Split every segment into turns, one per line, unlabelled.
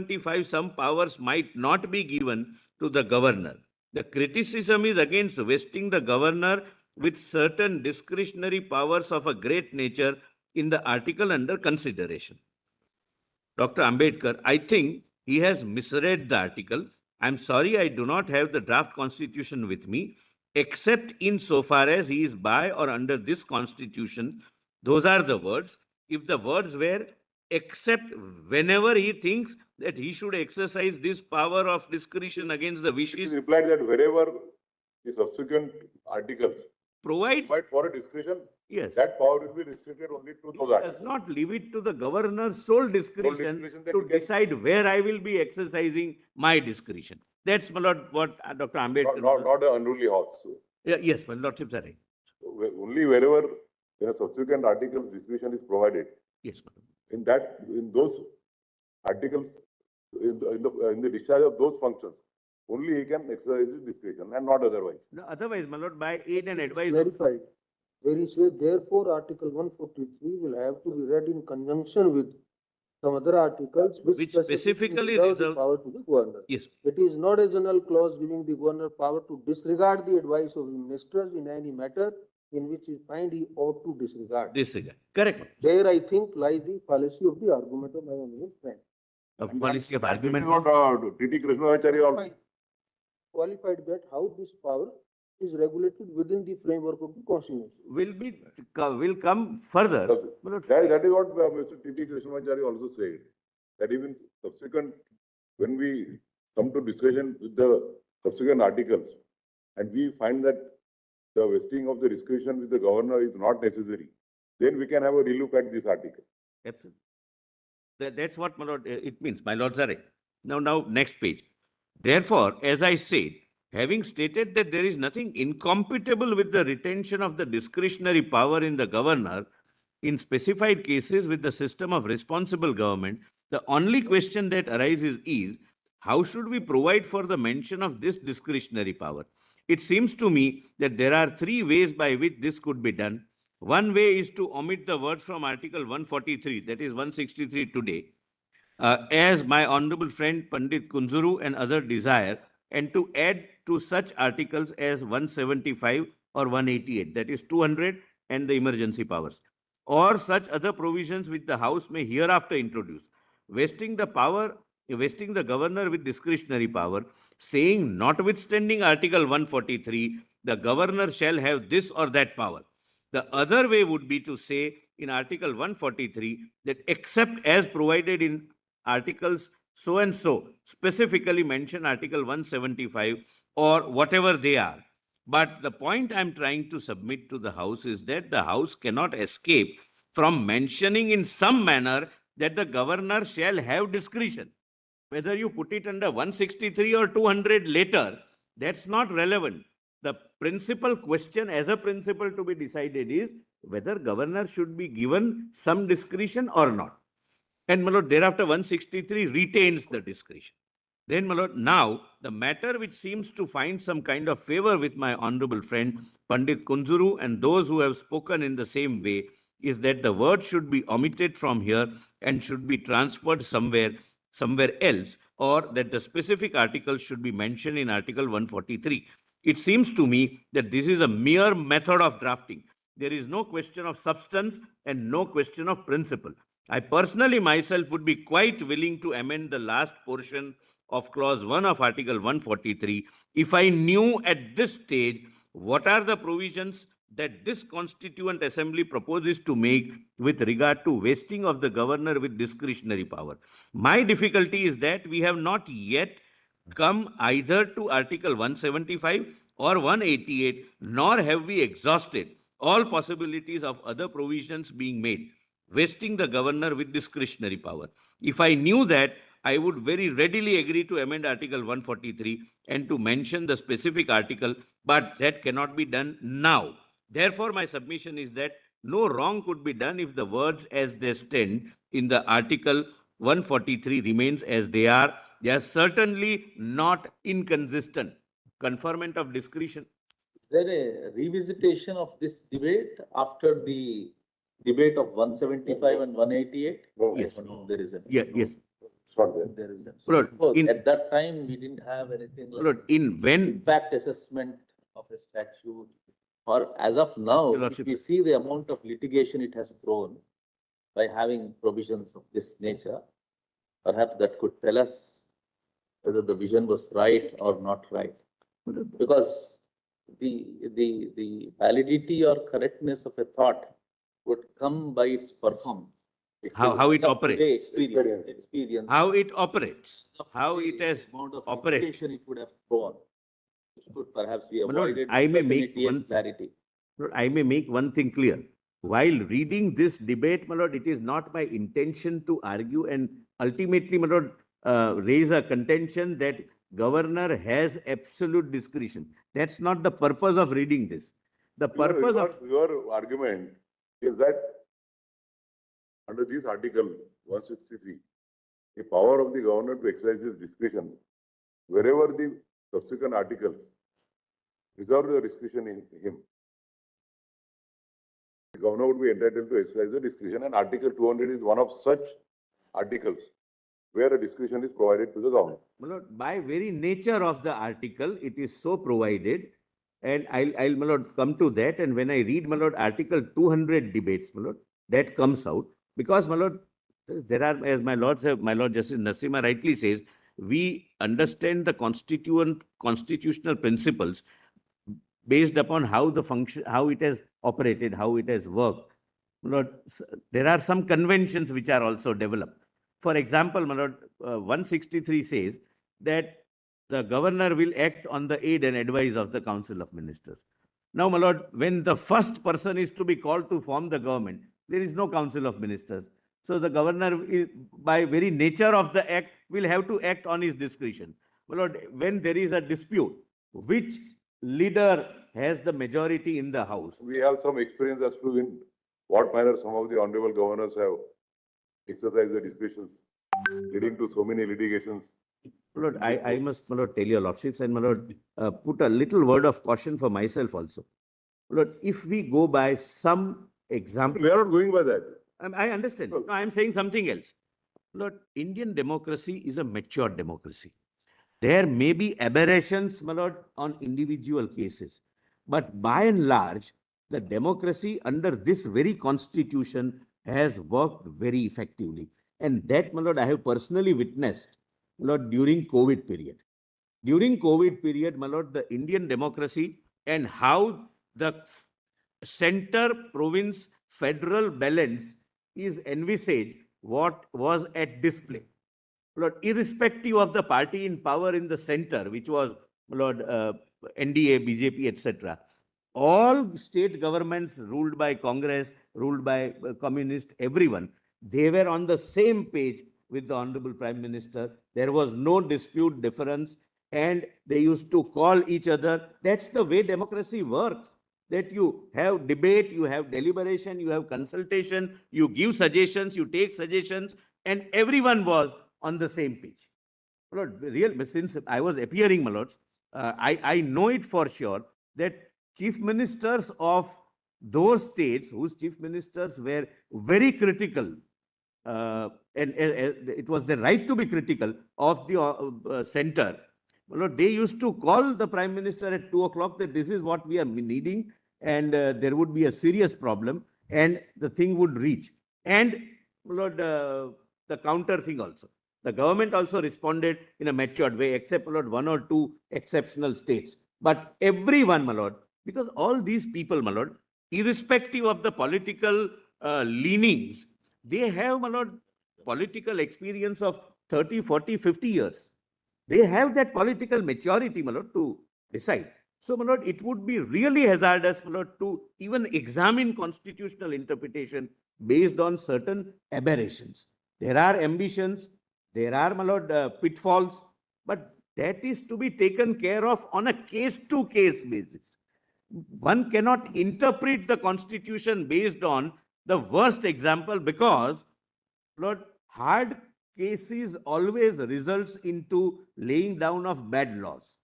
75 some powers might not be given to the governor. The criticism is against vesting the governor with certain discretionary powers of a great nature in the article under consideration. Dr. Ambedkar, I think he has misread the article. I'm sorry I do not have the draft constitution with me, except insofar as he is by or under this constitution. Those are the words. If the words were except whenever he thinks that he should exercise this power of discretion against the
It
wishes,
is implied that wherever the subsequent articles
provides,
provide for a discretion,
yes,
that power will be restricted only to those
does
articles.
not leave it to the governor's sole discretion
discretion that
to
he can-
decide where I will be exercising my discretion. That's my lord, what Dr. Ambedkar.
Not an unruly horse.
Yes, my lordship, are right.
Only wherever in a subsequent articles discretion is provided.
Yes, madam.
In those articles, in the discharge of those functions, only he can exercise his discretion and not otherwise.
No, otherwise, my lord, by aid and advice.
Clarified. Where he says, therefore, Article 143 will have to be read in conjunction with some other articles
Which specifically
reserve the
reserve-
power to the governor.
Yes,
It is not a general clause giving the governor power to disregard the advice of the ministers in any matter in which he find he ought to disregard.
disregard. Correct. madam.
There, I think, lies the fallacy of the argument of my honorable friend.
Of policy of
This
argument.
is what T.T. Krishnamacharya also.
Qualified that how this power is regulated within the framework of the constitution.
Will come further. My lord,
That is what Mr. T.T. Krishnamacharya also said, that even subsequent, when we come to discussion with the subsequent articles, and we find that the vesting of the discretion with the governor is not necessary, then we can have a relook at this article.
Absolutely. That's what, my lord, it means. My lords are right. Now, next page. Therefore, as I said, having stated that there is nothing incompatible with the retention of the discretionary power in the governor in specified cases with the system of responsible government, the only question that arises is, how should we provide for the mention of this discretionary power? It seems to me that there are three ways by which this could be done. One way is to omit the words from Article 143, that is 163 today, as my honorable friend Pandit Kunzuru and other desire, and to add to such articles as 175 or 188, that is 200 and the emergency powers, or such other provisions which the House may hereafter introduce, vesting the governor with discretionary power, saying notwithstanding Article 143, the governor shall have this or that power. The other way would be to say in Article 143 that except as provided in articles so and so, specifically mention Article 175 or whatever they are. But the point I'm trying to submit to the House is that the House cannot escape from mentioning in some manner that the governor shall have discretion. Whether you put it under 163 or 200 later, that's not relevant. The principal question as a principle to be decided is whether governor should be given some discretion or not. And my lord, thereafter 163 retains the discretion. Then, my lord, now the matter which seems to find some kind of favor with my honorable friend Pandit Kunzuru and those who have spoken in the same way is that the word should be omitted from here and should be transferred somewhere else, or that the specific article should be mentioned in Article 143. It seems to me that this is a mere method of drafting. There is no question of substance and no question of principle. I personally myself would be quite willing to amend the last portion of clause 1 of Article 143 if I knew at this stage what are the provisions that this Constituent Assembly proposes to make with regard to vesting of the governor with discretionary power. My difficulty is that we have not yet come either to Article 175 or 188, nor have we exhausted all possibilities of other provisions being made, vesting the governor with discretionary power. If I knew that, I would very readily agree to amend Article 143 and to mention the specific article, but that cannot be done now. Therefore, my submission is that no wrong could be done if the words as they stand in the Article 143 remains as they are. They are certainly not inconsistent. Conferment of discretion.
Is there a revisitation of this debate after the debate of 175 and 188?
No,
Yes.
No, there isn't.
Yes.
It's not there.
There is.
Lord,
So
in-
at that time, we didn't have anything like
Lord, in when,
impact assessment of a statute. Or as of now,
Your
if
Lordship.
we see the amount of litigation it has thrown by having provisions of this nature, perhaps that could tell us whether the vision was right or not right. Because the validity or correctness of a thought would come by its performance.
how it
Of
operates,
today, experience.
how it operates,
Of
how
today,
it has
the amount of
operated.
litigation it would have thrown, which could perhaps be
My lord,
avoided.
I
with
may make
certainty and
one-
clarity.
Lord, I may make one thing clear. While reading this debate, my lord, it is not my intention to argue and ultimately, my lord, raise a contention that governor has absolute discretion. That's not the purpose of reading this. The purpose of,
Your argument is that under this article 163, the power of the governor to exercise his discretion, wherever the subsequent articles reserve the discretion in him, the governor would be entitled to exercise the discretion, and Article 200 is one of such articles where a discretion is provided to the governor.
my lord, by very nature of the article, it is so provided. And I'll, my lord, come to that. And when I read, my lord, Article 200 debates, my lord, that comes out. Because, my lord, there are, as my lord said, my lord Justice Narasimha rightly says, we understand the constitutional principles based upon how the function, how it has operated, how it has worked. My lord, there are some conventions which are also developed. For example, my lord, 163 says that the governor will act on the aid and advice of the Council of Ministers. Now, my lord, when the first person is to be called to form the government, there is no Council of Ministers. So the governor, by very nature of the act, will have to act on his discretion. My lord, when there is a dispute, which leader has the majority in the house?
We have some experience as to in what manner some of the honorable governors have exercised their discretions, leading to so many litigations.
My lord, I must, my lord, tell your lordships and my lord, put a little word of caution for myself also. My lord, if we go by some example,
We are not going by that.
I understand. No, I am saying something else. Lord, Indian democracy is a mature democracy. There may be aberrations, my lord, on individual cases. But by and large, the democracy under this very constitution has worked very effectively. And that, my lord, I have personally witnessed, my lord, during COVID period. During COVID period, my lord, the Indian democracy and how the center, province, federal balance is envisaged what was at display. Lord, irrespective of the party in power in the center, which was Lord NDA, BJP, etc., all state governments ruled by Congress, ruled by communist, everyone, they were on the same page with the Honorable Prime Minister. There was no dispute, difference, and they used to call each other. That's the way democracy works. That you have debate, you have deliberation, you have consultation, you give suggestions, you take suggestions, and everyone was on the same page. My lord, since I was appearing, my lords, I know it for sure that chief ministers of those states whose chief ministers were very critical, and it was their right to be critical of the center. My lord, they used to call the prime minister at 2 o'clock that this is what we are needing, and there would be a serious problem, and the thing would reach. And my lord, the counter thing also. The government also responded in a matured way, except, my lord, one or two exceptional states. But everyone, my lord, because all these people, my lord, irrespective of the political leanings, they have, my lord, political experience of 30, 40, 50 years. They have that political maturity, my lord, to decide. So, my lord, it would be really hazardous, my lord, to even examine constitutional interpretation based on certain aberrations. There are ambitions, there are, my lord, pitfalls, but that is to be taken care of on a case-to-case basis. One cannot interpret the constitution based on the worst example because, Lord, hard cases always results into laying down of bad laws.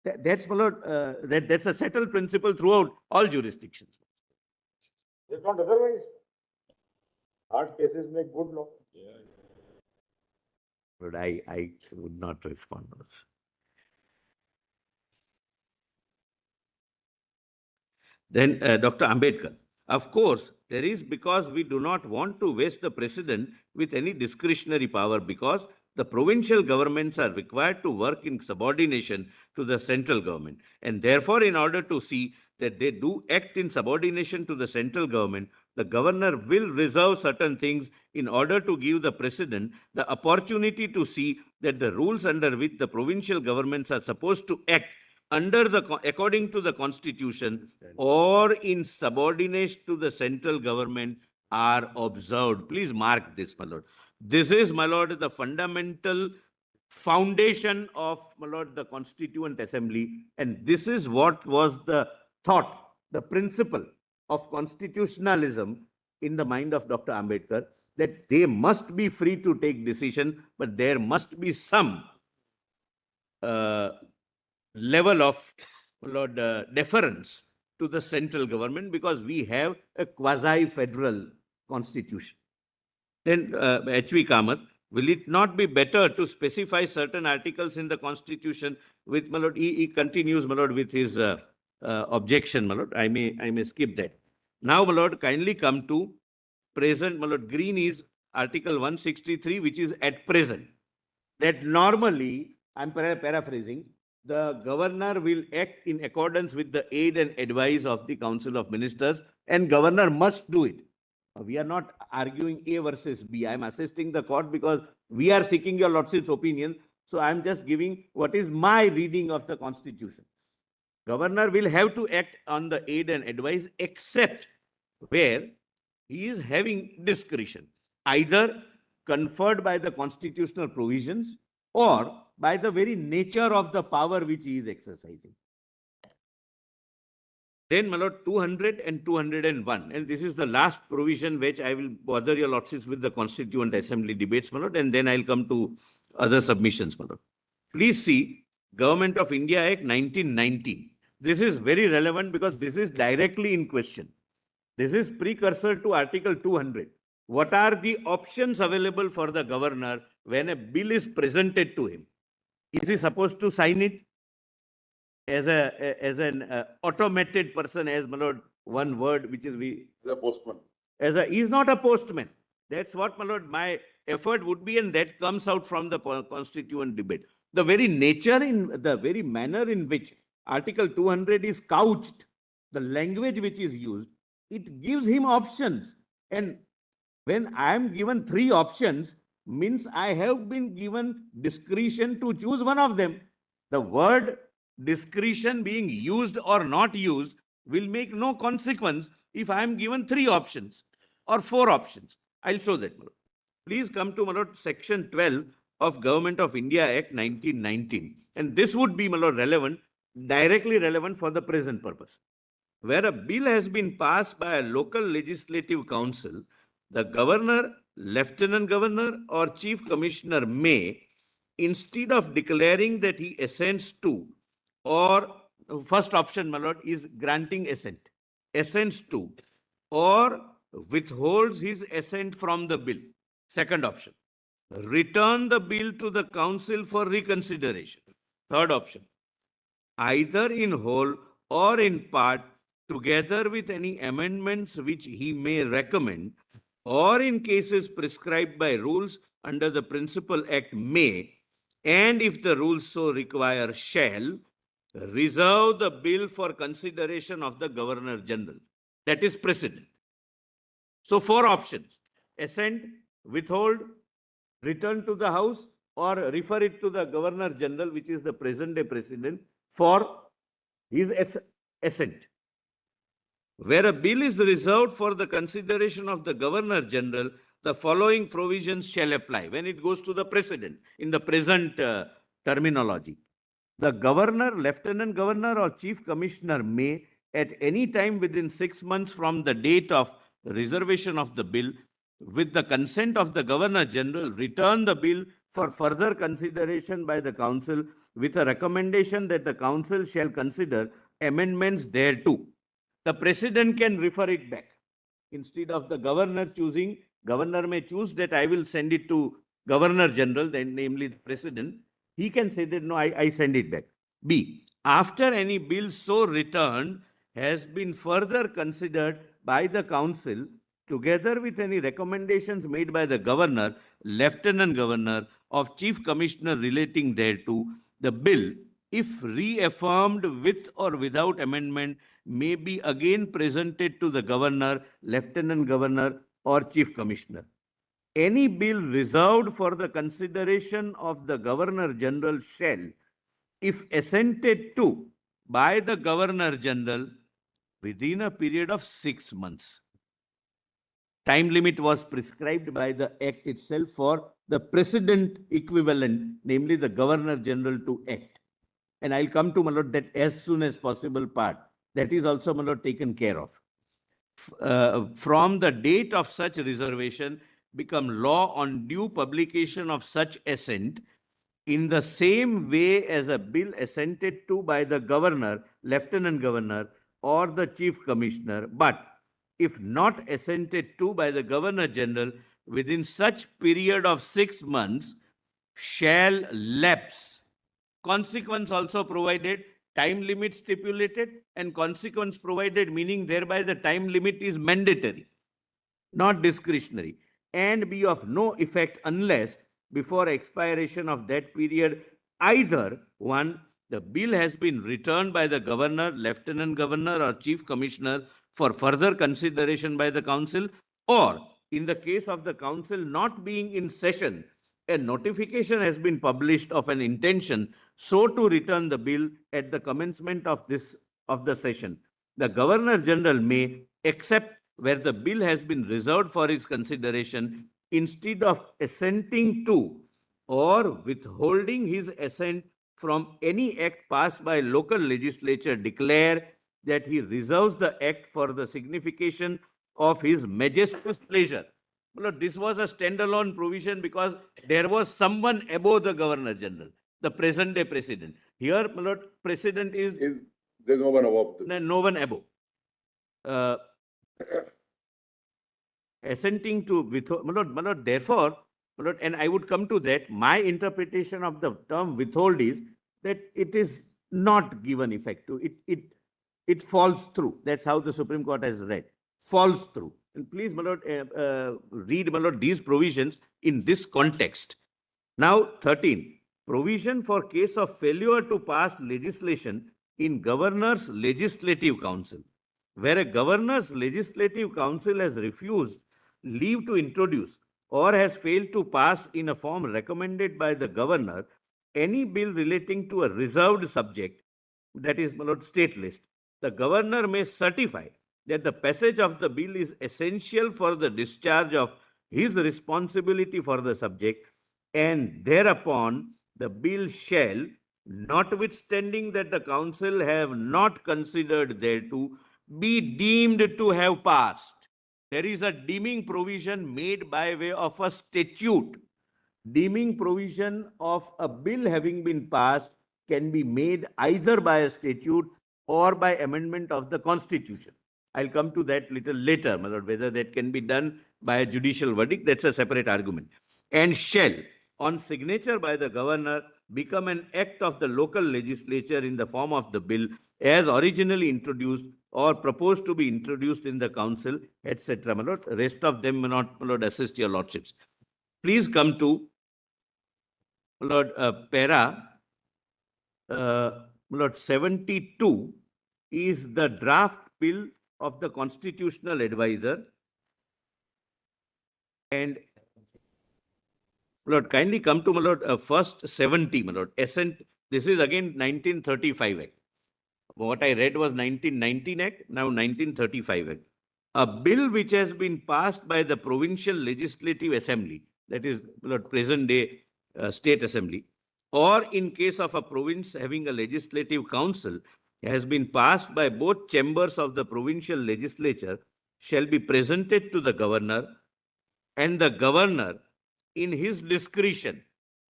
That's, my lord, that's a settled principle throughout all jurisdictions.
It's not otherwise. Hard cases make good law.
But I would not respond. Then Dr. Ambedkar. Of course, there is because we do not want to waste the precedent with any discretionary power because the provincial governments are required to work in subordination to the central government. And therefore, in order to see that they do act in subordination to the central government, the governor will reserve certain things in order to give the president the opportunity to see that the rules under which the provincial governments are supposed to act according to the constitution or in subordination to the central government are observed. Please mark this, my lord. This is, my lord, the fundamental foundation of, my lord, the Constituent Assembly, and this is what was the thought, the principle of constitutionalism in the mind of Dr. Ambedkar, that they must be free to take decision, but there must be some level of, Lord, deference to the central government because we have a quasi-federal constitution. Then H.V. Kamath, will it not be better to specify certain articles in the constitution with, my lord, he continues, my lord, with his objection, my lord. I may skip that. Now, my lord, kindly come to present, my lord. Green is article 163, which is at present. That normally, I'm paraphrasing, the governor will act in accordance with the aid and advice of the Council of Ministers, and governor must do it. We are not arguing A versus B. I'm assisting the court because we are seeking your lordship's opinion. So I'm just giving what is my reading of the constitution. Governor will have to act on the aid and advice except where he is having discretion, either conferred by the constitutional provisions or by the very nature of the power which he is exercising. Then, my lord, 200 and 201, and this is the last provision which I will bother your lordships with the Constituent Assembly debates, my lord, and then I'll come to other submissions, my lord. Please see Government of India Act 1919. This is very relevant because this is directly in question. This is precursor to Article 200. What are the options available for the governor when a bill is presented to him? Is he supposed to sign it as an automated person, as, my lord, one word which is
The postman.
he's not a postman. That's what, my lord, my effort would be, and that comes out from the constituent debate. The very nature, in the very manner in which Article 200 is couched, the language which is used, it gives him options. And when I am given 3 options, means I have been given discretion to choose one of them. The word discretion being used or not used will make no consequence if I am given 3 options or 4 options. I'll show that, my lord. Please come to, my lord, section 12 of Government of India Act 1919. And this would be, my lord, relevant, directly relevant for the present purpose. Where a bill has been passed by a local legislative council, the governor, lieutenant governor, or chief commissioner may, instead of declaring that he assents to, or first option, my lord, is granting assent, assents to, or withholds his assent from the bill. Second option, return the bill to the council for reconsideration. Third option, either in whole or in part, together with any amendments which he may recommend, or in cases prescribed by rules under the Principal Act may, and if the rules so require, shall reserve the bill for consideration of the Governor General. That is precedent. So 4 options: assent, withhold, return to the House, or refer it to the Governor General, which is the present day President, for his assent. Where a bill is reserved for the consideration of the Governor General, the following provisions shall apply when it goes to the President in the present terminology. The Governor, Lieutenant Governor, or Chief Commissioner may, at any time within 6 months from the date of reservation of the bill, with the consent of the Governor General, return the bill for further consideration by the Council with a recommendation that the Council shall consider amendments thereto. The President can refer it back. Instead of the Governor choosing, Governor may choose that I will send it to Governor General, then namely the President, he can say that, no, I send it back. B, after any bill so returned has been further considered by the Council, together with any recommendations made by the Governor, Lieutenant Governor, of Chief Commissioner relating thereto, the bill, if reaffirmed with or without amendment, may be again presented to the Governor, Lieutenant Governor, or Chief Commissioner. Any bill reserved for the consideration of the Governor General shall, if assented to by the Governor General within a period of 6 months. Time limit was prescribed by the Act itself for the Precedent equivalent, namely the Governor General to act. And I'll come to, my lord, that as soon as possible part. That is also, my lord, taken care of. From the date of such reservation become law on due publication of such assent, in the same way as a bill assented to by the Governor, Lieutenant Governor, or the Chief Commissioner, but if not assented to by the Governor General within such period of 6 months, shall lapse. Consequence also provided, time limit stipulated, and consequence provided, meaning thereby the time limit is mandatory, not discretionary, and be of no effect unless before expiration of that period, either one, the bill has been returned by the Governor, Lieutenant Governor, or Chief Commissioner for further consideration by the Council, or in the case of the Council not being in session, a notification has been published of an intention so to return the bill at the commencement of the session. The Governor General may, except where the bill has been reserved for his consideration, instead of assenting to or withholding his assent from any act passed by local legislature, declare that he reserves the act for the signification of his majesty's pleasure. Well, this was a standalone provision because there was someone above the Governor General, the present day President. Here, my lord, President is
There's no one above.
no one above. Assenting to withhold, my lord, therefore, my lord, and I would come to that, my interpretation of the term withhold is that it is not given effect to it. It falls through. That's how the Supreme Court has read. Falls through. And please, my lord, read, my lord, these provisions in this context. Now, 13. Provision for case of failure to pass legislation in Governor's Legislative Council. Where a Governor's Legislative Council has refused leave to introduce or has failed to pass in a form recommended by the Governor any bill relating to a reserved subject, that is, my lord, state list, the Governor may certify that the passage of the bill is essential for the discharge of his responsibility for the subject, and thereupon the bill shall, notwithstanding that the Council have not considered thereto, be deemed to have passed. There is a deeming provision made by way of a statute. Deeming provision of a bill having been passed can be made either by a statute or by amendment of the Constitution. I'll come to that little later, my lord, whether that can be done by a judicial verdict, that's a separate argument. And shall, on signature by the Governor, become an act of the local legislature in the form of the bill as originally introduced or proposed to be introduced in the Council, etc. My lord, rest of them may not, my lord, assist your lordships. Please come to, my lord, my lord, 72 is the draft bill of the constitutional advisor. And my lord, kindly come to, my lord, first 70, my lord, assent. This is again 1935 Act. What I read was 1919 Act, now 1935 Act. A bill which has been passed by the Provincial Legislative Assembly, that is, my lord, present day State Assembly, or in case of a province having a legislative council, has been passed by both chambers of the provincial legislature, shall be presented to the Governor, and the Governor, in his discretion,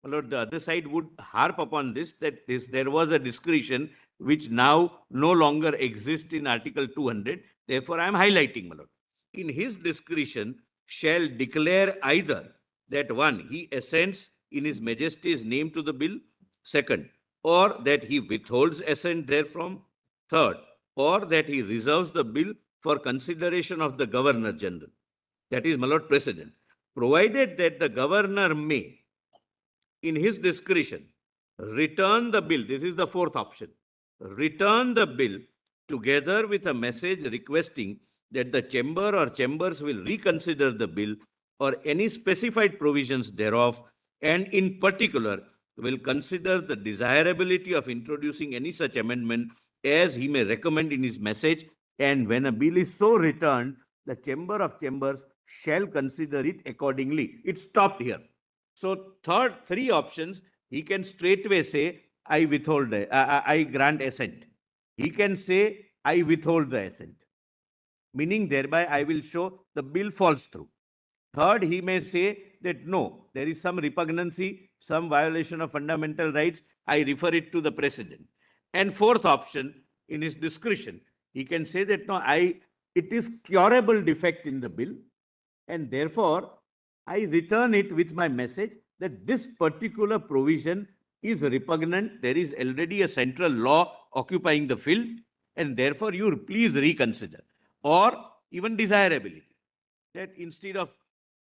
my lord, the other side would harp upon this, that there was a discretion which now no longer exists in Article 200. Therefore, I am highlighting, my lord. In his discretion, shall declare either that one, he assents in his majesty's name to the bill. Second, or that he withholds assent therefrom. Third, or that he reserves the bill for consideration of the Governor General. That is, my lord, precedent. Provided that the governor may, in his discretion, return the bill. This is the fourth option. Return the bill together with a message requesting that the chamber or chambers will reconsider the bill or any specified provisions thereof, and in particular will consider the desirability of introducing any such amendment as he may recommend in his message. And when a bill is so returned, the chamber of chambers shall consider it accordingly. It stopped here. So three options, he can straightway say, I withhold, I grant assent. He can say, I withhold the assent, meaning thereby I will show the bill falls through. Third, he may say that no, there is some repugnancy, some violation of fundamental rights, I refer it to the precedent. And fourth option, in his discretion, he can say that no, it is curable defect in the bill, and therefore I return it with my message that this particular provision is repugnant. There is already a central law occupying the field, and therefore you please reconsider. Or even desirability, that instead of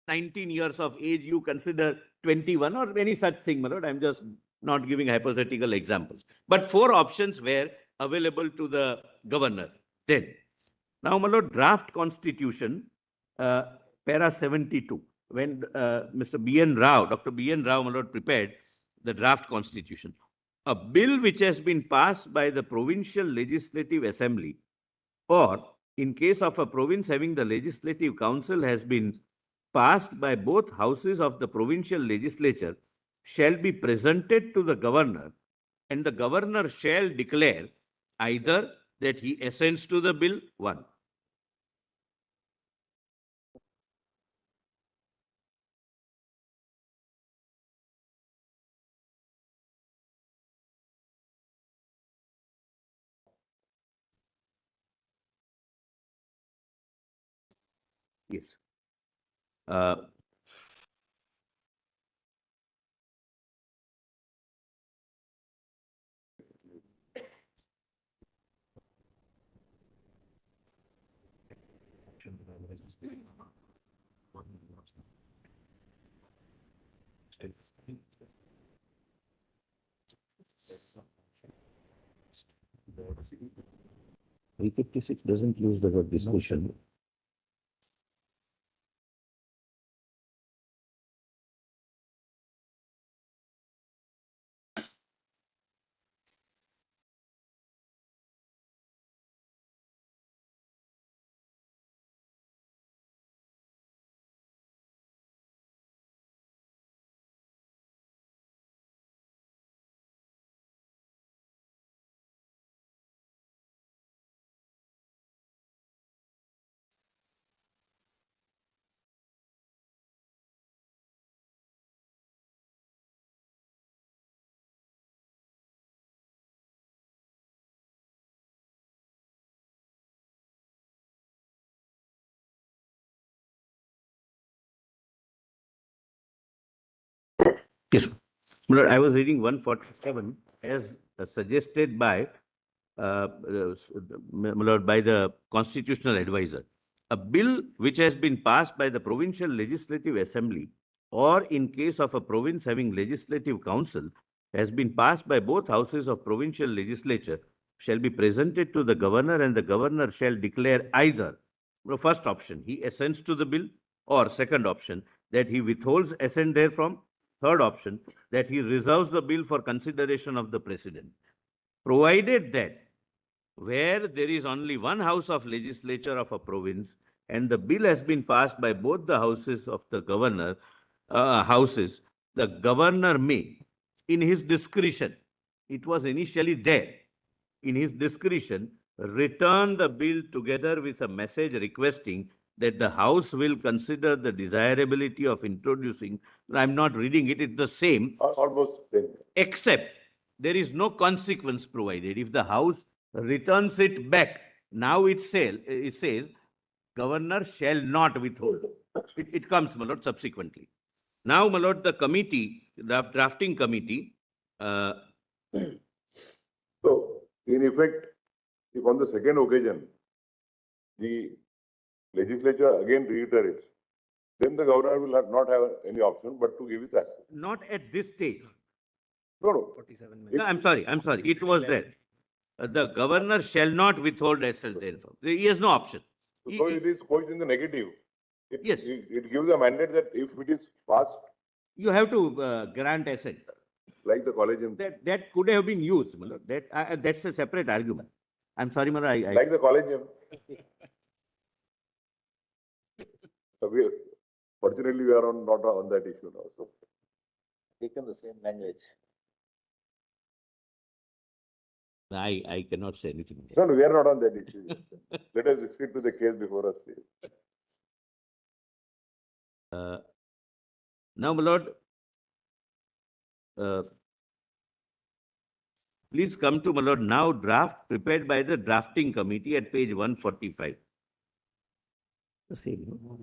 19 years of age, you consider 21 or any such thing, my lord. I'm just not giving hypothetical examples. But four options were available to the governor then. Now, my lord, draft constitution, para 72, when Mr. B.N. Rao, Dr. B.N. Rao, my lord, prepared the draft constitution, a bill which has been passed by the provincial legislative assembly, or in case of a province having the legislative council, has been passed by both houses of the provincial legislature, shall be presented to the governor, and the governor shall declare either that he assents to the bill, one. Yes. Three 56 doesn't use the word discussion. Yes. But I was reading 147 as suggested by by the constitutional advisor. A bill which has been passed by the provincial legislative assembly, or in case of a province having legislative council, has been passed by both houses of provincial legislature, shall be presented to the governor, and the governor shall declare either, the first option, he assents to the bill, or second option, that he withholds assent therefrom. Third option, that he reserves the bill for consideration of the precedent. Provided that where there is only one house of legislature of a province and the bill has been passed by both the houses of the governor, houses, the governor may, in his discretion, it was initially there, in his discretion, return the bill together with a message requesting that the House will consider the desirability of introducing, I'm not reading it, it's the same,
Almost same.
except there is no consequence provided. If the House returns it back, now it says, governor shall not withhold. It comes, my lord, subsequently. Now, my lord, the committee, drafting committee,
So in effect, if on the second occasion, the legislature again reiterates, then the governor will not have any option but to give it as.
not at this stage.
No, no.
No, I'm sorry, it was there. The governor shall not withhold assent therefrom. He has no option.
So it is quite in the negative.
Yes.
It gives a mandate that if it is passed,
You have to grant assent.
like the collegium,
That could have been used, my lord. That's a separate argument. I'm sorry, my lord,
like the collegium. Fortunately, we are not on that issue now, so.
Taken the same language.
I cannot say anything.
No, no, we are not on that issue. Let us stick to the case before us.
Now, my lord, please come to, my lord, now draft prepared by the drafting committee at page 145. The same, no?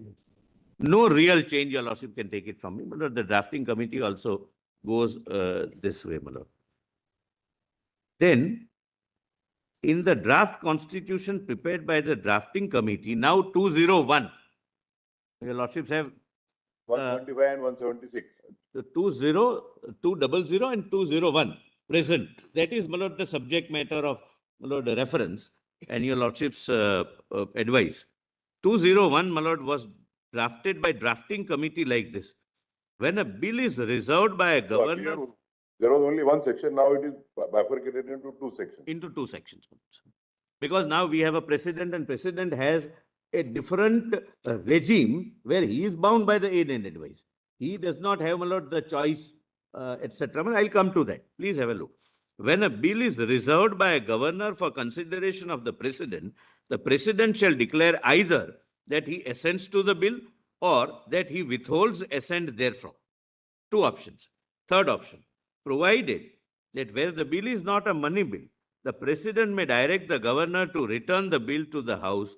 No real change, your lordship can take it from me, but the drafting committee also goes this way, my lord. Then, in the draft constitution prepared by the drafting committee, now 201, your lordships have
175 and 176.
the 200 and 201 present. That is, my lord, the subject matter of, my lord, the reference and your lordship's advice. 201, my lord, was drafted by drafting committee like this. When a bill is reserved by a
So
governor
earlier, there was only one section, now it is bifurcated into two sections.
into two sections. Because now we have a president and president has a different regime where he is bound by the aid and advice. He does not have, my lord, the choice, etc. I'll come to that. Please have a look. When a bill is reserved by a governor for consideration of the president shall declare either that he assents to the bill or that he withholds assent therefrom. Two options. Third option, provided that where the bill is not a money bill, the president may direct the governor to return the bill to the house,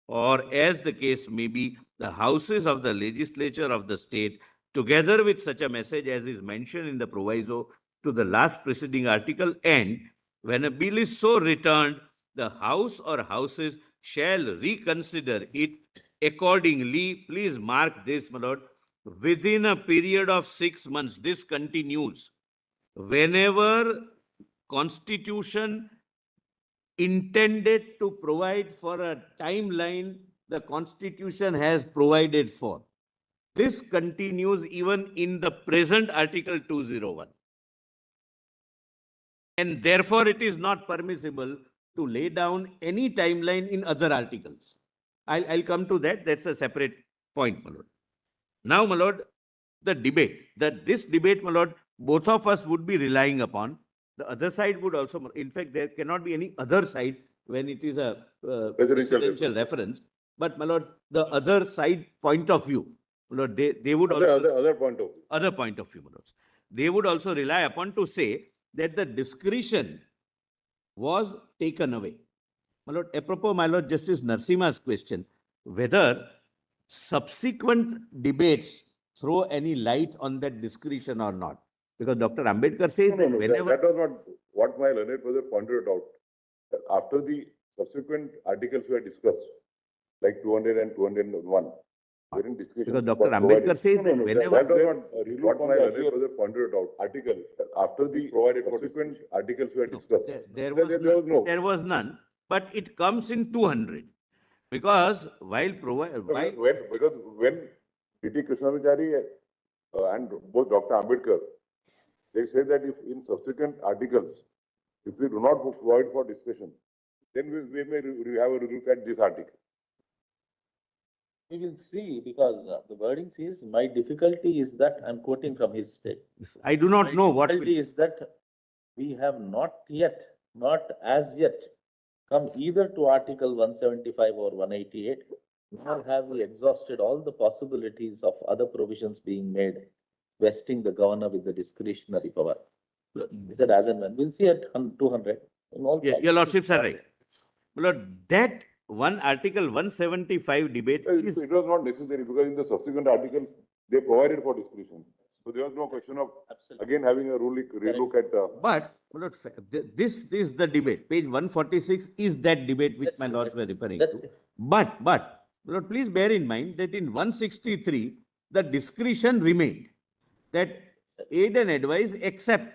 or as the case may be, the houses of the legislature of the state, together with such a message as is mentioned in the proviso to the last preceding article, and when a bill is so returned, the house or houses shall reconsider it accordingly. Please mark this, my lord, within a period of 6 months. This continues. Whenever Constitution intended to provide for a timeline, the Constitution has provided for. This continues even in the present Article 201. And therefore, it is not permissible to lay down any timeline in other articles. I'll come to that. That's a separate point, my lord. Now, my lord, the debate, this debate, my lord, both of us would be relying upon. The other side would also, in fact, there cannot be any other side when it is a presidential reference. But, my lord, the other side point of view, my lord, they would also,
Other point of view.
other point of view, my lords, they would also rely upon to say that the discretion was taken away. My lord, apropos, my lord, Justice Narasimha's question, whether subsequent debates throw any light on that discretion or not. Because Dr. Ambedkar says
No,
that
no,
whenever...
that was not what my learned brother pointed out. That after the subsequent articles were discussed, like 200 and 201, wherein discussion.
Because Dr. Ambedkar says that whenever...
That was not what my learned brother pointed out. Article, that after the subsequent articles were discussed.
There was none, but it comes in 200. Because while
Because when D.T. Krishnamachari and both Dr. Ambedkar, they say that if in subsequent articles, if we do not provide for discussion, then we may have a look at this article.
We will see, because the wording says, my difficulty is that, I'm quoting from his state.
I do not know what...
Difficulty is that we have not as yet come either to Article 175 or 188, nor have we exhausted all the possibilities of other provisions being made, vesting the governor with the discretionary power. He said as and when. We'll see at 200.
Your lordships are right. Lord, that one Article 175 debate is...
It was not necessary because in the subsequent articles, they provided for discretion. So there was no question of,
Absolutely.
again, having a relook at,
But, my lord, this is the debate. Page 146 is that debate which
That's
my
it,
lords were
that's it,
referring
that's
to.
it.
But, my lord, please bear in mind that in 163, the discretion remained. That aid and advise except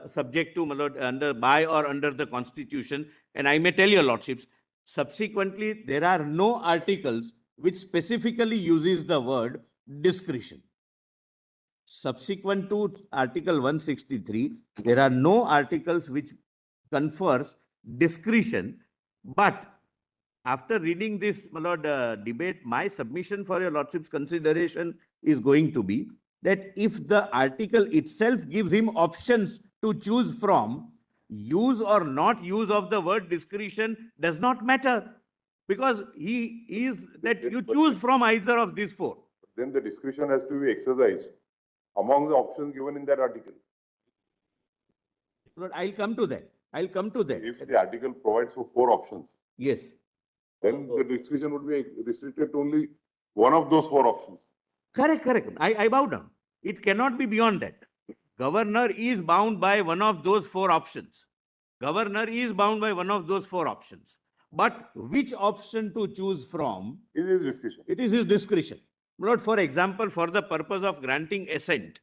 subject to, my lord, by or under the constitution. And I may tell your lordships, subsequently, there are no articles which specifically uses the word discretion. Subsequent to Article 163, there are no articles which confers discretion. But after reading this, my lord, debate, my submission for your lordship's consideration is going to be that if the article itself gives him options to choose from, use or not use of the word discretion does not matter, because he is that you choose from either of these four.
then the discretion has to be exercised among the options given in that article.
Lord, I'll come to that. I'll come to that.
If the article provides for 4 options,
Yes.
then the discretion would be restricted to only one of those 4 options.
Correct, correct. I bow down. It cannot be beyond that. Governor is bound by one of those 4 options. Governor is bound by one of those 4 options. But which option to choose from,
It is discretion.
it is his discretion. Lord, for example, for the purpose of granting assent,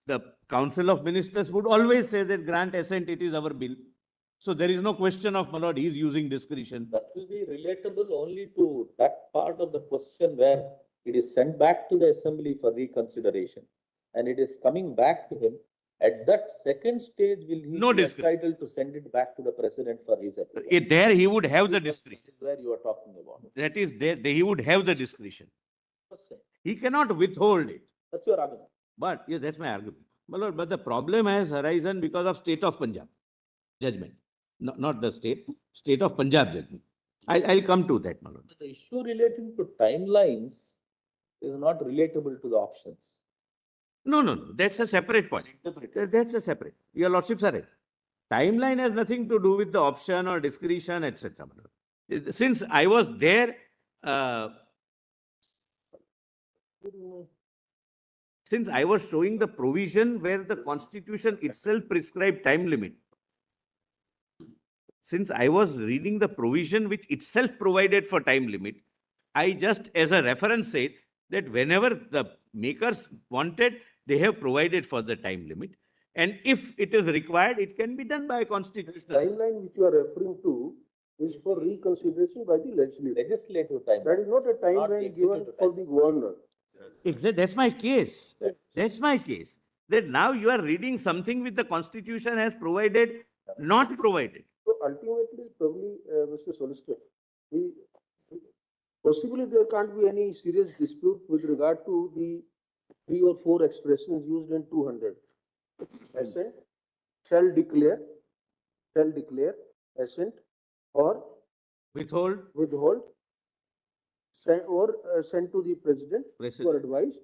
the Council of Ministers would always say that grant assent, it is our bill. So there is no question of, my lord, he is using discretion.
That will be relatable only to that part of the question where it is sent back to the assembly for reconsideration. And it is coming back to him. At that second stage, will he
No
be
discretion.
entitled to send it back to the president for his approval?
There he would have the
This
discretion.
is where you are talking about.
That is there, he would have the discretion. He cannot withhold it.
That's your argument.
But, yeah, that's my argument. My lord, but the problem has arisen because of state of Punjab judgment. Not the state of Punjab judgment. I'll come to that, my lord.
But the issue relating to timelines is not relatable to the options.
No, that's a separate point. That's a separate. Your lordships are right. Timeline has nothing to do with the option or discretion, etc. my lord. Since I was there, since I was showing the provision where the constitution itself prescribed time limit, since I was reading the provision which itself provided for time limit, I just as a reference said that whenever the makers wanted, they have provided for the time limit. And if it is required, it can be done by constitutional.
Timeline which you are referring to is for reconsideration by the legislature.
Legislative time.
That is not a timeline given
executive
for
time.
the governor.
Exactly, that's my case. That's my case. That now you are reading something which the constitution has provided, not provided.
So ultimately, probably, Mr. Solicitor, possibly there can't be any serious dispute with regard to the 3 or 4 expressions used in 200. Assent, shall declare, assent, or
Withhold,
withhold, send to the president for
President.
advice.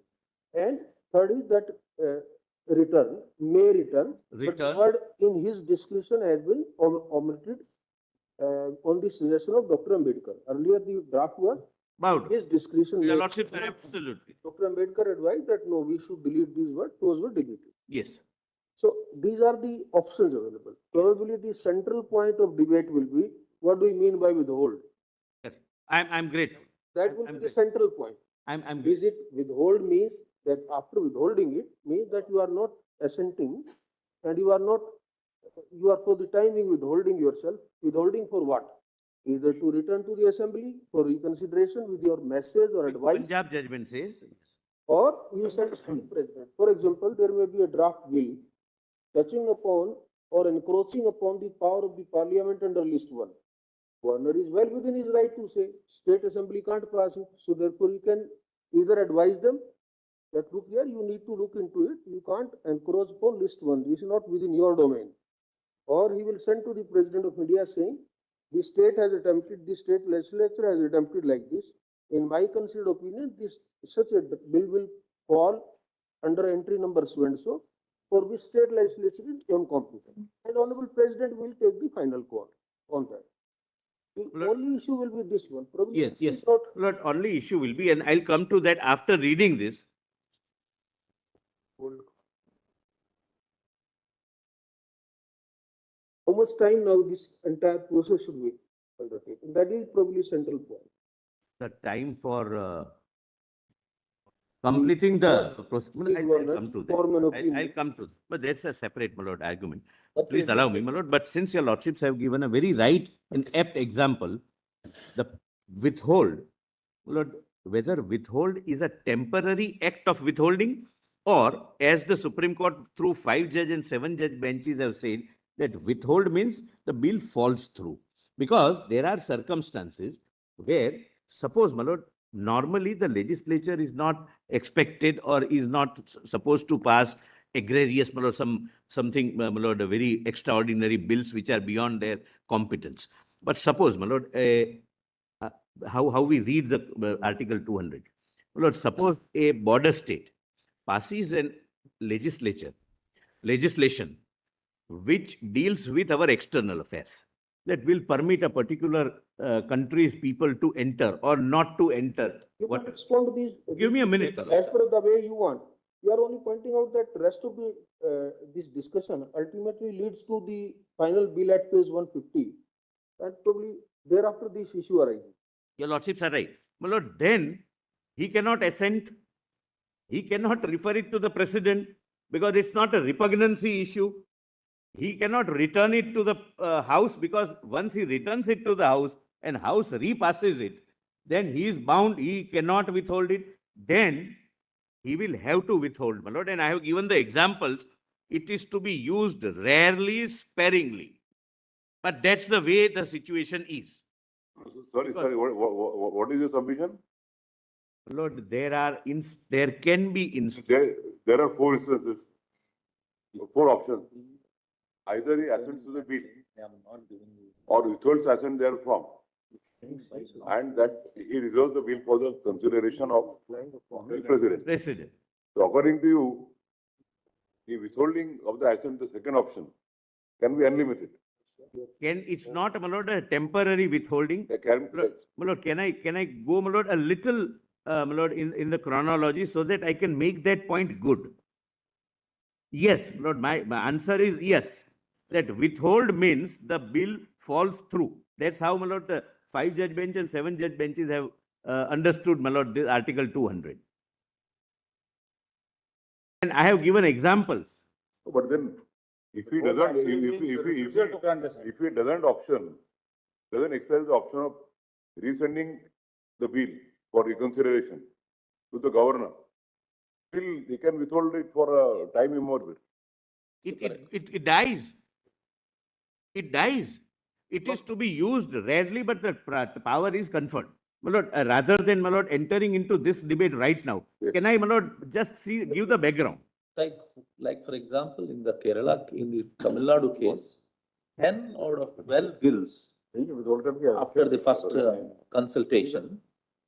And third is that return, may return. But
Return.
third, in his discretion has been omitted on the suggestion of Dr. Ambedkar. Earlier, the draft was
bowed.
his discretion.
Your
made.
lordships are absolutely.
Dr. Ambedkar advised that no, we should delete these words, those were deleted.
Yes.
So these are the options available. Probably the central point of debate will be, what do we mean by withhold?
I'm grateful.
That will
I'm
be the
great.
central point.
I'm
Is it withhold means that after withholding it means that you are not assenting and you are for the time being withholding yourself. Withholding for what? Either to return to the assembly for reconsideration with your message or advice,
Punjab judgment says.
or you send to the president. For example, there may be a draft bill touching upon or encroaching upon the power of the parliament under list 1. Governor is well within his right to say, state assembly can't pass it. So therefore, you can either advise them that, look here, you need to look into it. You can't encroach upon list 1. This is not within your domain. Or he will send to the president of India saying, the state legislature has attempted like this. In my considered opinion, such a bill will fall under entry number so and so, for which state legislature is incompetent. And Honorable President will take the final call on that. The only issue will be this one. Probably
Yes,
this
yes.
is not
Lord, only issue will be, and I'll come to that after reading this.
much time now this entire process should be undertaken? That is probably central point.
The time for completing the process. I'll come to
Form an
that.
opinion.
I'll come to, but that's a separate, my lord, argument.
But
Please
is
allow
it-
me, my lord, but since your lordships have given a very right and apt example, the withhold, my lord, whether withhold is a temporary act of withholding, or as the Supreme Court through 5 judge and 7 judge benches have said, that withhold means the bill falls through. Because there are circumstances where, suppose, my lord, normally the legislature is not expected or is not supposed to pass egregious, my lord, something, my lord, very extraordinary bills which are beyond their competence. But suppose, my lord, how we read the Article 200. My lord, suppose a border state passes an legislation which deals with our external affairs, that will permit a particular country's people to enter or not to enter.
You
What?
can respond to these.
Give me a minute, my lord.
As per the way you want. You are only pointing out that rest of the, this discussion ultimately leads to the final bill at page 150. And probably thereafter this issue arises.
Your lordships are right. My lord, then he cannot assent. He cannot refer it to the president because it's not a repugnancy issue. He cannot return it to the house, because once he returns it to the house and house repasses it, then he is bound, he cannot withhold it. Then he will have to withhold, my lord. And I have given the examples. It is to be used rarely, sparingly. But that's the way the situation is.
Sorry, what is your submission?
Lord, there can be instances.
There are 4 instances, 4 options. Either he assents to the bill
I'm not giving you.
or withholds assent therefrom. And that he reserves the bill for the consideration of the president.
President.
So according to you, the withholding of the assent, the second option, can be unlimited.
It's not, my lord, a temporary withholding. My lord, can I go, my lord, a little, my lord, in the chronology so that I can make that point good? Yes, my lord, my answer is yes. That withhold means the bill falls through. That's how, my lord, the 5 judge bench and 7 judge benches have understood, my lord, the Article 200. And I have given examples.
But then, if he doesn't, if he doesn't exercise the option of resending the bill for reconsideration to the governor, still he can withhold it for a time immemorial.
It dies. It dies. It is to be used rarely, but the power is conferred. My lord, rather than, my lord, entering into this debate right now, can I, my lord, just give the background?
Like for example, in the Kerala, in the Tamil Nadu case, 10 out of 12 bills after the first consultation,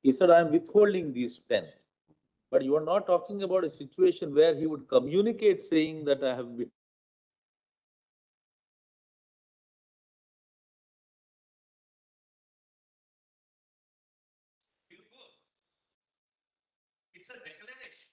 he said, I am withholding these 10. But you are not talking about a situation where he would communicate saying that I have been
It's a declaration.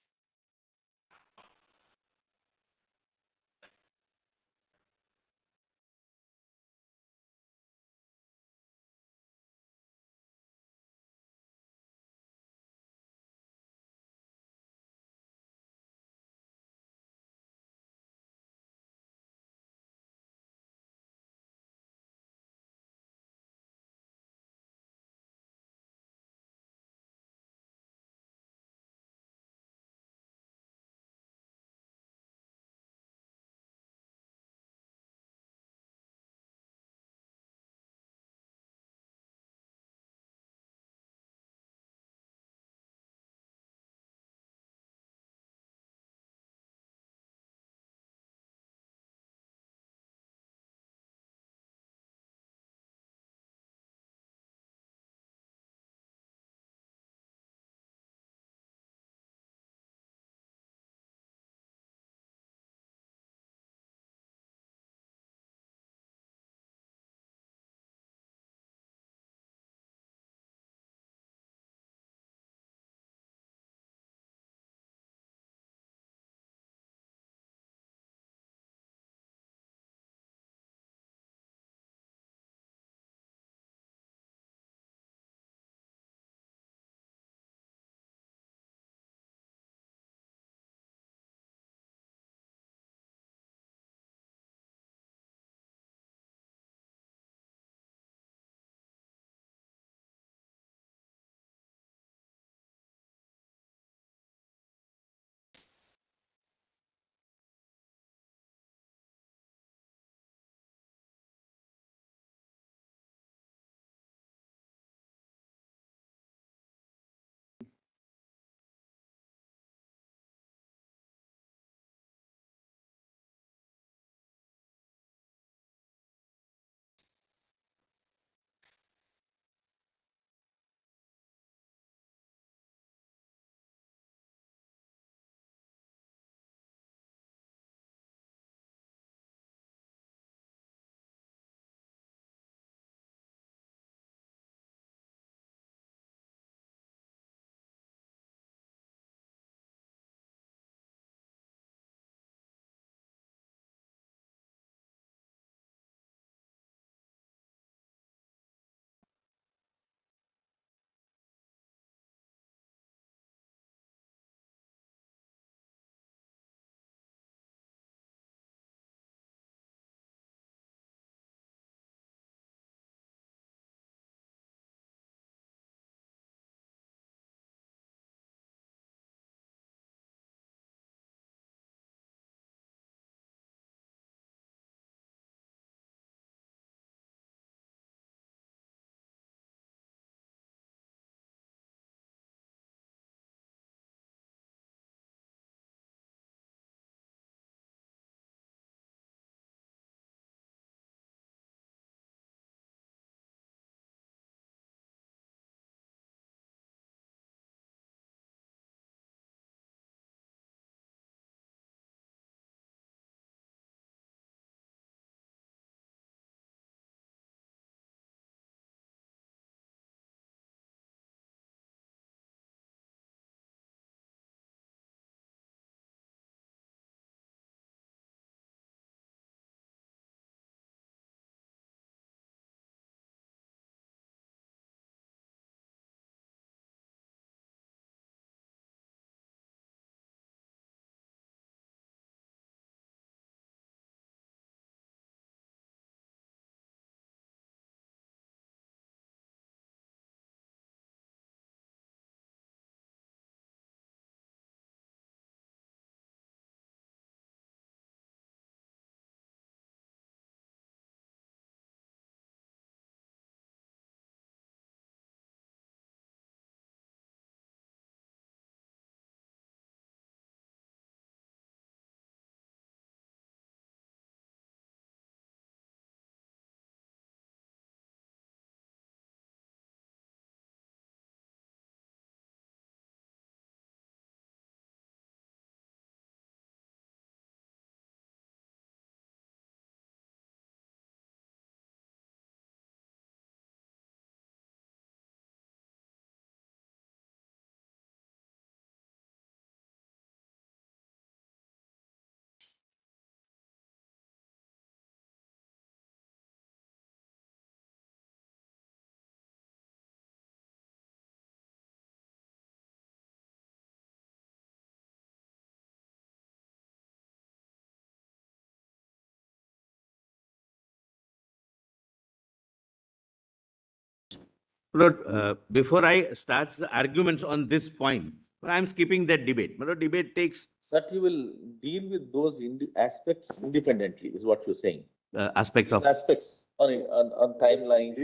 Lord, before I start the arguments on this point, I am skipping that debate. Lord, debate takes
That you will deal with those aspects independently, is what you're saying.
aspect of.
Aspects on timeline.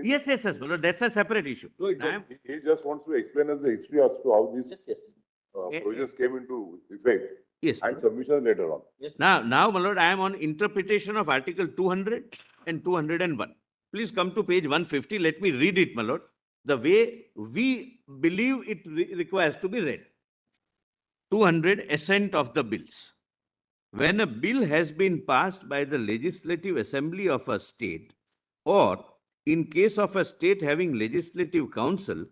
Yes, yes, yes. Lord, that's a separate issue.
He just wants to explain us the history as to how these
Yes, yes.
provisions came into effect
Yes.
and submission later on.
Yes.
Now, my lord, I am on interpretation of Article 200 and 201. Please come to page 150. Let me read it, my lord. The way we believe it requires to be read. 200, assent of the bills. When a bill has been passed by the Legislative Assembly of a state, or in case of a state having Legislative Council,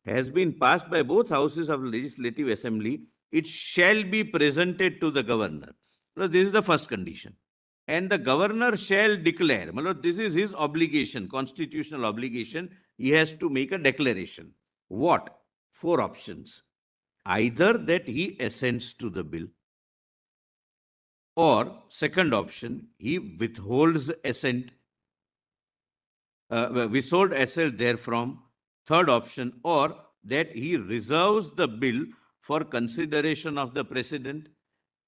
has been passed by both houses of the Legislative Assembly, it shall be presented to the governor. So this is the first condition. And the governor shall declare. My lord, this is his obligation, constitutional obligation. He has to make a declaration. What? 4 options. Either that he assents to the bill, or second option, he withholds assent, withhold assent therefrom. Third option, or that he reserves the bill for consideration of the Precedent.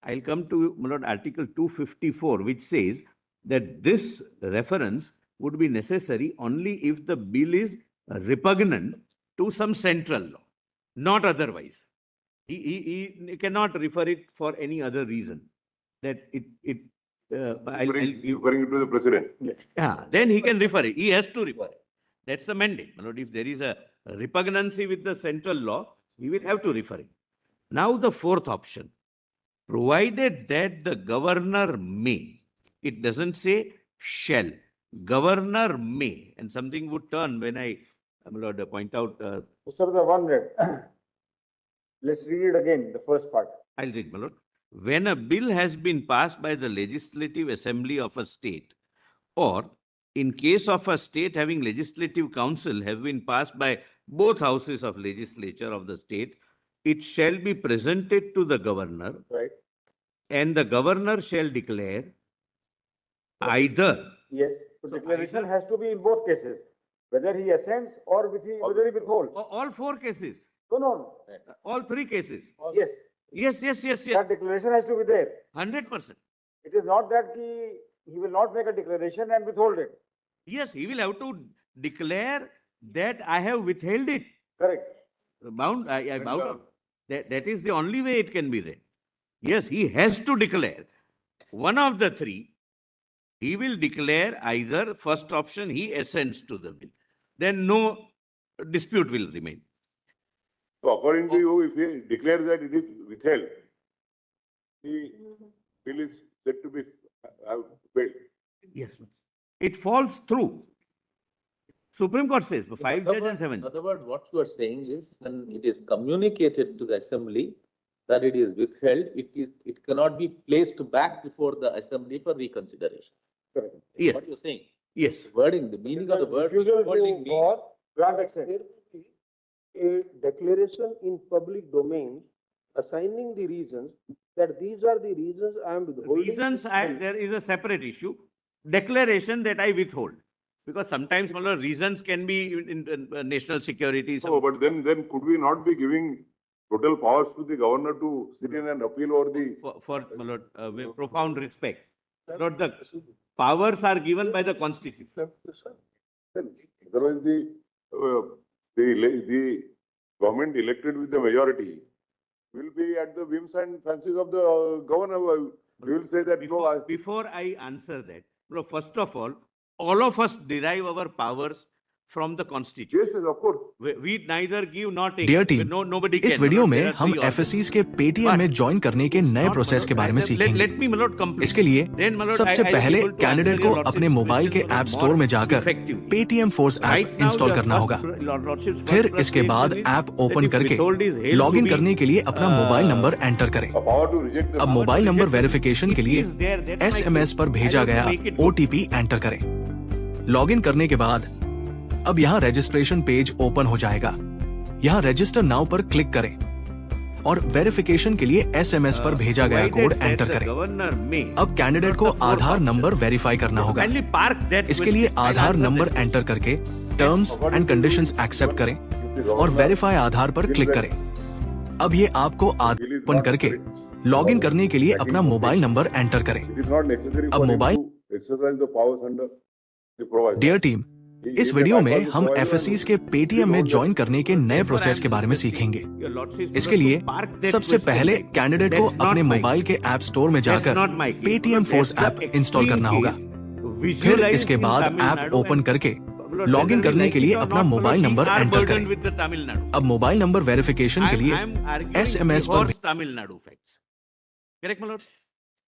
I'll come to, my lord, Article 254, which says that this reference would be necessary only if the bill is repugnant to some central law, not otherwise. He cannot refer it for any other reason. That
Referring to the President.
yeah, then he can refer it. He has to refer it. That's the mandate. My lord, if there is a repugnancy with the central law, he will have to refer it. Now the fourth option, provided that the governor may. It doesn't say shall. Governor may. And something would turn when I, my lord, point out.
Mr. The 1 minute. Let's read it again, the first part.
I'll read, my lord. When a bill has been passed by the Legislative Assembly of a state, or in case of a state having Legislative Council have been passed by both houses of legislature of the state, it shall be presented to the governor,
Right.
and the governor shall declare either.
Yes. So declaration has to be in both cases, whether he assents or whether he withholds.
All 4 cases,
No.
all 3 cases.
Yes.
Yes.
That declaration has to be there.
100%.
It is not that he will not make a declaration and withhold it.
Yes, he will have to declare that I have withheld it.
Correct.
Bound, I bound out. That is the only way it can be read. Yes, he has to declare. One of the 3, he will declare either first option, he assents to the bill. Then no dispute will remain.
So according to you, if he declares that it is withheld, the bill is said to be failed.
Yes, it falls through. Supreme Court says, 5 judge and 7.
In other words, what you are saying is, when it is communicated to the assembly that it is withheld, it cannot be placed back before the assembly for reconsideration.
Correct.
Yes.
What you're saying?
Yes.
Wording, the meaning of the word
Refusal
withholding
to
means.
or grant assent. A declaration in public domain assigning the reasons that these are the reasons I am withholding.
Reasons, there is a separate issue. Declaration that I withhold. Because sometimes reasons can be in national security.
So, but then could we not be giving total powers to the governor to sit in and appeal over the?
For with profound respect. Lord, the powers are given by the Constitution.
Otherwise, the government elected with the majority will be at the whims and fancies of the governor. We will say that
Before I answer that, first of all of us derive our powers from the Constitution.
Yes, of course.
We neither give nor take.
Dear team,
nobody can.
इस video में हम FSCs के Paytm में join करने के नए process के बारे में सीखेंगे। इसके लिए सबसे पहले कैंडिडेट को अपने मोबाइल के ऐप स्टोर में जाकर पेटीएम फोर्स ऐप इंस्टॉल करना होगा। फिर इसके बाद ऐप ओपन करके लॉग इन करने के लिए अपना मोबाइल नंबर एंटर करें। अब मोबाइल नंबर वेरिफिकेशन के लिए SMS पर भेजा गया OTP एंटर करें। लॉग इन करने के बाद अब यहाँ रजिस्ट्रेशन पेज ओपन हो जाएगा। यहाँ रजिस्टर नाउ पर क्लिक करें और वेरिफिकेशन के लिए SMS पर भेजा गया कोड एंटर करें। अब कैंडिडेट को आधार नंबर वेरीफाई करना होगा। इसके लिए आधार नंबर एंटर करके टर्म्स एंड कंडीशंस एक्सेप्ट करें और वेरीफाई आधार पर क्लिक करें। अब ये आपको ओपन करके लॉगिन करने के लिए अपना मोबाइल नंबर एंटर करें।
It is not necessary
अब
for him
mobile
to exercise the powers under the proviso.
Dear team,
He
इस
may
वीडियो में
bypass the
हम
proviso
एफएससीज
and
के पेटीएम में
withhold the
ज्वाइन करने के नए प्रोसेस के बारे में सीखेंगे। इसके लिए सबसे पहले कैंडिडेट को अपने मोबाइल के ऐप स्टोर में जाकर पेटीएम फोर्स ऐप इंस्टॉल करना होगा। फिर इसके बाद ऐप ओपन करके लॉगिन करने के लिए अपना मोबाइल नंबर एंटर करें। अब मोबाइल नंबर वेरिफिकेशन के लिए एसएमएस पर
Tamil Nadu facts correct my lords?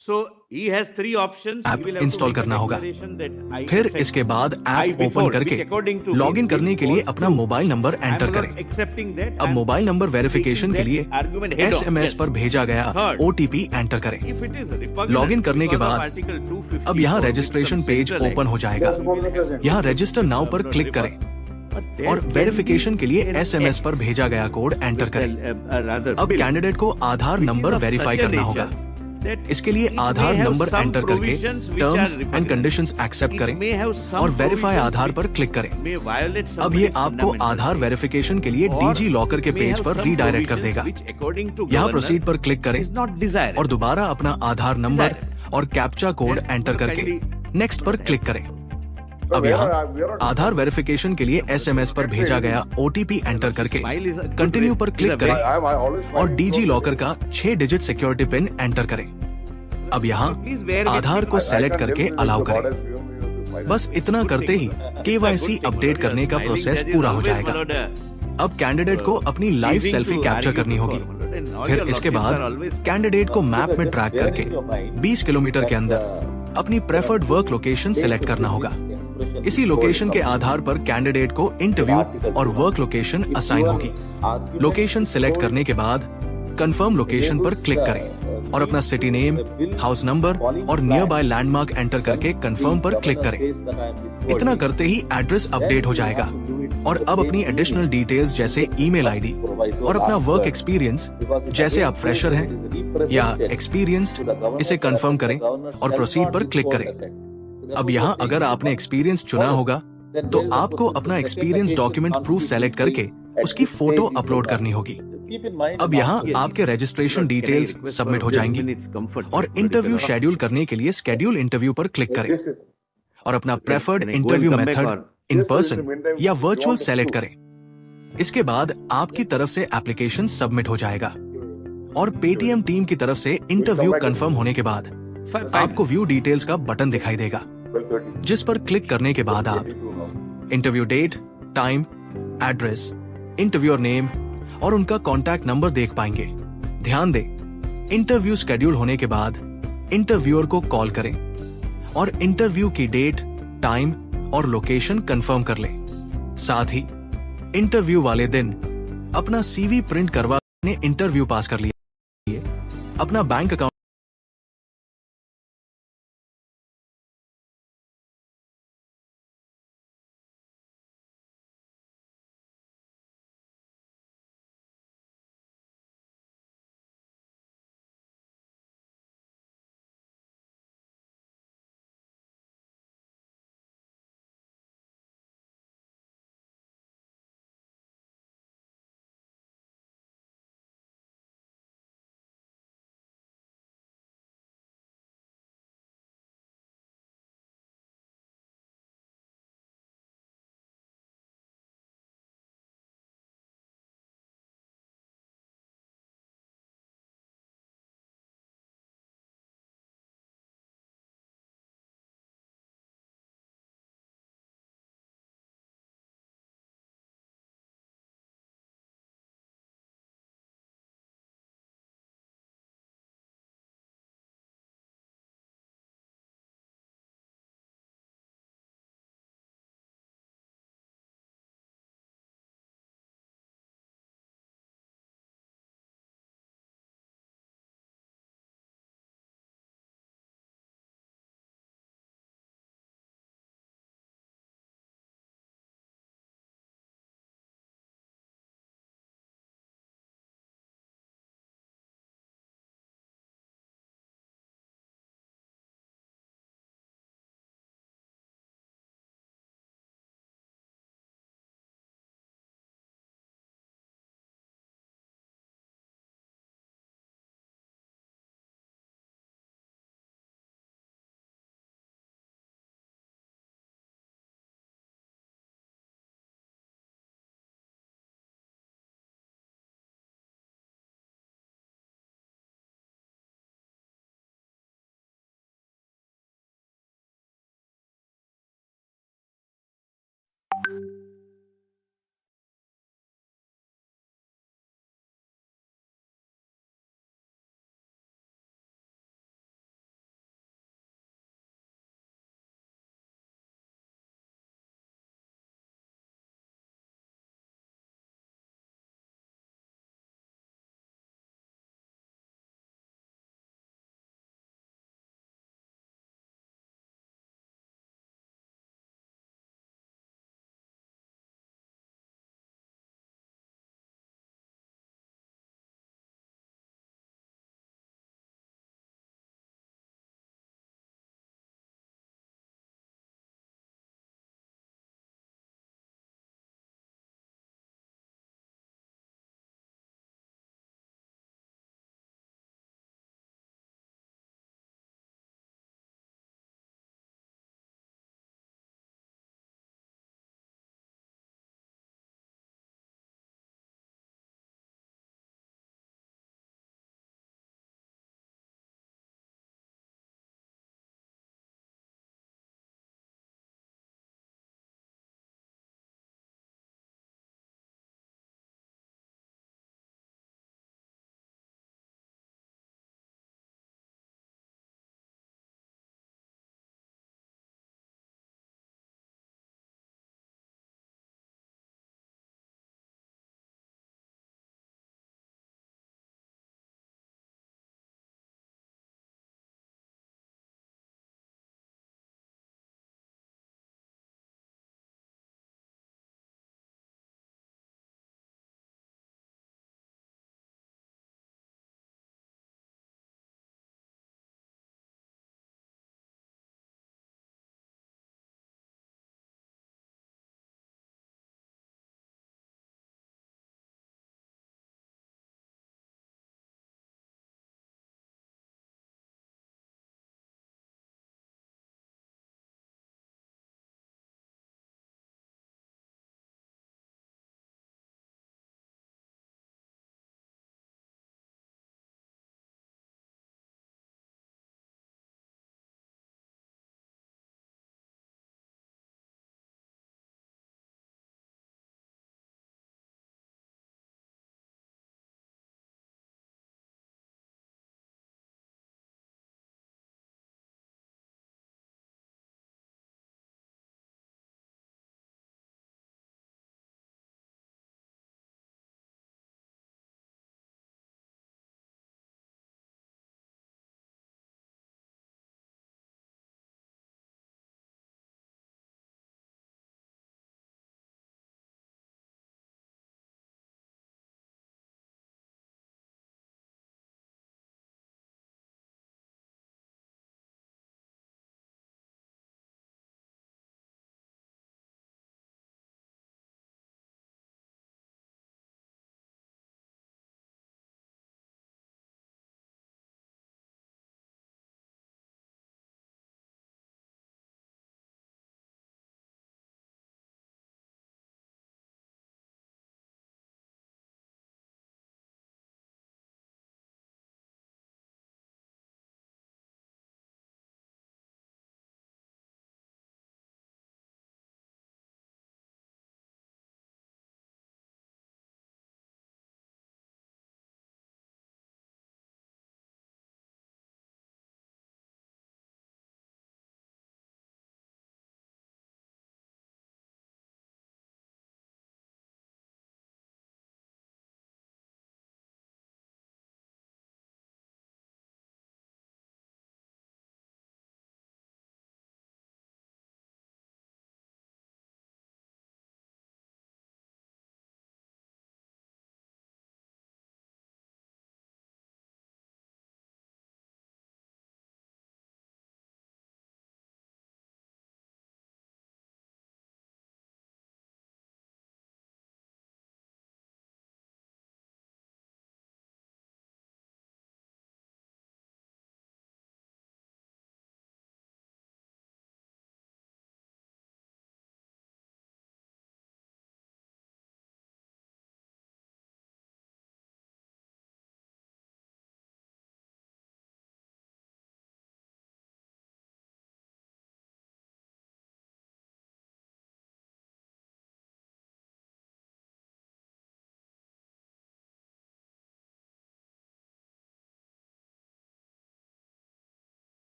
So he has three options.
App
He will have to
install
make a
करना होगा।
declaration that I
फिर
assent.
इसके बाद
I
ऐप ओपन
withhold,
करके
which according to
login
him
करने के लिए
falls
अपना
true.
Mobile number
I am
enter
not
करें।
accepting that.
अब
I am
mobile number
taking
verification के
that
लिए
argument head on.
SMS
Yes.
पर भेजा गया
Third,
ओटीपी एंटर करें।
if it is repugnant
login करने के
because of
बाद
Article 250
अब यहाँ
or with
registration
some
page
central
open
act,
हो जाएगा।
he will have to
यहाँ रजिस्टर नाउ पर
not
क्लिक
refer.
करें
But there
और
can
वेरिफिकेशन
be
के लिए
an
एसएमएस
act
पर भेजा गया कोड एंटर
with
करें।
rather
अब
bill,
कैंडिडेट को आधार
which is
number
of
verify
such a
करना
nature
होगा।
that
इसके लिए
it may
Aadhaar
have
number
some
enter करके
provisions which are
terms and
repugnant.
Conditions accept
It
करें
may have some
और वेरीफाई
provisions
आधार
which
पर click करें।
may violate
अब ये
somebody's
आपको
fundamental
आधार
rights.
वेरिफिकेशन के लिए
Or
डीजी लॉकर के
it may
पेज
have
पर
some
रीडायरेक्ट कर
provisions
देगा।
which according to
यहाँ
governor
प्रोसीड पर क्लिक करें
is not desirable.
और दोबारा अपना आधार नंबर
Desirable.
और captcha code
Then
enter
you
करके
kindly
नेक्स्ट पर क्लिक करें।
So
अब
we are
यहाँ
not- we are not-
Aadhaar verification के लिए एसएमएस पर भेजा गया ओटीपी एंटर करके
Smile is a good
continue
way-
पर
is a
क्लिक
way-
करें
I always
और
find it
DG
so-
locker का 6 डिजिट सिक्योरिटी पिन एंटर करें। अब यहाँ
Please bear with
Aadhaar
me.
को
I
सेलेक्ट
can't
करके
tell you
allow
the God
करें।
has given me with this
बस इतना करते ही केवाईसी अपडेट करने का प्रोसेस पूरा हो जाएगा। अब कैंडिडेट को अपनी लाइव सेल्फी कैप्चर करनी होगी। फिर इसके बाद कैंडिडेट को मैप में ट्रैक करके 20 किलोमीटर के अंदर अपनी प्रेफर्ड वर्क लोकेशन सिलेक्ट करना होगा। इसी लोकेशन के आधार पर कैंडिडेट को इंटरव्यू और वर्क लोकेशन असाइन होगी। लोकेशन सिलेक्ट करने के बाद कंफर्म लोकेशन पर क्लिक करें और अपना सिटी नेम, हाउस नंबर और नियर बाय लैंडमार्क एंटर करके कंफर्म पर क्लिक करें। इतना करते ही एड्रेस अपडेट हो जाएगा और अब अपनी एडिशनल डिटेल्स जैसे ईमेल आईडी और अपना वर्क एक्सपीरियंस, जैसे आप फ्रेशर हैं या एक्सपीरियंस्ड, इसे कंफर्म करें और प्रोसीड पर क्लिक करें। अब यहाँ अगर आपने एक्सपीरियंस चुना होगा तो आपको अपना एक्सपीरियंस डॉक्यूमेंट प्रूफ सेलेक्ट करके उसकी फोटो अपलोड करनी होगी। अब यहाँ आपके रजिस्ट्रेशन डिटेल्स सबमिट हो जाएंगी और इंटरव्यू शेड्यूल करने के लिए शेड्यूल इंटरव्यू पर क्लिक करें और अपना preferred interview method in person या वर्चुअल सेलेक्ट करें। इसके बाद आपकी तरफ से एप्लीकेशन सबमिट हो जाएगा और पेटीएम टीम की तरफ से इंटरव्यू कंफर्म होने के बाद आपको व्यू डिटेल्स का बटन दिखाई देगा,
12:30.
जिस पर क्लिक करने के बाद आप interview date, time, address, interviewer name और उनका कॉन्टैक्ट नंबर देख पाएंगे। ध्यान दें, इंटरव्यू शेड्यूल होने के बाद इंटरव्यूअर को कॉल करें और इंटरव्यू की डेट, टाइम और लोकेशन कंफर्म कर लें। साथ ही इंटरव्यू वाले दिन अपना सीवी प्रिंट करवा इंटरव्यू पास कर लिए अपना बैंक अकाउंट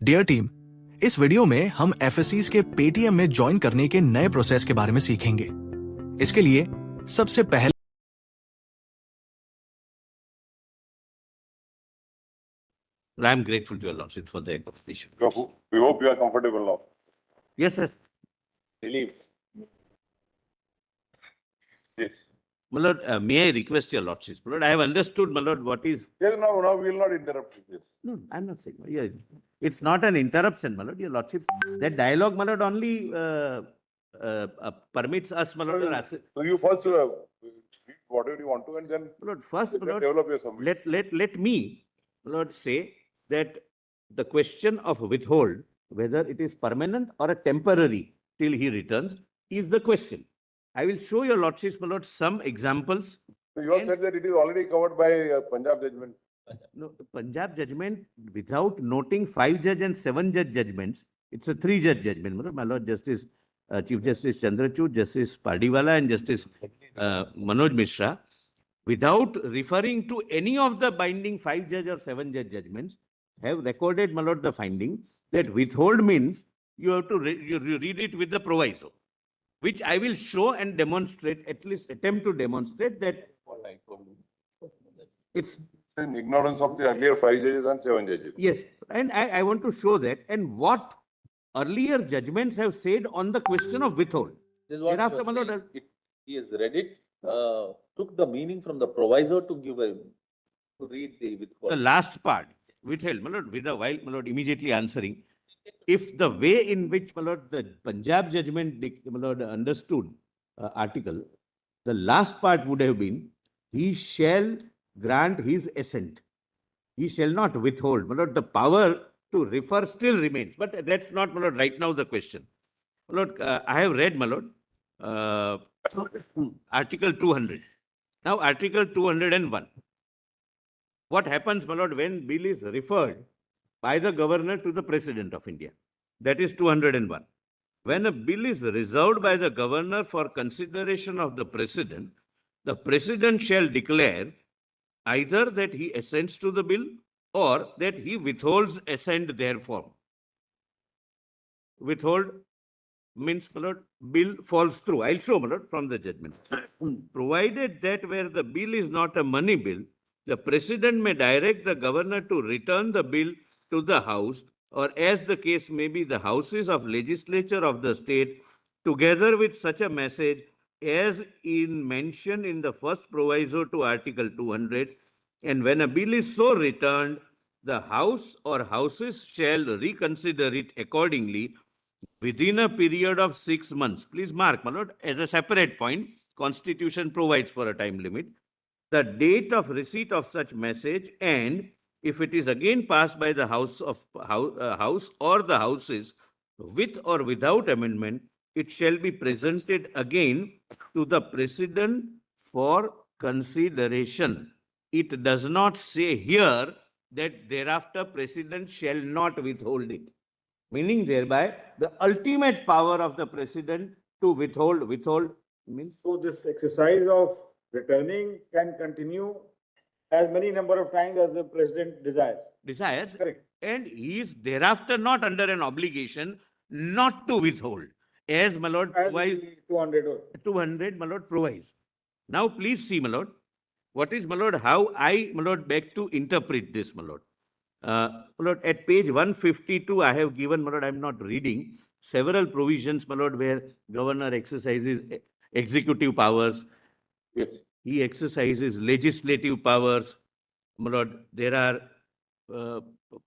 डियर टीम, इस वीडियो में हम एफएससीज के पेटीएम में ज्वाइन करने के नए प्रोसेस के बारे में सीखेंगे। इसके लिए सबसे पहले
I am grateful to your lordship for the accommodation.
We hope you are comfortable now.
Yes, yes.
Relief. Yes.
My lord, may I request your lordship? My lord, I have understood, my lord, what is.
Yes, no, we will not interrupt you. Yes.
No, I'm not saying. Yeah, it's not an interruption, my lord, your lordship. That dialogue, my lord, only permits us, my lord.
So you first read whatever you want to, and then
My lord, first, my lord,
develop your summary.
let me, my lord, say that the question of withhold, whether it is permanent or a temporary till he returns, is the question. I will show your lordship, my lord, some examples.
So you have said that it is already covered by Punjab judgment.
No, Punjab judgment, without noting 5 judge and 7 judge judgments, it's a 3 judge judgment. My lord Justice, Chief Justice Chandrachud, Justice Pardiwala and Justice Manoj Mishra, without referring to any of the binding 5 judge or 7 judge judgments, have recorded, my lord, the finding that withhold means you have to you read it with the proviso, which I will show and demonstrate, at least attempt to demonstrate that it's
In ignorance of the earlier 5 judges and 7 judges.
yes, and I want to show that and what earlier judgments have said on the question of withhold.
This is what
Thereafter,
you are
my lord,
saying. He has read it, took the meaning from the proviso to give a, to read the withhold.
the last part, withheld, my lord, while my lord immediately answering, if the way in which, my lord, the Punjab judgment, my lord, understood article, the last part would have been, he shall grant his assent. He shall not withhold. My lord, the power to refer still remains, but that's not, my lord, right now the question. My lord, I have read, my lord, Article 200. Now, Article 201. What happens, my lord, when bill is referred by the governor to the President of India? That is 201. When a bill is reserved by the governor for consideration of the President shall declare either that he assents to the bill or that he withholds assent therefore. Withhold means, my lord, bill falls through. I'll show, my lord, from the judgment. Provided that where the bill is not a money bill, the President may direct the governor to return the bill to the House, or as the case may be, the houses of legislature of the state, together with such a message as in mentioned in the first proviso to Article 200. And when a bill is so returned, the House or houses shall reconsider it accordingly within a period of 6 months. Please mark, my lord, as a separate point, Constitution provides for a time limit. The date of receipt of such message, and if it is again passed by the House or the Houses with or without amendment, it shall be presented again to the President for consideration. It does not say here that thereafter President shall not withhold it, meaning thereby the ultimate power of the President to withhold means.
So this exercise of returning can continue as many number of times as the president desires. Correct.
And he is thereafter not under an obligation not to withhold, as my lord
As
provides.
the 200.
My lord provides. Now please see, my lord, what is, my lord, how I, my lord, beg to interpret this, my lord. My lord, at page 152, I have given, my lord, I am not reading, several provisions, my lord, where governor exercises executive powers.
Yes.
He exercises legislative powers. My lord, there are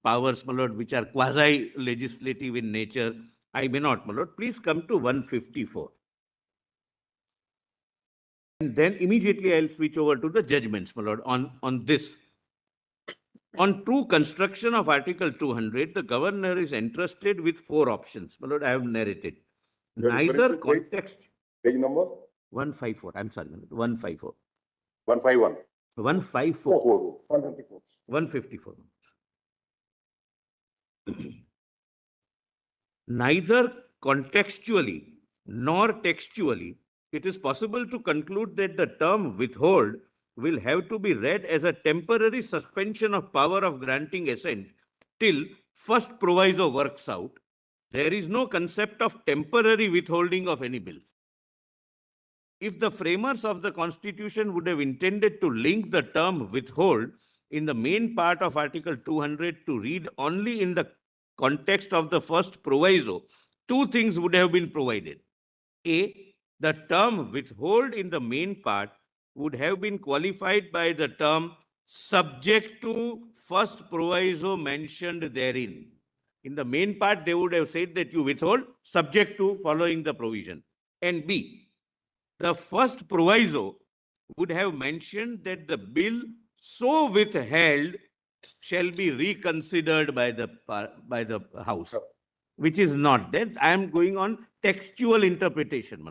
powers, my lord, which are quasi-legislative in nature. I may not, my lord. Please come to 154. And then immediately I'll switch over to the judgments, my lord, on this. On true construction of Article 200, the governor is entrusted with 4 options. My lord, I have narrated.
You are
Neither
referring to
context.
Page number
154. I'm sorry, my lord, 154.
151.
154.
154.
154. Neither contextually nor textually, it is possible to conclude that the term withhold will have to be read as a temporary suspension of power of granting assent till first proviso works out, there is no concept of temporary withholding of any bill. If the framers of the Constitution would have intended to link the term withhold in the main part of Article 200 to read only in the context of the first proviso, two things would have been provided. A, the term withhold in the main part would have been qualified by the term subject to first proviso mentioned therein. In the main part, they would have said that you withhold subject to following the provision. And B, the first proviso would have mentioned that the bill so withheld shall be reconsidered by the House, which is not that. I am going on textual interpretation.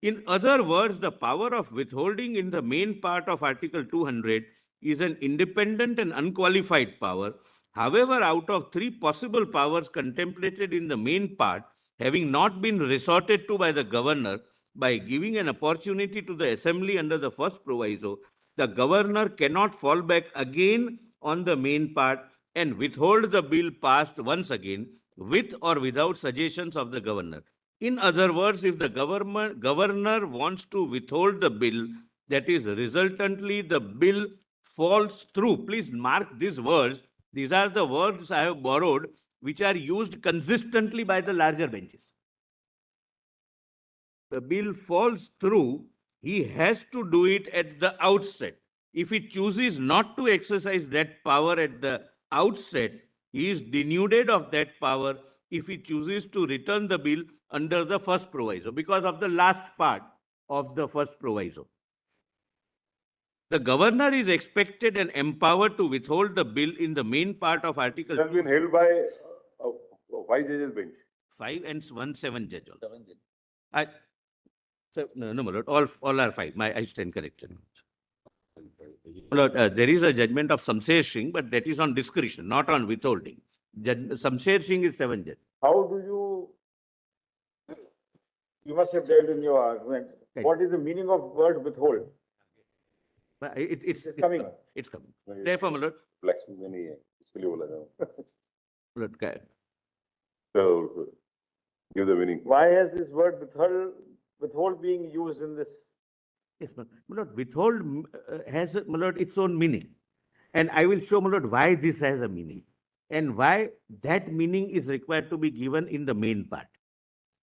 In other words, the power of withholding in the main part of Article 200 is an independent and unqualified power. However, out of three possible powers contemplated in the main part, having not been resorted to by the governor, by giving an opportunity to the assembly under the first proviso, the governor cannot fall back again on the main part and withhold the bill passed once again, with or without suggestions of the governor. In other words, if the governor wants to withhold the bill, that is resultantly the bill falls through. Please mark these words. These are the words I have borrowed, which are used consistently by the larger benches. The bill falls through, he has to do it at the outset. If he chooses not to exercise that power at the outset, he is denuded of that power if he chooses to return the bill under the first proviso, because of the last part of the first proviso. The governor is expected and empowered to withhold the bill in the main part of Article.
It has been held by 5 judges bench.
5 and 7 judge also.
7 judge.
No, my lord, all are 5. I stand corrected. My lord, there is a judgment of Samsher Singh, but that is on discretion, not on withholding. Samsher Singh is 7 judge.
How do you must have dealt in your argument.
Right.
What is the meaning of word withhold?
It's
coming.
It's coming. Therefore, my lord,
Flexible नहीं है, इसके लिए बोला था.
my lord,
So, give the meaning.
Why has this word withhold being used in this?
yes, my lord, withhold has, my lord, its own meaning. And I will show, my lord, why this has a meaning and why that meaning is required to be given in the main part.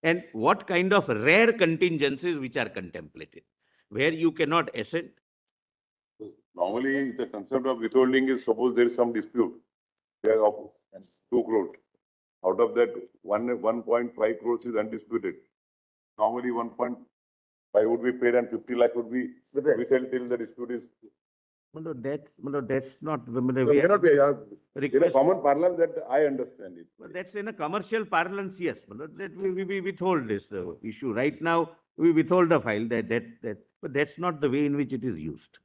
And what kind of rare contingencies which are contemplated, where you cannot assent.
Normally, the concept of withholding is, suppose there is some dispute, there of 2 crores. Out of that, 1.5 crores is undisputed. Normally, 1.5 would be paid and 50 lakh would be withheld till the dispute is.
That's not.
It cannot be. In a common parlance, that I understand it.
But that's in a commercial parlance, yes. That we withhold this issue. Right now, we withhold the file. But that's not the way in which it is used.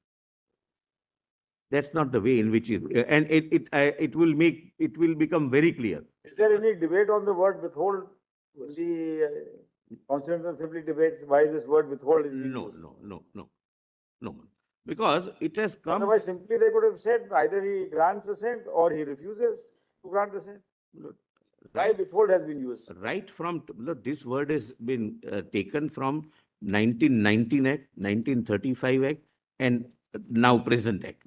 That's not the way in which and it will become very clear.
Is there any debate on the word withhold? The Constitutional Assembly debates why this word withhold is being used.
No. Because it has come.
Otherwise, simply they could have said either he grants assent or he refuses to grant assent. Why withhold has been used?
Right from, this word has been taken from 1919 Act, 1935 Act, and now present Act.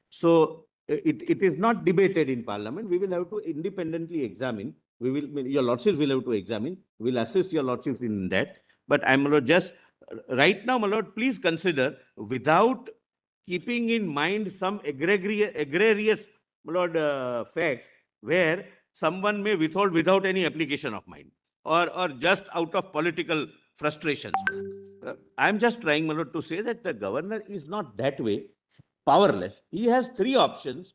So it is not debated in Parliament. We will have to independently examine. Your Lordships will have to examine. We will assist your Lordships in that. But I'm just right now, my lord, please consider, without keeping in mind some egregious, my lord, facts where someone may withhold without any application of mind or just out of political frustrations. I'm just trying, my lord, to say that the governor is not that way powerless. He has 3 options,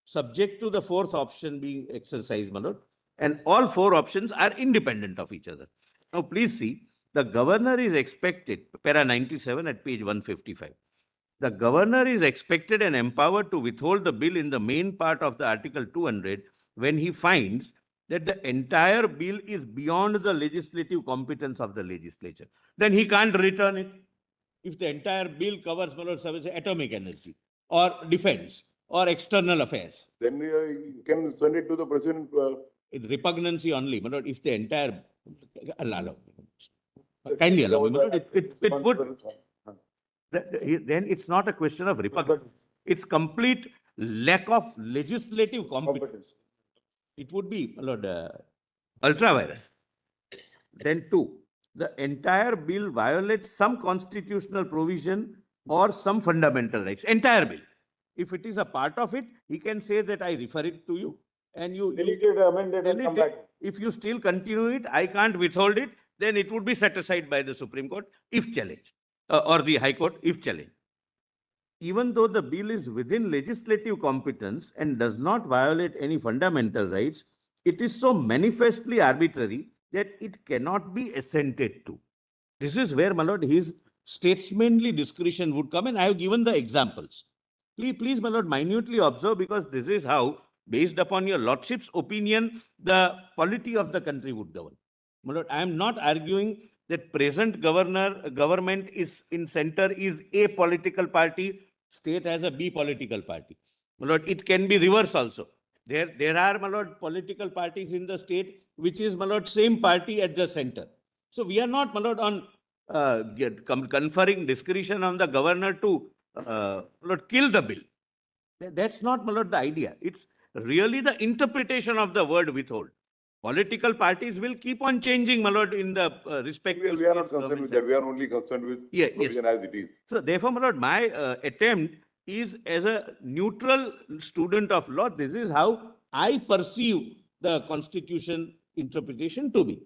subject to the 4th option being exercised, my lord, and all 4 options are independent of each other. Now, please see, the governor is expected, para 97 at page 155. The governor is expected and empowered to withhold the bill in the main part of the Article 200 when he finds that the entire bill is beyond the legislative competence of the legislature. Then he can't return it. If the entire bill covers, say, atomic energy or defense or external affairs.
Then you can send it to the president.
It's repugnancy only, my lord, if the entire, allow. Kindly allow me, my lord, it would, then it's not a question of repugnance. It's complete lack of legislative competence. It would be, my lord, ultra-vires. Then two, the entire bill violates some constitutional provision or some fundamental rights. Entire bill. If it is a part of it, he can say that I refer it to you and you
Delete it, amend it and
delete
come
it.
back.
If you still continue it, I can't withhold it, then it would be set aside by the Supreme Court if challenged, or the High Court if challenged. Even though the bill is within legislative competence and does not violate any fundamental rights, it is so manifestly arbitrary that it cannot be assented to. This is where, my lord, his statesmanly discretion would come, and I have given the examples. Please, my lord, minutely observe, because this is how, based upon your lordship's opinion, the polity of the country would govern. My lord, I am not arguing that present government is in center is a political party, state has a B political party. My lord, it can be reverse also. There are, my lord, political parties in the state, which is, my lord, same party at the center. So we are not, my lord, on conferring discretion on the governor to Lord, kill the bill. That's not, my lord, the idea. It's really the interpretation of the word withhold. Political parties will keep on changing, my lord, in the respective.
We are not concerned with that. We are only concerned with provision as it is.
So therefore, my lord, my attempt is as a neutral student of law. This is how I perceive the Constitution interpretation to be.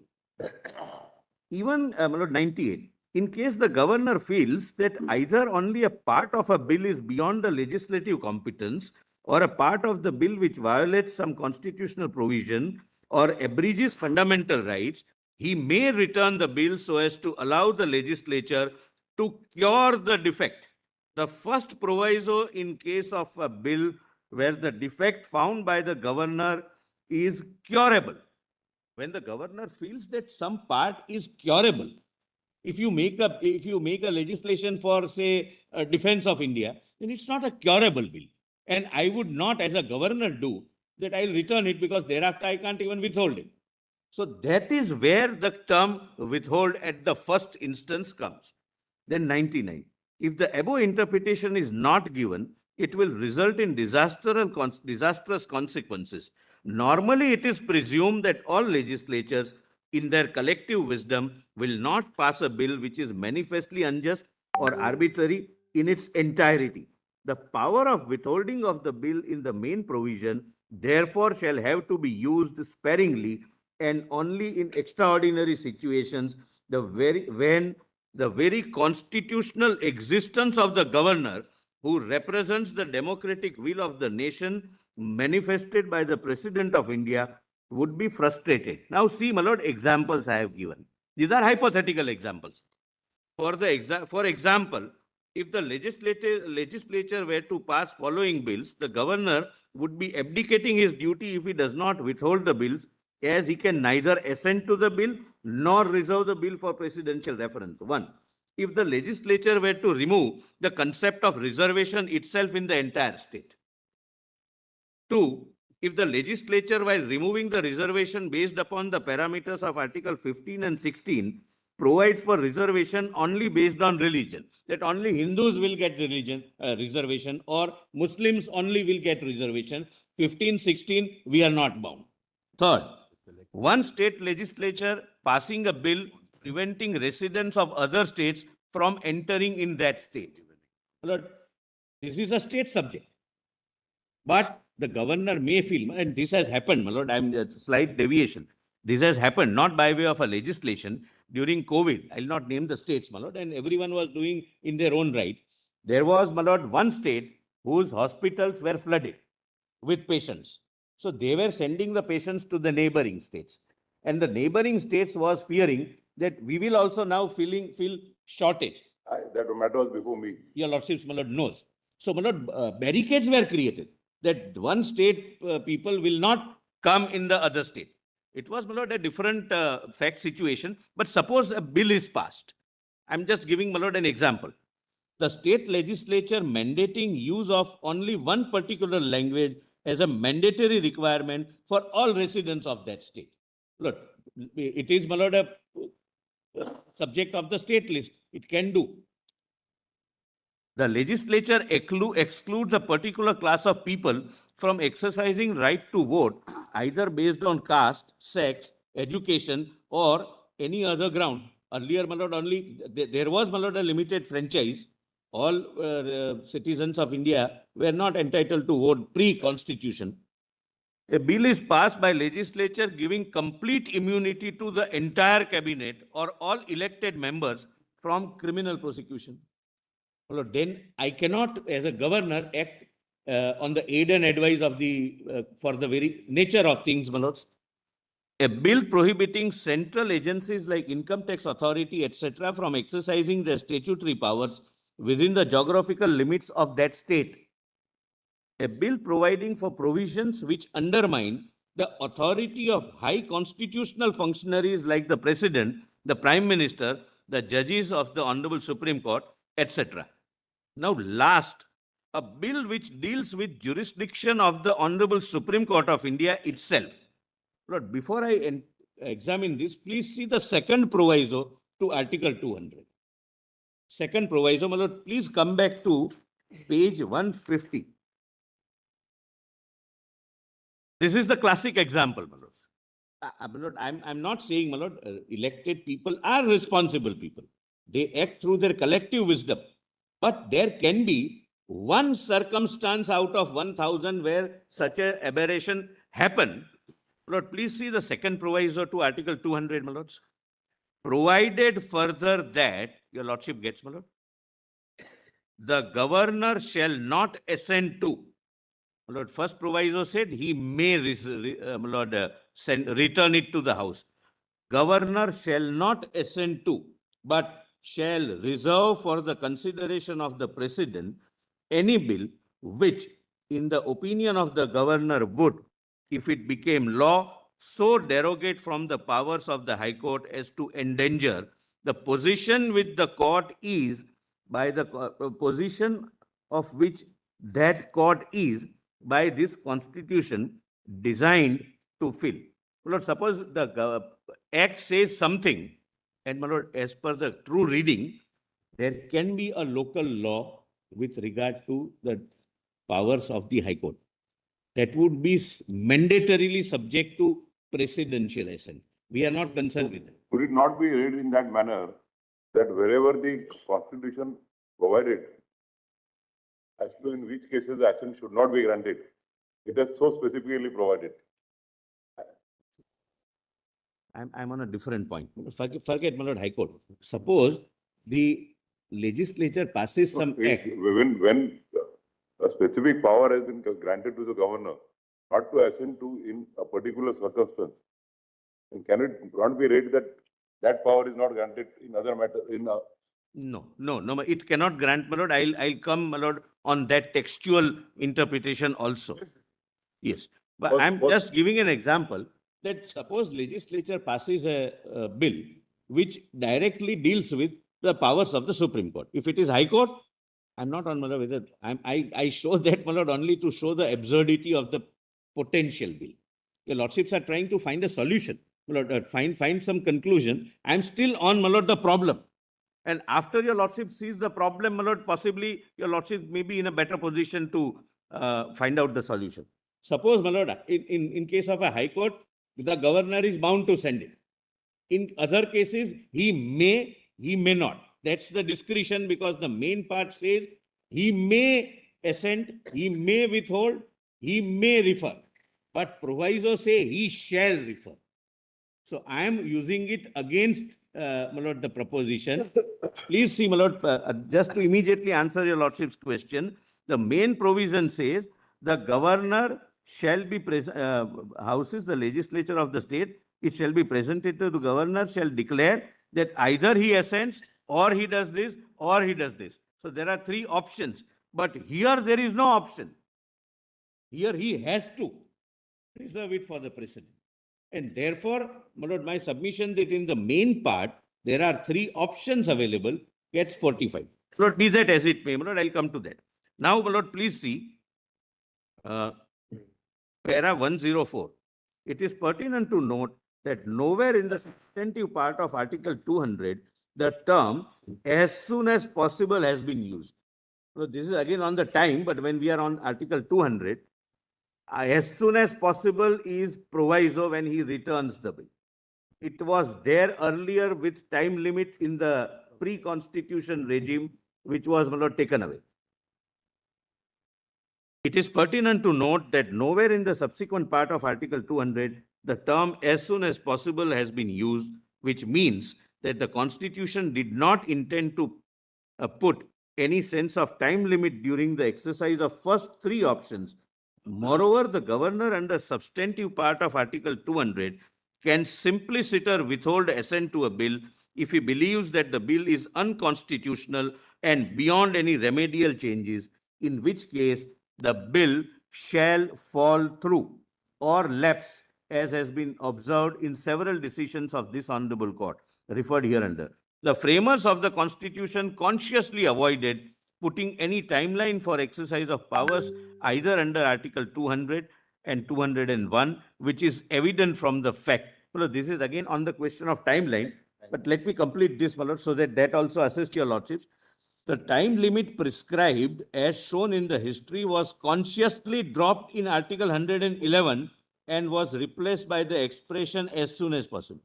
Even, my lord, 98. In case the governor feels that either only a part of a bill is beyond the legislative competence or a part of the bill which violates some constitutional provision or abridges fundamental rights, he may return the bill so as to allow the legislature to cure the defect. The first proviso in case of a bill where the defect found by the governor is curable. When the governor feels that some part is curable, if you make a legislation for, say, defense of India, then it's not a curable bill. And I would not, as a governor, do that. I'll return it because thereafter I can't even withhold it. So that is where the term withhold at the first instance comes. Then 99. If the above interpretation is not given, it will result in disastrous consequences. Normally, it is presumed that all legislatures, in their collective wisdom, will not pass a bill which is manifestly unjust or arbitrary in its entirety. The power of withholding of the bill in the main provision, therefore, shall have to be used sparingly and only in extraordinary situations, when the very constitutional existence of the governor, who represents the democratic will of the nation manifested by the President of India, would be frustrated. Now see, my lord, examples I have given. These are hypothetical examples. For example, if the legislature were to pass following bills, the governor would be abdicating his duty if he does not withhold the bills, as he can neither assent to the bill nor reserve the bill for presidential reference. 1. If the legislature were to remove the concept of reservation itself in the entire state. 2. If the legislature, while removing the reservation based upon the parameters of Article 15 and 16, provides for reservation only based on religion, that only Hindus will get reservation, or Muslims only will get reservation, 15, 16, we are not bound. Third, one state legislature passing a bill preventing residents of other states from entering in that state. This is a state subject. But the governor may feel, and this has happened, my lord, I'm a slight deviation. This has happened not by way of a legislation during COVID. I'll not name the states, my lord, and everyone was doing in their own right. There was, my lord, one state whose hospitals were flooded with patients. So they were sending the patients to the neighboring states. And the neighboring states was fearing that we will also now feel shortage.
That matter was before me.
Your lordship, my lord, knows. So, my lord, barricades were created that one state people will not come in the other state. It was, my lord, a different fact situation. But suppose a bill is passed. I'm just giving, my lord, an example. the state legislature mandating use of only one particular language as a mandatory requirement for all residents of that state. Look, it is, my lord, a subject of the state list. It can do. The legislature excludes a particular class of people from exercising right to vote, either based on caste, sex, education, or any other ground. Earlier, my lord, only there was, my lord, a limited franchise. All citizens of India were not entitled to vote pre-constitution. A bill is passed by legislature giving complete immunity to the entire cabinet or all elected members from criminal prosecution. Well, then I cannot, as a governor, act on the aid and advice of the for the very nature of things, my lords. A bill prohibiting central agencies like income tax authority, etc., from exercising their statutory powers within the geographical limits of that state. A bill providing for provisions which undermine the authority of high constitutional functionaries like the President, the Prime Minister, the judges of the Honorable Supreme Court, etc. Now, last, a bill which deals with jurisdiction of the Honorable Supreme Court of India itself. Lord, before I examine this, please see the second proviso to Article 200. Second proviso, my lord, please come back to page 150. This is the classic example, my lords. I'm not saying, my lord, elected people are responsible people. They act through their collective wisdom. But there can be one circumstance out of 1,000 where such an aberration happen. Lord, please see the second proviso to Article 200, my lords. Provided further that, your lordship gets, my lord, the governor shall not assent to. My lord, first proviso said he may, my lord, return it to the house. Governor shall not assent to, but shall reserve for the consideration of the President any bill which, in the opinion of the governor, would, if it became law, so derogate from the powers of the High Court as to endanger the position which the court is by the position of which that court is by this constitution designed to fill. Lord, suppose the Act says something, and my lord, as per the true reading, there can be a local law with regard to the powers of the High Court. That would be mandatorily subject to presidential assent. We are not concerned with that.
Could it not be read in that manner that wherever the Constitution provided as to in which cases the assent should not be granted, it has so specifically provided?
I'm on a different point. Forget, my lord, High Court. Suppose the legislature passes some act.
When a specific power has been granted to the governor, not to assent to in a particular circumstance, and can it not be read that that power is not granted in other matters?
No, it cannot grant, my lord. I'll come, my lord, on that textual interpretation also. Yes, but I'm just giving an example that suppose legislature passes a bill which directly deals with the powers of the Supreme Court. If it is High Court, I'm not on, my lord, whether I show that, my lord, only to show the absurdity of the potential bill. Your lordships are trying to find a solution, my lord, find some conclusion. I'm still on, my lord, the problem. And after your lordship sees the problem, my lord, possibly your lordship may be in a better position to find out the solution. Suppose, my lord, in case of a High Court, the governor is bound to send it. In other cases, he may not. That's the discretion, because the main part says he may assent, he may withhold, he may refer. But proviso say he shall refer. So I am using it against, my lord, the proposition. Please see, my lord, just to immediately answer your lordship's question, the main provision says the governor shall be houses the legislature of the state. It shall be presented to the governor, shall declare that either he assents or he does this or he does this. So there are three options, but here there is no option. Here he has to reserve it for the President. And therefore, my lord, my submission that in the main part, there are three options available, gets 45. Lord, be that as it may, Lord, I'll come to that. Now, Lord, please see para 104. It is pertinent to note that nowhere in the substantive part of Article 200, the term as soon as possible has been used. So this is again on the time, but when we are on Article 200, as soon as possible is proviso when he returns the bill. It was there earlier with time limit in the pre-constitution regime, which was taken away. It is pertinent to note that nowhere in the subsequent part of Article 200, the term as soon as possible has been used, which means that the Constitution did not intend to put any sense of time limit during the exercise of first three options. Moreover, the governor under substantive part of Article 200 can simply sit or withhold assent to a bill if he believes that the bill is unconstitutional and beyond any remedial changes, in which case the bill shall fall through or lapse, as has been observed in several decisions of this honorable court, referred hereunder. The framers of the Constitution consciously avoided putting any timeline for exercise of powers either under Article 200 and 201, which is evident from the fact. Well, this is again on the question of timeline, but let me complete this, my lord, so that also assists your lordships. The time limit prescribed as shown in the history was consciously dropped in Article 111 and was replaced by the expression as soon as possible.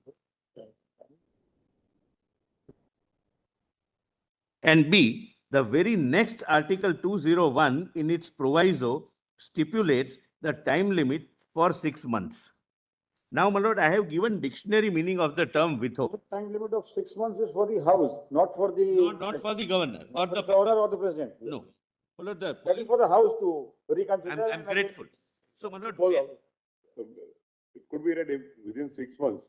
And B, the very next Article 201 in its proviso stipulates the time limit for 6 months. Now, my lord, I have given dictionary meaning of the term withhold.
The time limit of 6 months is for the house, not for the.
Not for the governor or
for
the
governor or the president.
No. My lord,
That is for the house to reconsider.
I'm grateful. So, my lord,
It could be read within 6 months.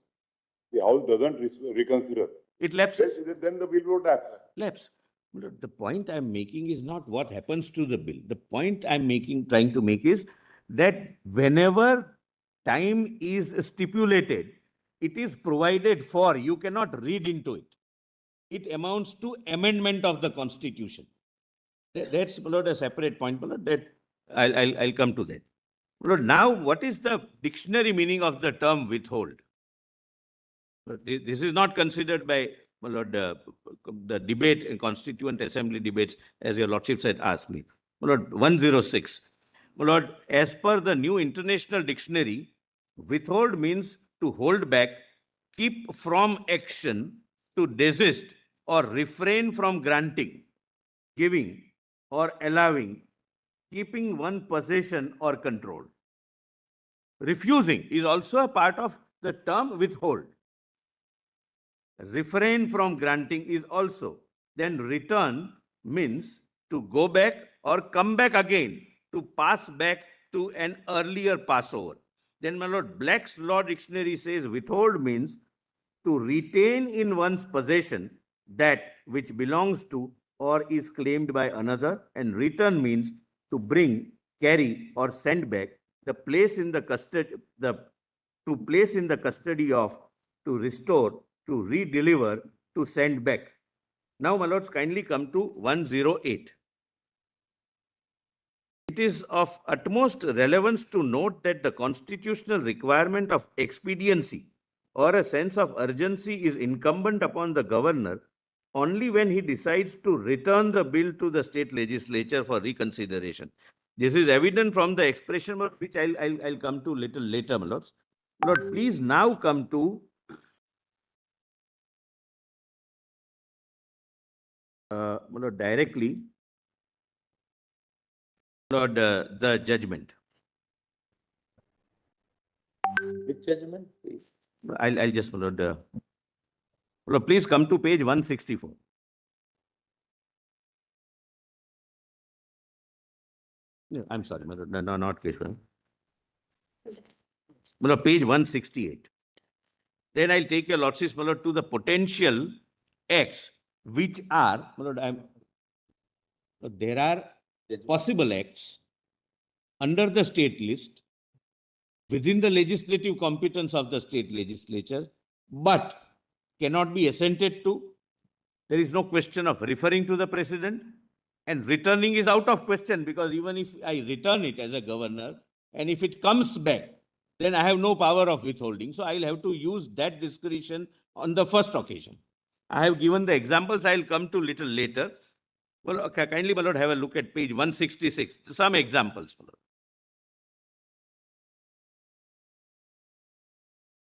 The house doesn't reconsider.
it lapses.
Then the bill would lapse.
Lapse. My lord, the point I'm making is not what happens to the bill. The point I'm trying to make is that whenever time is stipulated, it is provided for. You cannot read into it. It amounts to amendment of the Constitution. That's, my lord, a separate point, my lord, that I'll come to that. My lord, now, what is the dictionary meaning of the term withhold? This is not considered by, my lord, the debate in Constituent Assembly debates, as your lordship had asked me. My lord, 106. My lord, as per the new international dictionary, withhold means to hold back, keep from action, to desist or refrain from granting, giving or allowing, keeping one possession or control. Refusing is also a part of the term withhold. Refrain from granting is also. Then return means to go back or come back again, to pass back to an earlier passover. Then, my lord, Black's Law Dictionary says withhold means to retain in one's possession that which belongs to or is claimed by another, and return means to bring, carry, or send back, the place in the custody, to place in the custody of, to restore, to redeliver, to send back. Now, my lords, kindly come to 108. It is of utmost relevance to note that the constitutional requirement of expediency or a sense of urgency is incumbent upon the governor only when he decides to return the bill to the state legislature for reconsideration. This is evident from the expression, which I'll come to little later, my lords. Lord, please now come to Lord, directly, Lord, the judgment.
Which judgment, please?
I'll just, Lord, Lord, please come to page 164. No, I'm sorry, my lord, no, not Keshwan. My lord, page 168. Then I'll take your lordship, my lord, to the potential acts which are, my lord, there are possible acts under the state list within the legislative competence of the state legislature, but cannot be assented to, There is no question of referring to the precedent, and returning is out of question, because even if I return it as a governor, and if it comes back, then I have no power of withholding. So I'll have to use that discretion on the first occasion. I have given the examples. I'll come to little later. Well, okay, kindly, my lord, have a look at page 166. Some examples, my lord.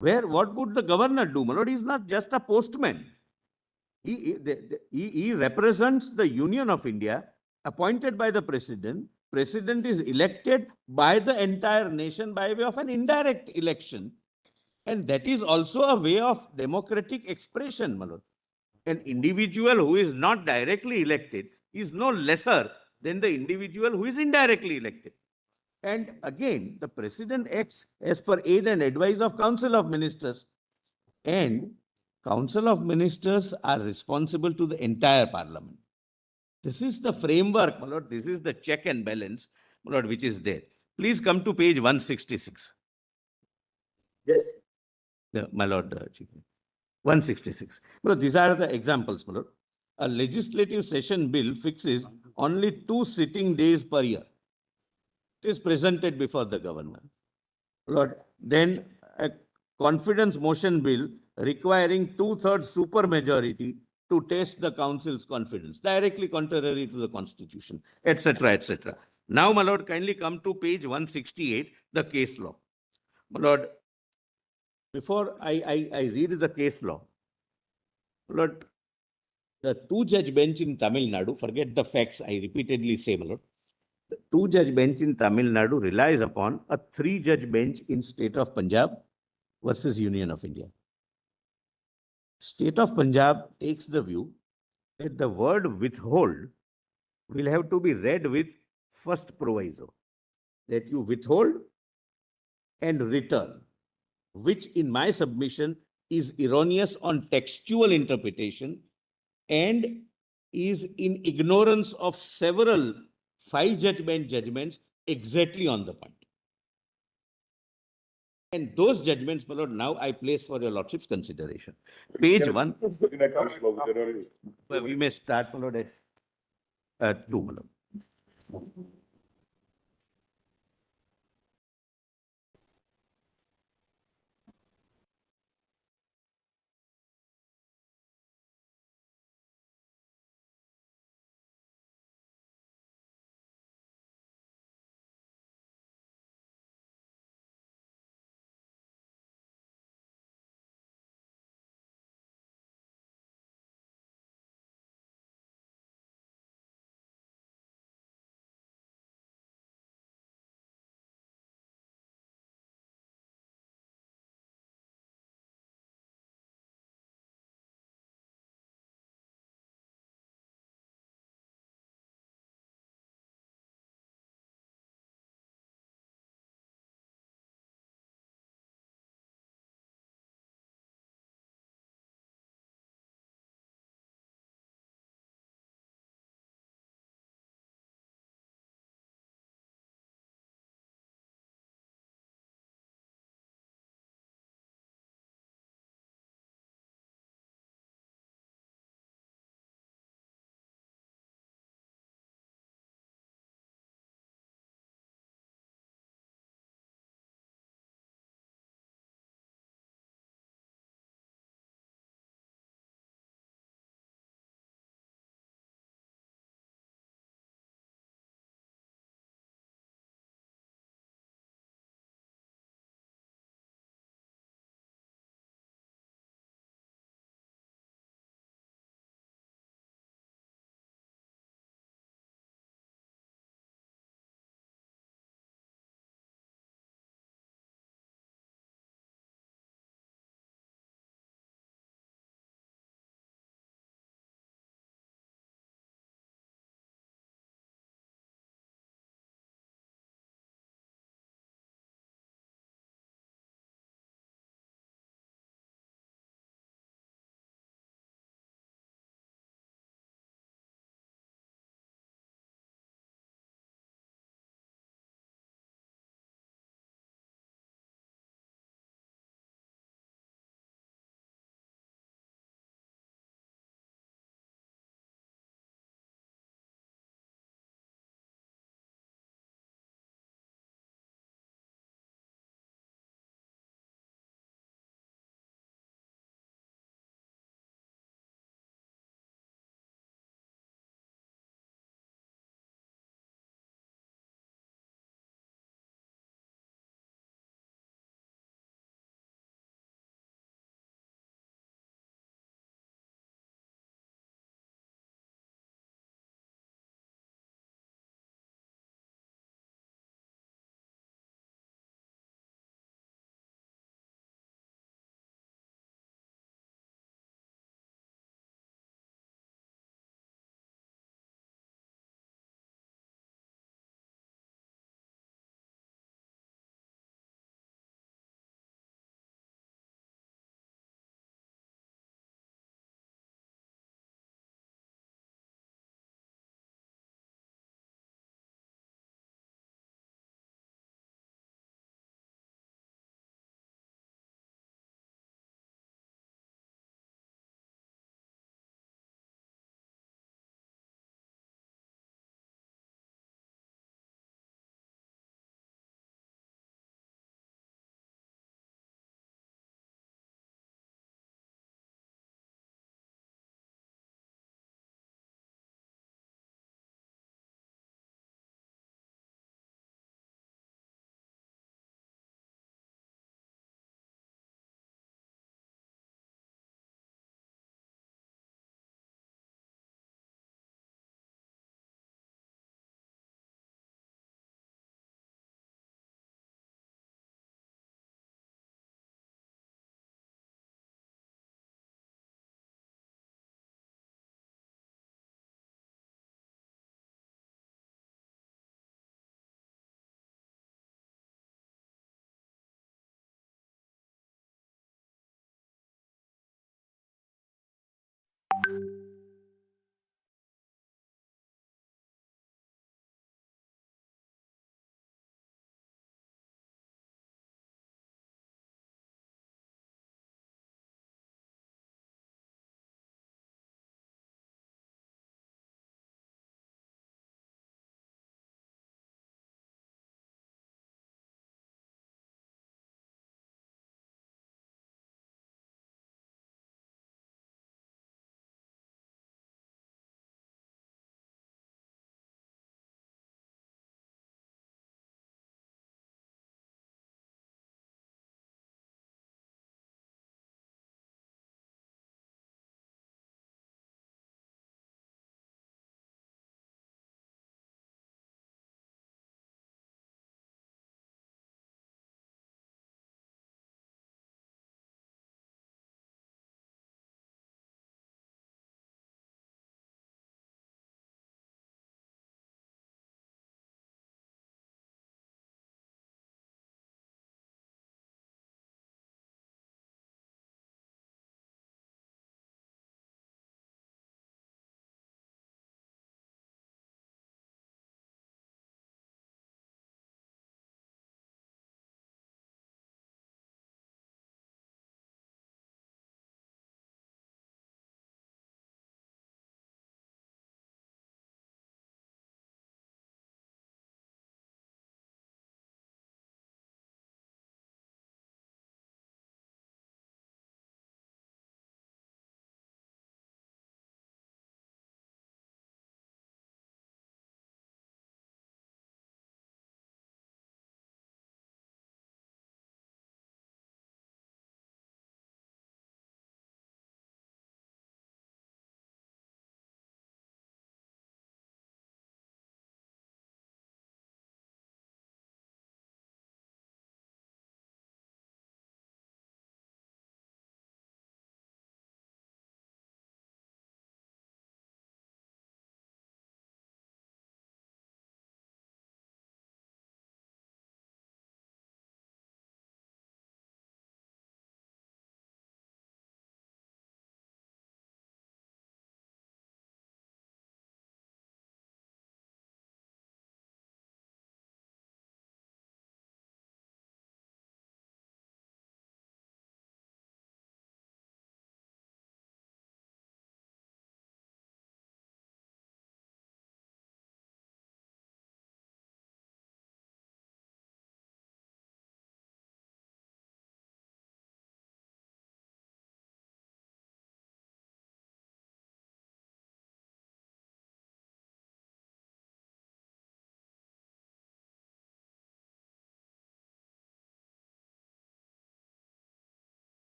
Where, what would the governor do? My lord, he is not just a postman. He represents the Union of India, appointed by the president. President is elected by the entire nation by way of an indirect election. And that is also a way of democratic expression, my lord. An individual who is not directly elected is no lesser than the individual who is indirectly elected. And again, the president acts as per aid and advice of Council of Ministers. And Council of Ministers are responsible to the entire parliament. This is the framework, my lord. This is the check and balance, my lord, which is there. Please come to page 166.
Yes.
My lord, Chief. 166. Well, these are the examples, my lord. A legislative session bill fixes only 2 sitting days per year. It is presented before the governor. Lord, then a confidence motion bill requiring 2/3 supermajority to test the council's confidence, directly contrary to the constitution, etc., etc. Now, my lord, kindly come to page 168, the case law. My lord, before I read the case law, my lord, the 2-judge bench in Tamil Nadu, forget the facts, I repeatedly say, my lord, the 2-judge bench in Tamil Nadu relies upon a 3-judge bench in state of Punjab versus Union of India. State of Punjab takes the view that the word withhold will have to be read with first proviso, that you withhold and return, which in my submission is erroneous on textual interpretation and is in ignorance of several 5-judge bench judgments exactly on the point. And those judgments, my lord, now I place for your lordship's consideration. Page 1. We may start, my lord, at 2, my lord.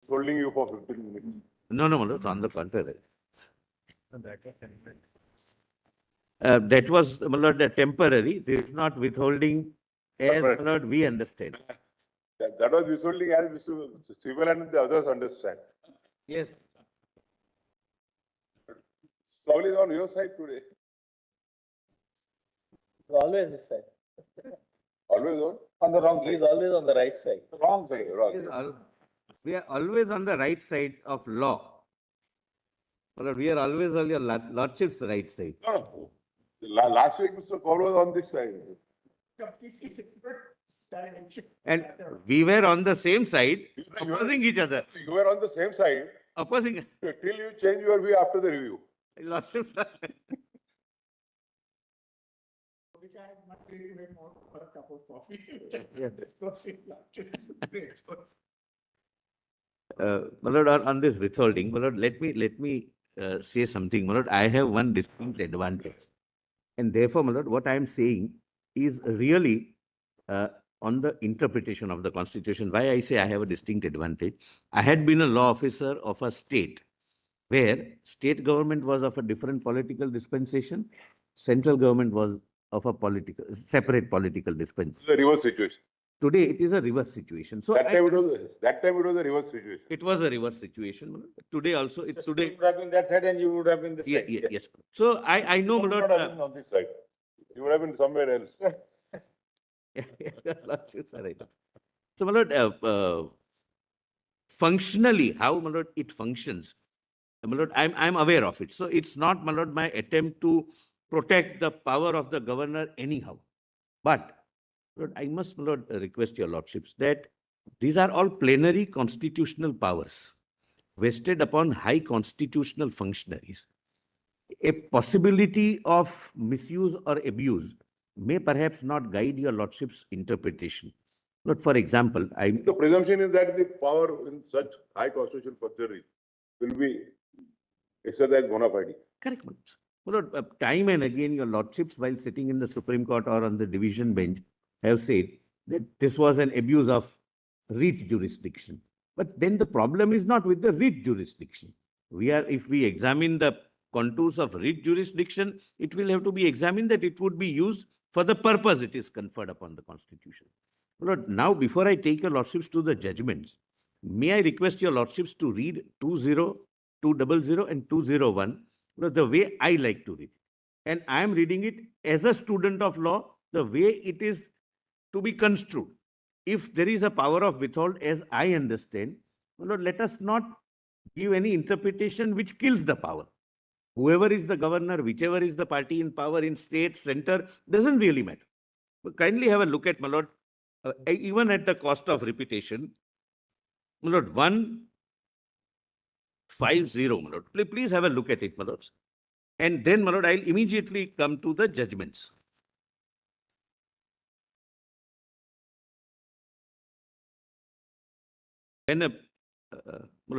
holding you for 15 minutes.
No, my lord, on the contrary. That was, my lord, temporary. This is not withholding as, my lord, we understand.
That was withholding as Mr. Civil and the others understand.
Yes.
Probably is on your side today.
Always this side.
Always on?
On the wrong
He
side.
is always on the right side.
Wrong side.
Wrong.
We are always on the right side of law. My lord, we are always on your lordship's right side.
No. Last week, Mr. Kaur was on this side.
And we were on the same side,
You were-
opposing each other.
You were on the same side
Opposing.
till you change your view after the review.
Lordship's.
Which I have not really made more for a cup of coffee.
Yeah.
Discussing lunches is great.
My lord, on this withholding, my lord, let me say something. My lord, I have one distinct advantage. And therefore, my lord, what I am saying is really on the interpretation of the Constitution. Why I say I have a distinct advantage. I had been a law officer of a state where state government was of a different political dispensation, central government was of a separate political dispensation.
It's a reverse situation.
Today, it is a reverse situation. So
That time it was a reverse situation.
it was a reverse situation. my lord. Today also, it's today.
You would have been that side and you would have been this
Yeah,
side.
yes. So I know, my
You would
lord.
not have been on this side. You would have been somewhere else.
Lordships are right. So, my lord, functionally, how, my lord, it functions, my lord, I'm aware of it. So it's not, my lord, my attempt to protect the power of the governor anyhow. But, lord, I must, my lord, request your lordships that these are all plenary constitutional powers vested upon high constitutional functionaries. A possibility of misuse or abuse may perhaps not guide your lordship's interpretation. But for example,
The presumption is that the power in such high constitutional functionaries will be exercised bona fide.
correct, my lord, time and again your lordships, while sitting in the Supreme Court or on the division bench, have said that this was an abuse of writ jurisdiction. But then the problem is not with the writ jurisdiction. If we examine the contours of writ jurisdiction, it will have to be examined that it would be used for the purpose it is conferred upon the Constitution. Lord, now before I take your lordships to the judgments, may I request your lordships to read 20, 200 and 201, the way I like to read. And I am reading it as a student of law, the way it is to be construed. If there is a power of withhold, as I understand, Lord, let us not give any interpretation which kills the power. Whoever is the governor, whichever is the party in power in state, center, doesn't really matter. But kindly have a look at, my lord, even at the cost of repetition, my lord, 150, my lord. Please have a look at it, my lords. And then, my lord, I'll immediately come to the judgments. When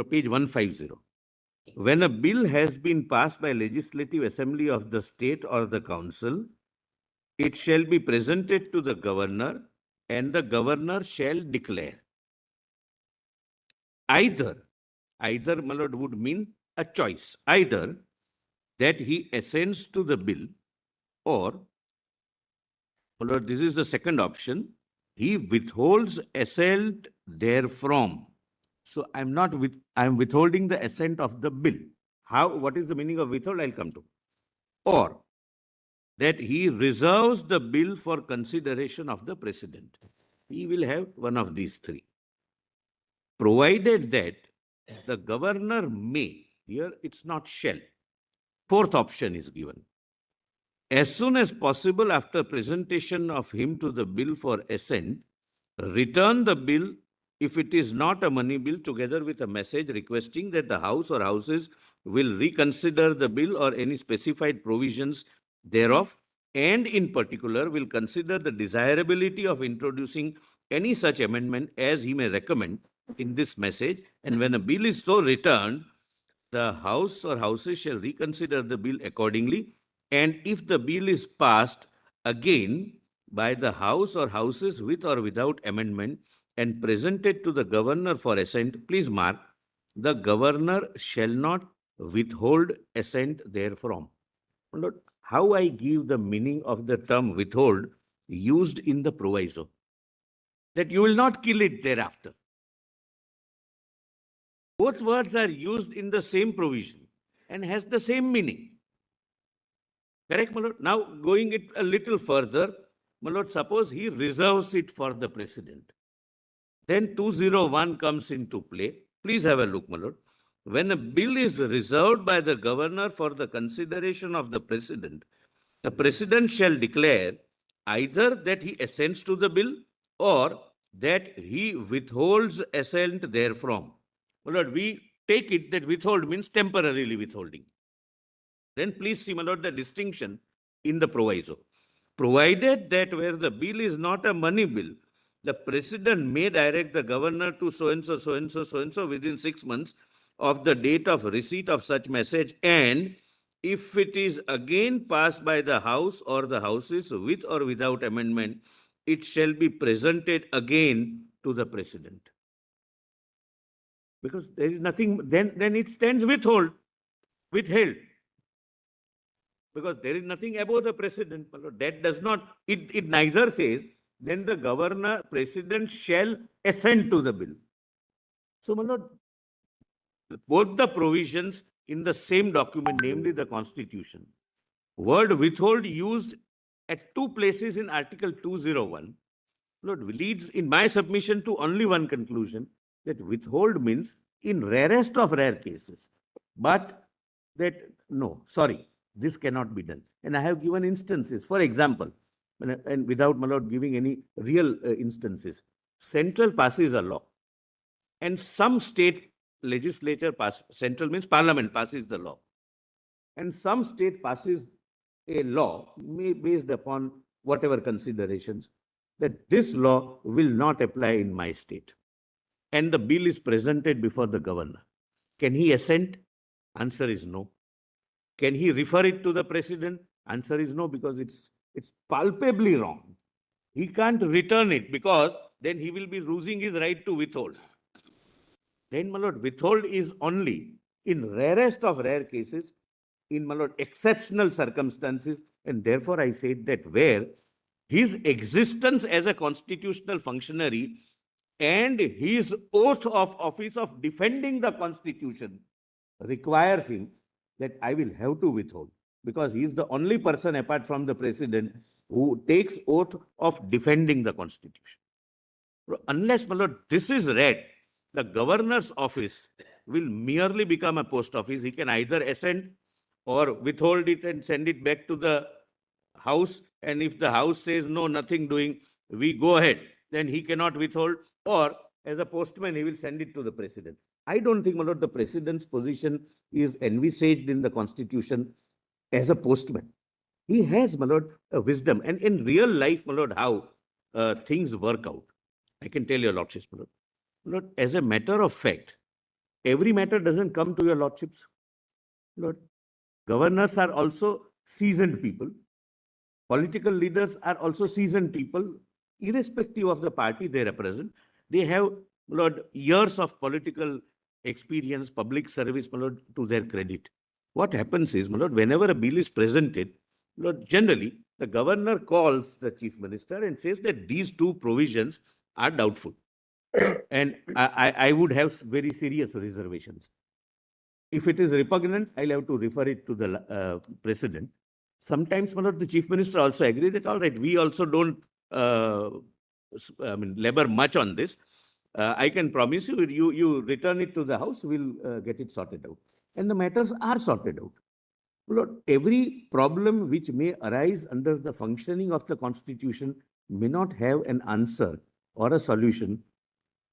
page 150. When a bill has been passed by Legislative Assembly of the state or the council, it shall be presented to the governor and the governor shall declare. Either, my lord, would mean a choice. Either that he assents to the bill or, my lord, this is the second option, he withholds assent therefrom. So I'm withholding the assent of the bill. What is the meaning of withhold? I'll come to. Or that he reserves the bill for consideration of the Precedent. He will have one of these three. Provided that the governor may, here it's not shall. Fourth option is given. As soon as possible after presentation of him to the bill for assent, return the bill if it is not a money bill, together with a message requesting that the House or Houses will reconsider the bill or any specified provisions thereof, and in particular will consider the desirability of introducing any such amendment as he may recommend in this message. And when a bill is so returned, the House or Houses shall reconsider the bill accordingly. And if the bill is passed again by the House or Houses with or without amendment and presented to the governor for assent, please mark, the governor shall not withhold assent therefrom. Note how I give the meaning of the term withhold used in the proviso, that you will not kill it thereafter. Both words are used in the same provision and has the same meaning. Correct, my lord? Now, going it a little further, my lord, suppose he reserves it for the president. Then 201 comes into play. Please have a look, my lord. When a bill is reserved by the governor for the consideration of the president shall declare either that he assents to the bill or that he withholds assent therefrom. My lord, we take it that withhold means temporarily withholding. Then please see, my lord, the distinction in the proviso. Provided that where the bill is not a money bill, the president may direct the governor to so and so, so and so, so and so within 6 months of the date of receipt of such message, and if it is again passed by the House or the Houses with or without amendment, it shall be presented again to the president. Because there is nothing, then it stands withheld. Because there is nothing above the president. That does not, it neither says, then the governor, president shall assent to the bill. So, my lord, both the provisions in the same document, namely the Constitution, word withhold used at two places in Article 201, Lord, leads in my submission to only one conclusion, that withhold means in rarest of rare cases. But that, no, sorry, this cannot be done. And I have given instances. For example, and without, my lord, giving any real instances, central passes a law and some state legislature central means parliament passes the law, and some state passes a law based upon whatever considerations, that this law will not apply in my state, and the bill is presented before the governor. Can he assent? Answer is no. Can he refer it to the president? Answer is no, because it's palpably wrong. He can't return it because then he will be losing his right to withhold. Then, my lord, withhold is only in rarest of rare cases, in, my lord, exceptional circumstances, and therefore I said that where his existence as a constitutional functionary and his oath of office of defending the Constitution requires him that I will have to withhold, because he is the only person apart from the president who takes oath of defending the Constitution. Unless, my lord, this is read, the governor's office will merely become a post office. He can either assent or withhold it and send it back to the House. And if the House says no, nothing doing, we go ahead, then he cannot withhold, or as a postman, he will send it to the president. I don't think, my lord, the president's position is envisaged in the Constitution as a postman. He has, my lord, a wisdom. And in real life, my lord, how things work out, I can tell your lordships, my lord. Lord, as a matter of fact, every matter doesn't come to your lordships. Lord, governors are also seasoned people. Political leaders are also seasoned people, irrespective of the party they represent. They have, Lord, years of political experience, public service, my lord, to their credit. What happens is, my lord, whenever a bill is presented, Lord, generally, the governor calls the chief minister and says that these two provisions are doubtful. And I would have very serious reservations. If it is repugnant, I'll have to refer it to the president. Sometimes, my lord, the chief minister also agrees that, all right, we also don't labor much on this. I can promise you, you return it to the House, we'll get it sorted out. And the matters are sorted out. Lord, every problem which may arise under the functioning of the Constitution may not have an answer or a solution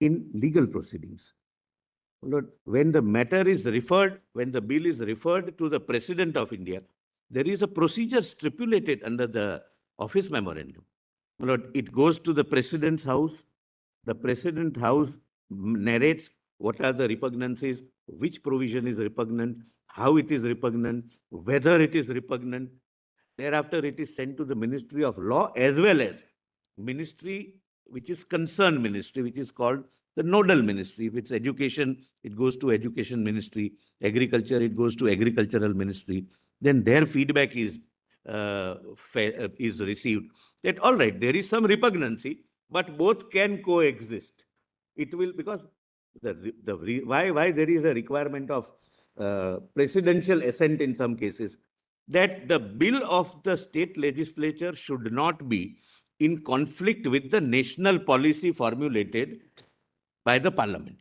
in legal proceedings. Lord, when the matter is referred, when the bill is referred to the President of India, there is a procedure stipulated under the office memorandum. Lord, it goes to the President's house. The President's house narrates what are the repugnancies, which provision is repugnant, how it is repugnant, whether it is repugnant. Thereafter, it is sent to the Ministry of Law as well as ministry which is concerned ministry, which is called the nodal ministry. If it's education, it goes to education ministry. Agriculture, it goes to agricultural ministry. Then their feedback is received. That all right, there is some repugnancy, but both can coexist. It will, because why there is a requirement of presidential assent in some cases, that the bill of the state legislature should not be in conflict with the national policy formulated by the parliament.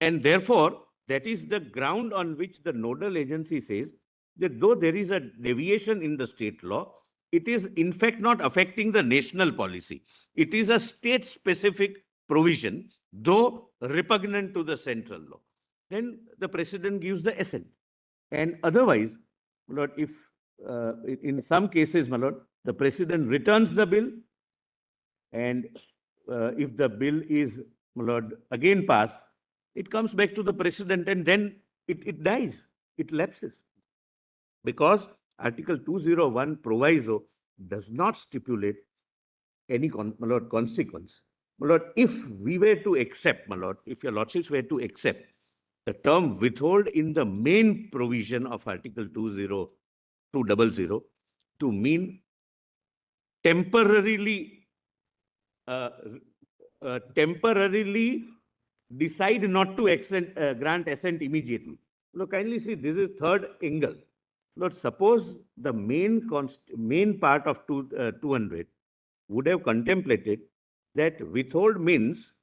And therefore, that is the ground on which the nodal agency says that though there is a deviation in the state law, it is in fact not affecting the national policy. It is a state-specific provision, though repugnant to the central law. Then the president gives the assent. And otherwise, my lord, if in some cases, my lord, the president returns the bill, and if the bill is, my lord, again passed, it comes back to the president, and then it dies, it lapses. Because Article 201 Proviso does not stipulate any consequence. My lord, if we were to accept, my lord, if your lordships were to accept the term withhold in the main provision of Article 200 to mean temporarily decide not to grant assent immediately. Look, kindly see, this is third angle. Lord, suppose the main part of 200 would have contemplated that withhold means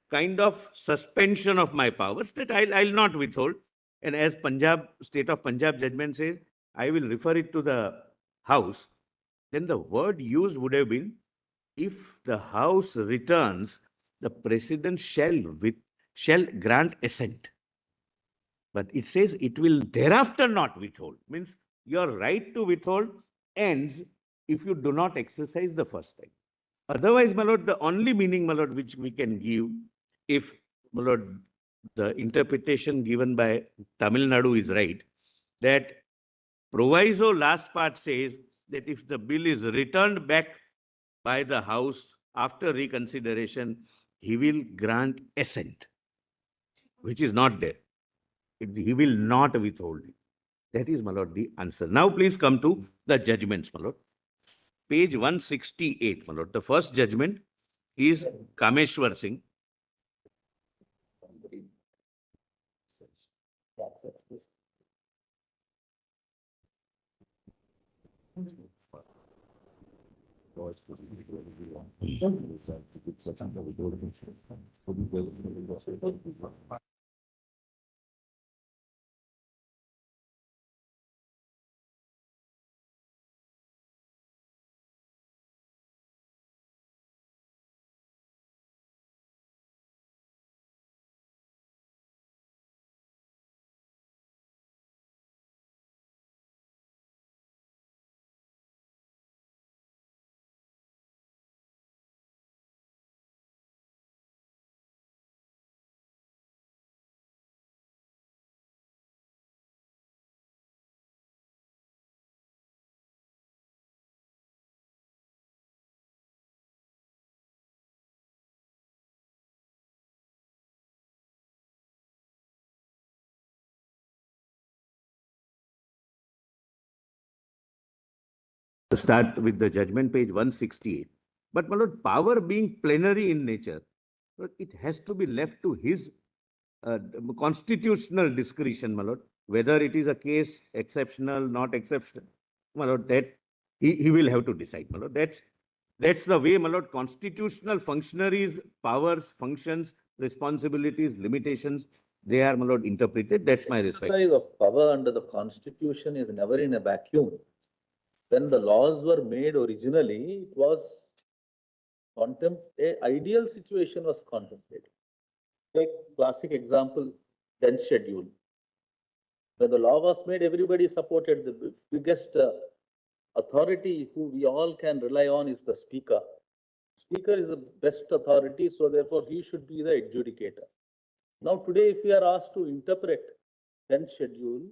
kind of suspension of my powers, that I'll not withhold. And as state of Punjab judgment says, I will refer it to the House. Then the word used would have been, if the House returns, the president shall grant assent. But it says it will thereafter not withhold. Means your right to withhold ends if you do not exercise the first time. Otherwise, my lord, the only meaning, my lord, which we can give, if, my lord, the interpretation given by Tamil Nadu is right, that Proviso last part says that if the bill is returned back by the House after reconsideration, he will grant assent, which is not there. He will not withhold it. That is, my lord, the answer. Now, please come to the judgments, my lord. Page 168, my lord. The first judgment is Kameshwar Singh. Start with the judgment, page 168. But, my lord, power being plenary in nature, it has to be left to his constitutional discretion, my lord, whether it is a case exceptional, not exceptional, my lord, that he will have to decide, my lord. That's the way, my lord, constitutional functionaries' powers, functions, responsibilities, limitations, they are, my lord, interpreted. That's my respect.
The exercise of power under the Constitution is never in a vacuum. When the laws were made originally, it was an ideal situation was contemplated. Take classic example, then schedule. When the law was made, everybody supported. The biggest authority who we all can rely on is the speaker. Speaker is the best authority, so therefore he should be the adjudicator. Now today, if we are asked to interpret then schedule,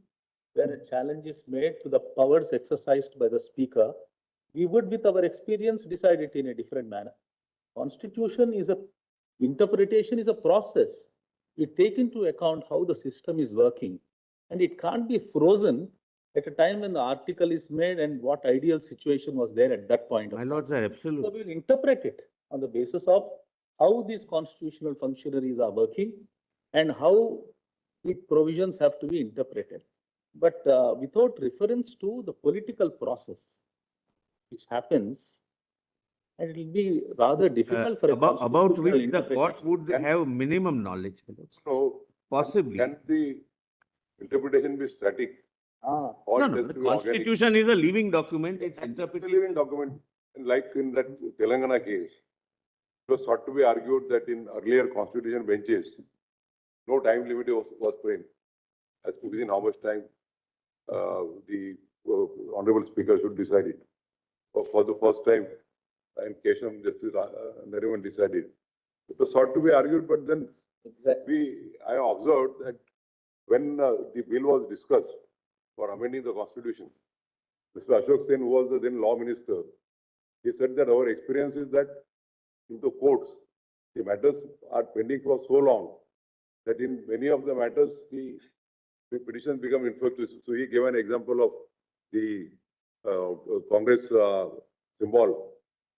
where a challenge is made to the powers exercised by the speaker, we would, with our experience, decide it in a different manner. Constitution is a Interpretation is a process. You take into account how the system is working, and it can't be frozen at a time when the article is made and what ideal situation was there at that point of
My
time.
lords are
So
absolute.
we'll interpret it on the basis of how these constitutional functionaries are working and how the provisions have to be interpreted. But without reference to the political process which happens, and it will be rather difficult for a
About
constitutional
which the
interpretation.
court would have minimum knowledge. my lords.
So,
Possibly.
can the interpretation be static?
Ah,
Or
No,
it
no,
has
the
to be organic?
constitution is a living document. It's
It's a
interpreted.
living document, and like in that Telangana case, it was sought to be argued that in earlier constitution benches, no time limit was framed as to within how much time the honorable speaker should decide it. For the first time, in case of Justice Nariman decided. It was sought to be argued, but then I observed that when the bill was discussed for amending the constitution, Mr. Ashok Sen, who was the then law minister, he said that our experience is that in the courts, the matters are pending for so long that in many of the matters, the petitions become infructuous. So he gave an example of the Congress symbol.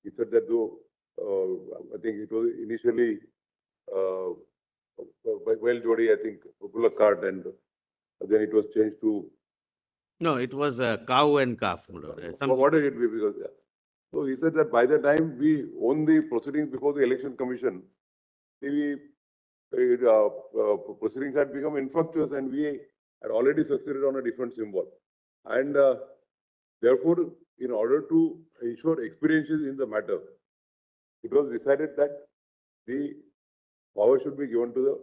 He said that though, I think it was initially well Jodi, I think, popular card, and then it was changed to.
No, it was cow and calf. my lord.
What did it be? Because so he said that by the time we own the proceedings before the election commission, the proceedings had become infructuous, and we had already succeeded on a different symbol. And therefore, in order to ensure experiences in the matter, it was decided that the power should be given to the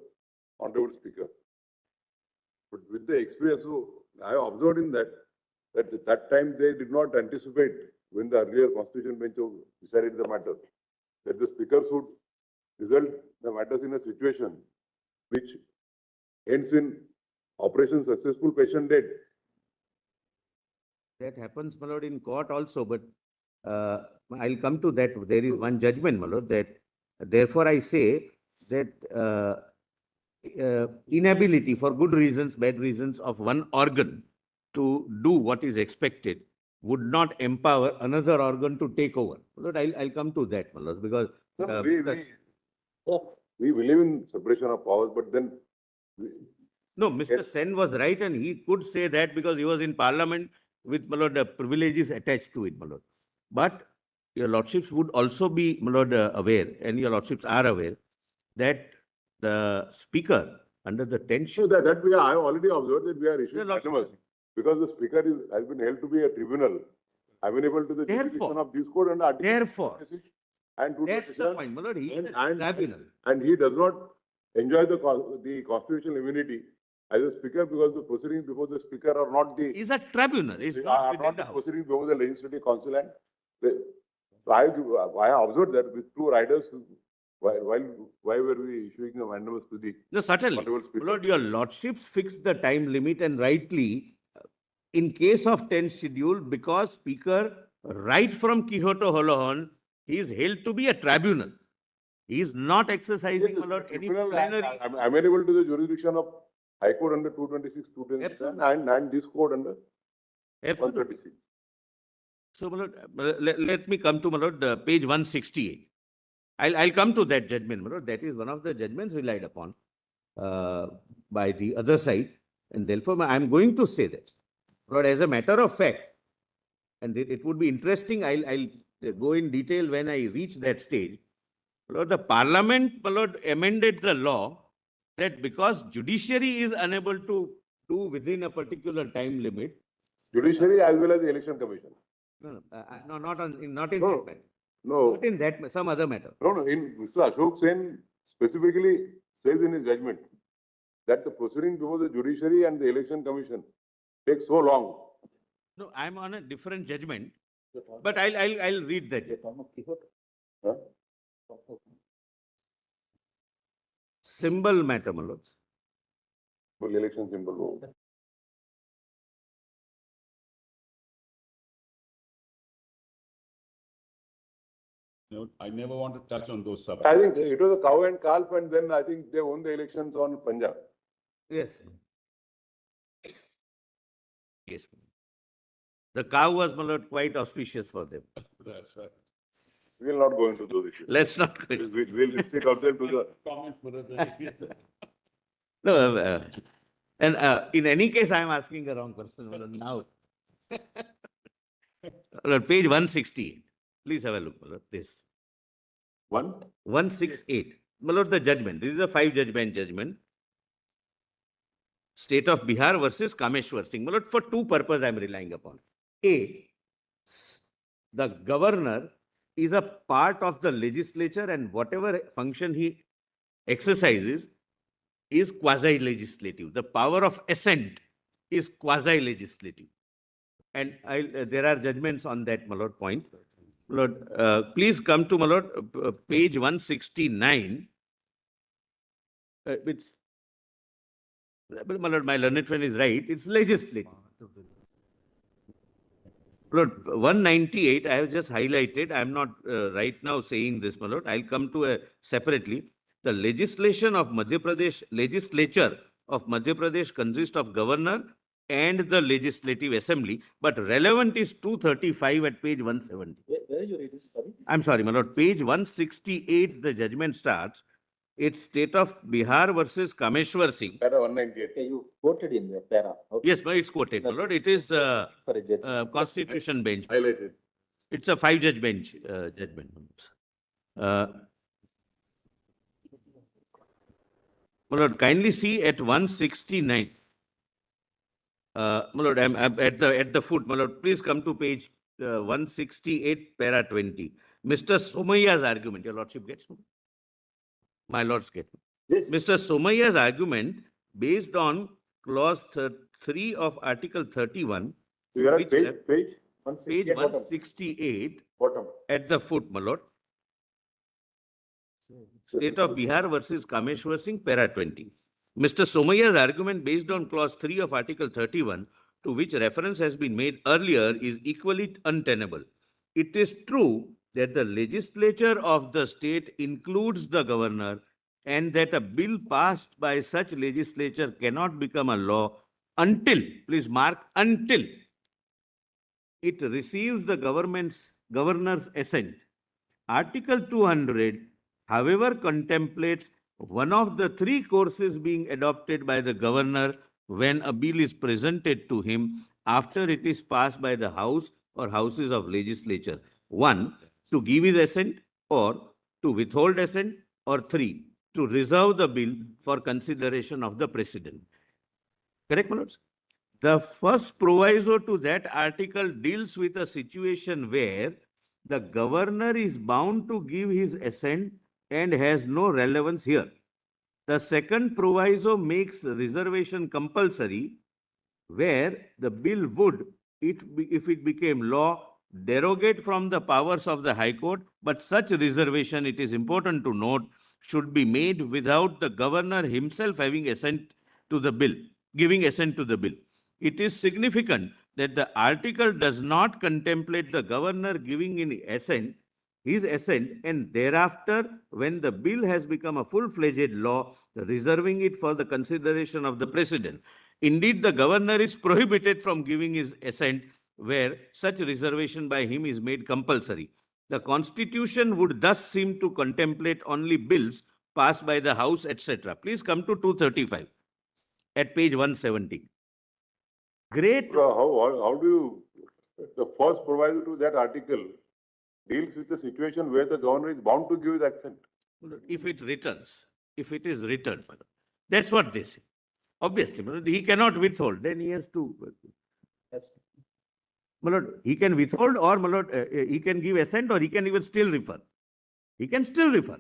honorable speaker. But with the experience, so I observed in that at that time they did not anticipate when the earlier constitution bench decided the matter that the speaker should result the matters in a situation which ends in operation successful, patient dead.
That happens, my lord, in court also, but I'll come to that. There is one judgment, my lord, that therefore I say that inability for good reasons, bad reasons of one organ to do what is expected would not empower another organ to take over. My lord, I'll come to that, my lord, because
We believe in separation of powers, but then
no, Mr. Sen was right, and he could say that because he was in parliament with, my lord, privileges attached to it, my lord. But your lordships would also be, my lord, aware, and your lordships are aware, that the speaker under the tension.
so that I have already observed that we are issuing
Yeah,
animals because the speaker has been held to be a tribunal amenable to the jurisdiction
Therefore-
of this code and Article
Therefore,
26 and
that's the
227.
point, my lord. He is a
And-
tribunal.
And he does not enjoy the constitutional immunity as a speaker because the proceedings before the speaker are not the
He's a tribunal. It's
they
not
are
within
not
the
the
house.
proceedings before the legislative council, and so I observed that with two riders why were we issuing amendments to the
No, certainly.
honorable
My
speaker?
lord, your lordships fixed the time limit, and rightly, in case of 10th schedule, because speaker, right from Quixote Holohan, he is held to be a tribunal. He is not exercising, my lord, any
Tribunal
plenary.
amenable to the jurisdiction of High Court under 226, 227 and this code under
Absolutely.
136.
So, my lord, let me come to, my lord, page 168. I'll come to that judgment, my lord. That is one of the judgments relied upon by the other side. And therefore, I'm going to say that. But as a matter of fact, and it would be interesting, I'll go in detail when I reach that stage. Lord, the parliament, my lord, amended the law that because judiciary is unable to do within a particular time limit.
Judiciary as well as the election commission.
No, not in that matter.
No,
Not in that, some other matter.
no. In Mr. Ashok Sen specifically says in his judgment that the proceedings before the judiciary and the election commission take so long.
No, I'm on a different judgment, but I'll read that.
Huh?
Symbol matter, my lords.
For the election symbol.
I never want to touch on those
I
subjects.
think it was a cow and calf, and then I think they won the elections on Punjab.
Yes. Yes. The cow was, my lord, quite auspicious for them.
That's right.
We will not go into those issues.
Let's not go.
We'll restrict ourselves to the.
Comment, brother.
No, and in any case, I am asking a wrong person my lord, now. My lord, page 168. Please have a look, my lord, this. 168. My lord, the judgment. This is a 5-judgment judgment. State of Bihar versus Kameshwar Singh. My lord, for two purposes I am relying upon. A, the governor is a part of the legislature and whatever function he exercises is quasi-legislative. The power of assent is quasi-legislative. And there are judgments on that, my lord, point. My lord, please come to, my lord, page 169. Which, my lord, my learned friend is right. It's legislative. Lord, 198, I have just highlighted. I am not right now saying this, my lord. I'll come to a separately. The legislature of Madhya Pradesh consists of governor and the legislative assembly, but relevant is 235 at page 170.
Where you read this, sorry?
I'm sorry, my lord. Page 168, the judgment starts. It's State of Bihar versus Kameshwar Singh.
Para 198.
Okay, you quoted in the para. Okay.
Yes, but it's quoted, my lord. It is
For a judge.
Constitution bench.
Highlighted.
It's a 5-judge bench judgment. My lord, kindly see at 169. My lord, I'm at the foot. My lord, please come to page 168, para 20. Mr. Somaya's argument. Your lordship gets me? My lords get me.
Yes.
Mr. Somaya's argument based on clause 3 of Article 31.
You are
which
at page,
left-
page?
Page
168 bottom.
168
Bottom.
at the foot, my lord. State of Bihar versus Kameshwar Singh, para 20. Mr. Somaya's argument based on clause 3 of Article 31, to which reference has been made earlier, is equally untenable. It is true that the legislature of the state includes the governor and that a bill passed by such legislature cannot become a law until, please mark, until it receives the governor's assent. Article 200, however, contemplates one of the 3 courses being adopted by the governor when a bill is presented to him after it is passed by the House or Houses of Legislature. 1, to give his assent, or to withhold assent, or 3, to reserve the bill for consideration of the President. Correct, my lords? The first proviso to that article deals with a situation where the governor is bound to give his assent and has no relevance here. The second proviso makes reservation compulsory, where the bill would, if it became law, derogate from the powers of the High Court, but such reservation, it is important to note, should be made without the governor himself having assent to the bill, giving assent to the bill. It is significant that the article does not contemplate the governor giving his assent, and thereafter, when the bill has become a full-fledged law, reserving it for the consideration of the President. Indeed, the governor is prohibited from giving his assent where such reservation by him is made compulsory. The Constitution would thus seem to contemplate only bills passed by the House, etc. Please come to 235 at page 170. Great.
How do you, the first proviso to that article deals with the situation where the governor is bound to give his assent.
If it returns, if it is returned, that's what they say. Obviously, he cannot withhold, then he has to.
Yes.
My lord, he can withhold, or my lord, he can give assent, or he can even still refer. He can still refer.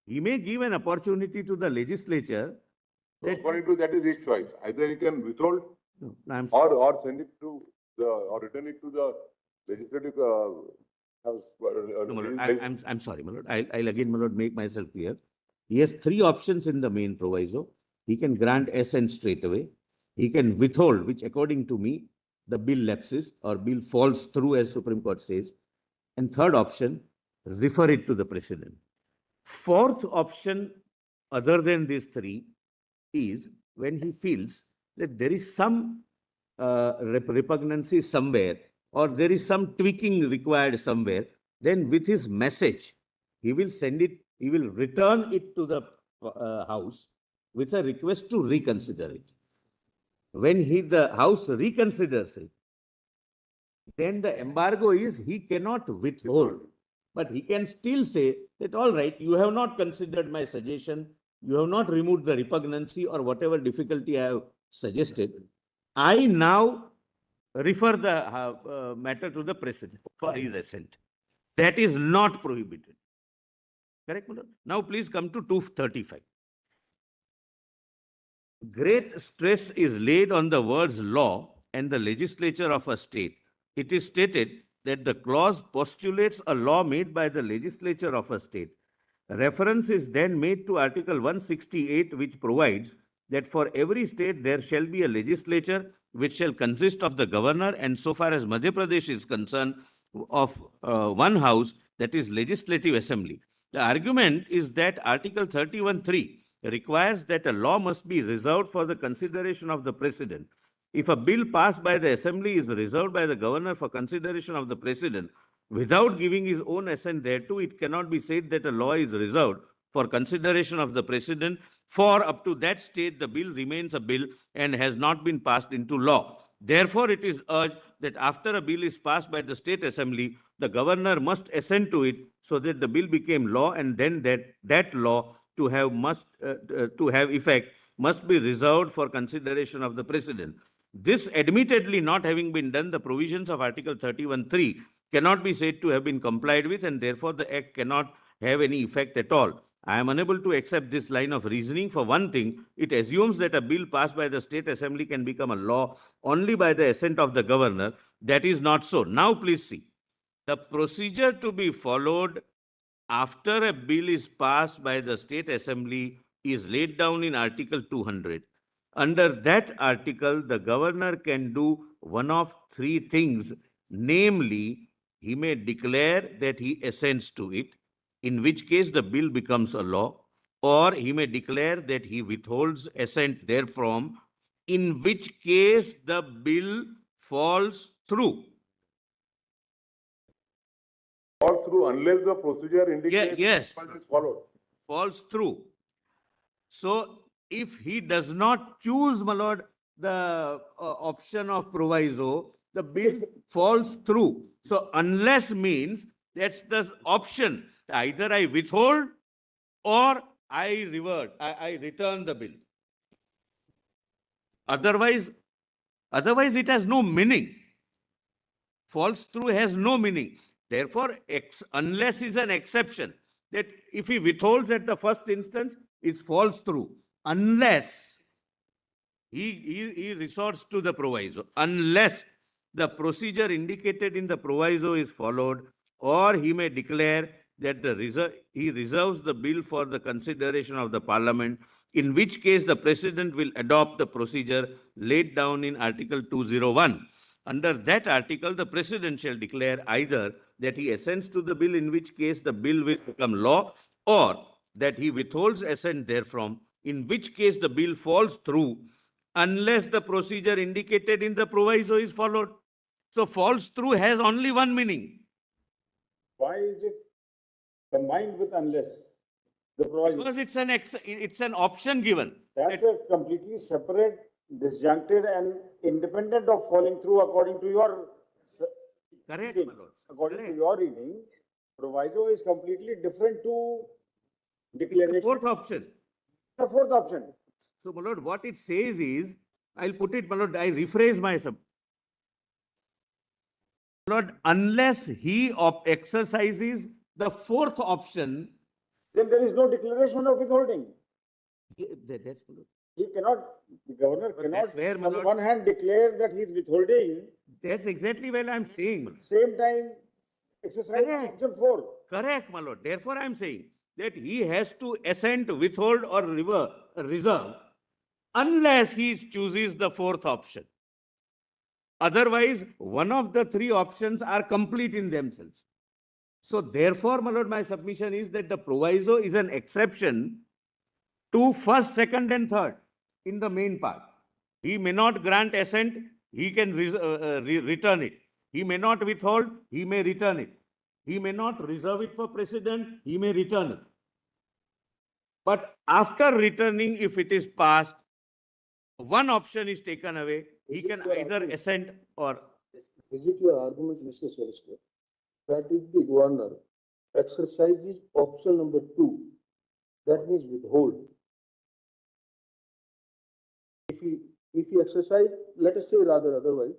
He may give an opportunity to the legislature. That,
According to that is his choice. Either he can withhold
no, I'm
or send it to the, or return it to the legislative house.
No, my lord, I'm sorry, my lord. I'll again, my lord, make myself clear. He has 3 options in the main proviso. He can grant assent straight away. He can withhold, which according to me, the bill lapses or bill falls through, as Supreme Court says. And third option, refer it to the President. Fourth option, other than these three, is when he feels that there is some repugnancy somewhere, or there is some tweaking required somewhere, then with his message, he will send it, he will return it to the House with a request to reconsider it. When the House reconsiders it, then the embargo is he cannot withhold, but he can still say that, all right, you have not considered my suggestion, you have not removed the repugnancy or whatever difficulty I have suggested. I now refer the matter to the President for his assent. That is not prohibited. Correct, Madam? Now please come to 235. Great stress is laid on the words law and the legislature of a state. It is stated that the clause postulates a law made by the legislature of a state. Reference is then made to Article 168, which provides that for every state there shall be a legislature which shall consist of the governor, and so far as Madhya Pradesh is concerned, of one house, that is Legislative Assembly. The argument is that Article 31(3) requires that a law must be reserved for the consideration of the President. If a bill passed by the Assembly is reserved by the governor for consideration of the President without giving his own assent thereto, it cannot be said that a law is reserved for consideration of the President, for up to that state the bill remains a bill and has not been passed into law. Therefore, it is urged that after a bill is passed by the State Assembly, the governor must assent to it so that the bill became law, and then that law to have effect must be reserved for consideration of the President. This admittedly not having been done, the provisions of Article 31(3) cannot be said to have been complied with, and therefore the Act cannot have any effect at all. I am unable to accept this line of reasoning. For one thing, it assumes that a bill passed by the State Assembly can become a law only by the assent of the governor. That is not so. Now please see. The procedure to be followed after a bill is passed by the State Assembly is laid down in Article 200. Under that article, the governor can do one of three things. Namely, he may declare that he assents to it, in which case the bill becomes a law, or he may declare that he withholds assent therefrom, in which case the bill falls through.
Falls through unless the procedure indicates
yes.
is followed.
Falls through. So, if he does not choose, my lord, the option of proviso, the bill falls through. So, unless means that's the option. Either I withhold or I revert, I return the bill. Otherwise, it has no meaning. Falls through has no meaning. Therefore, unless is an exception, that if he withholds at the first instance, it falls through. Unless he resorts to the proviso, unless the procedure indicated in the proviso is followed, or he may declare that he reserves the bill for the consideration of the Parliament, in which case the President will adopt the procedure laid down in Article 201. Under that article, the President shall declare either that he assents to the bill, in which case the bill will become law, or that he withholds assent therefrom, in which case the bill falls through, unless the procedure indicated in the proviso is followed. So, falls through has only one meaning.
Why is it combined with unless? The proviso.
Because it's an option given.
That's a completely separate, disjuncted and independent of falling through according to your
Correct,
reading.
my lords.
According
Correct.
to your reading, proviso is completely different to declaration.
The fourth option.
The fourth option.
So, my lord, what it says is, I'll put it, my lord, I rephrase myself. Lord, unless he exercises the fourth option,
then there is no declaration of withholding.
that's
He cannot, the governor
But
cannot,
that's where, my
on the
lord-
one hand, declare that he is withholding,
that's exactly what I'm saying. my lord.
same time exercise
Correct.
option 4.
Correct, my lord. Therefore, I'm saying that he has to assent, withhold, or reserve, unless he chooses the fourth option. Otherwise, one of the three options are complete in themselves. So therefore, my lord, my submission is that the proviso is an exception to first, second and third in the main part. He may not grant assent, he can return it. He may not withhold, he may return it. He may not reserve it for precedent, he may return it. But after returning, if it is passed, one option is taken away, he can either assent or.
Is it your argument, Mr. Solicitor, that if the governor exercises option number 2, that means withhold? If he exercise, let us say rather otherwise,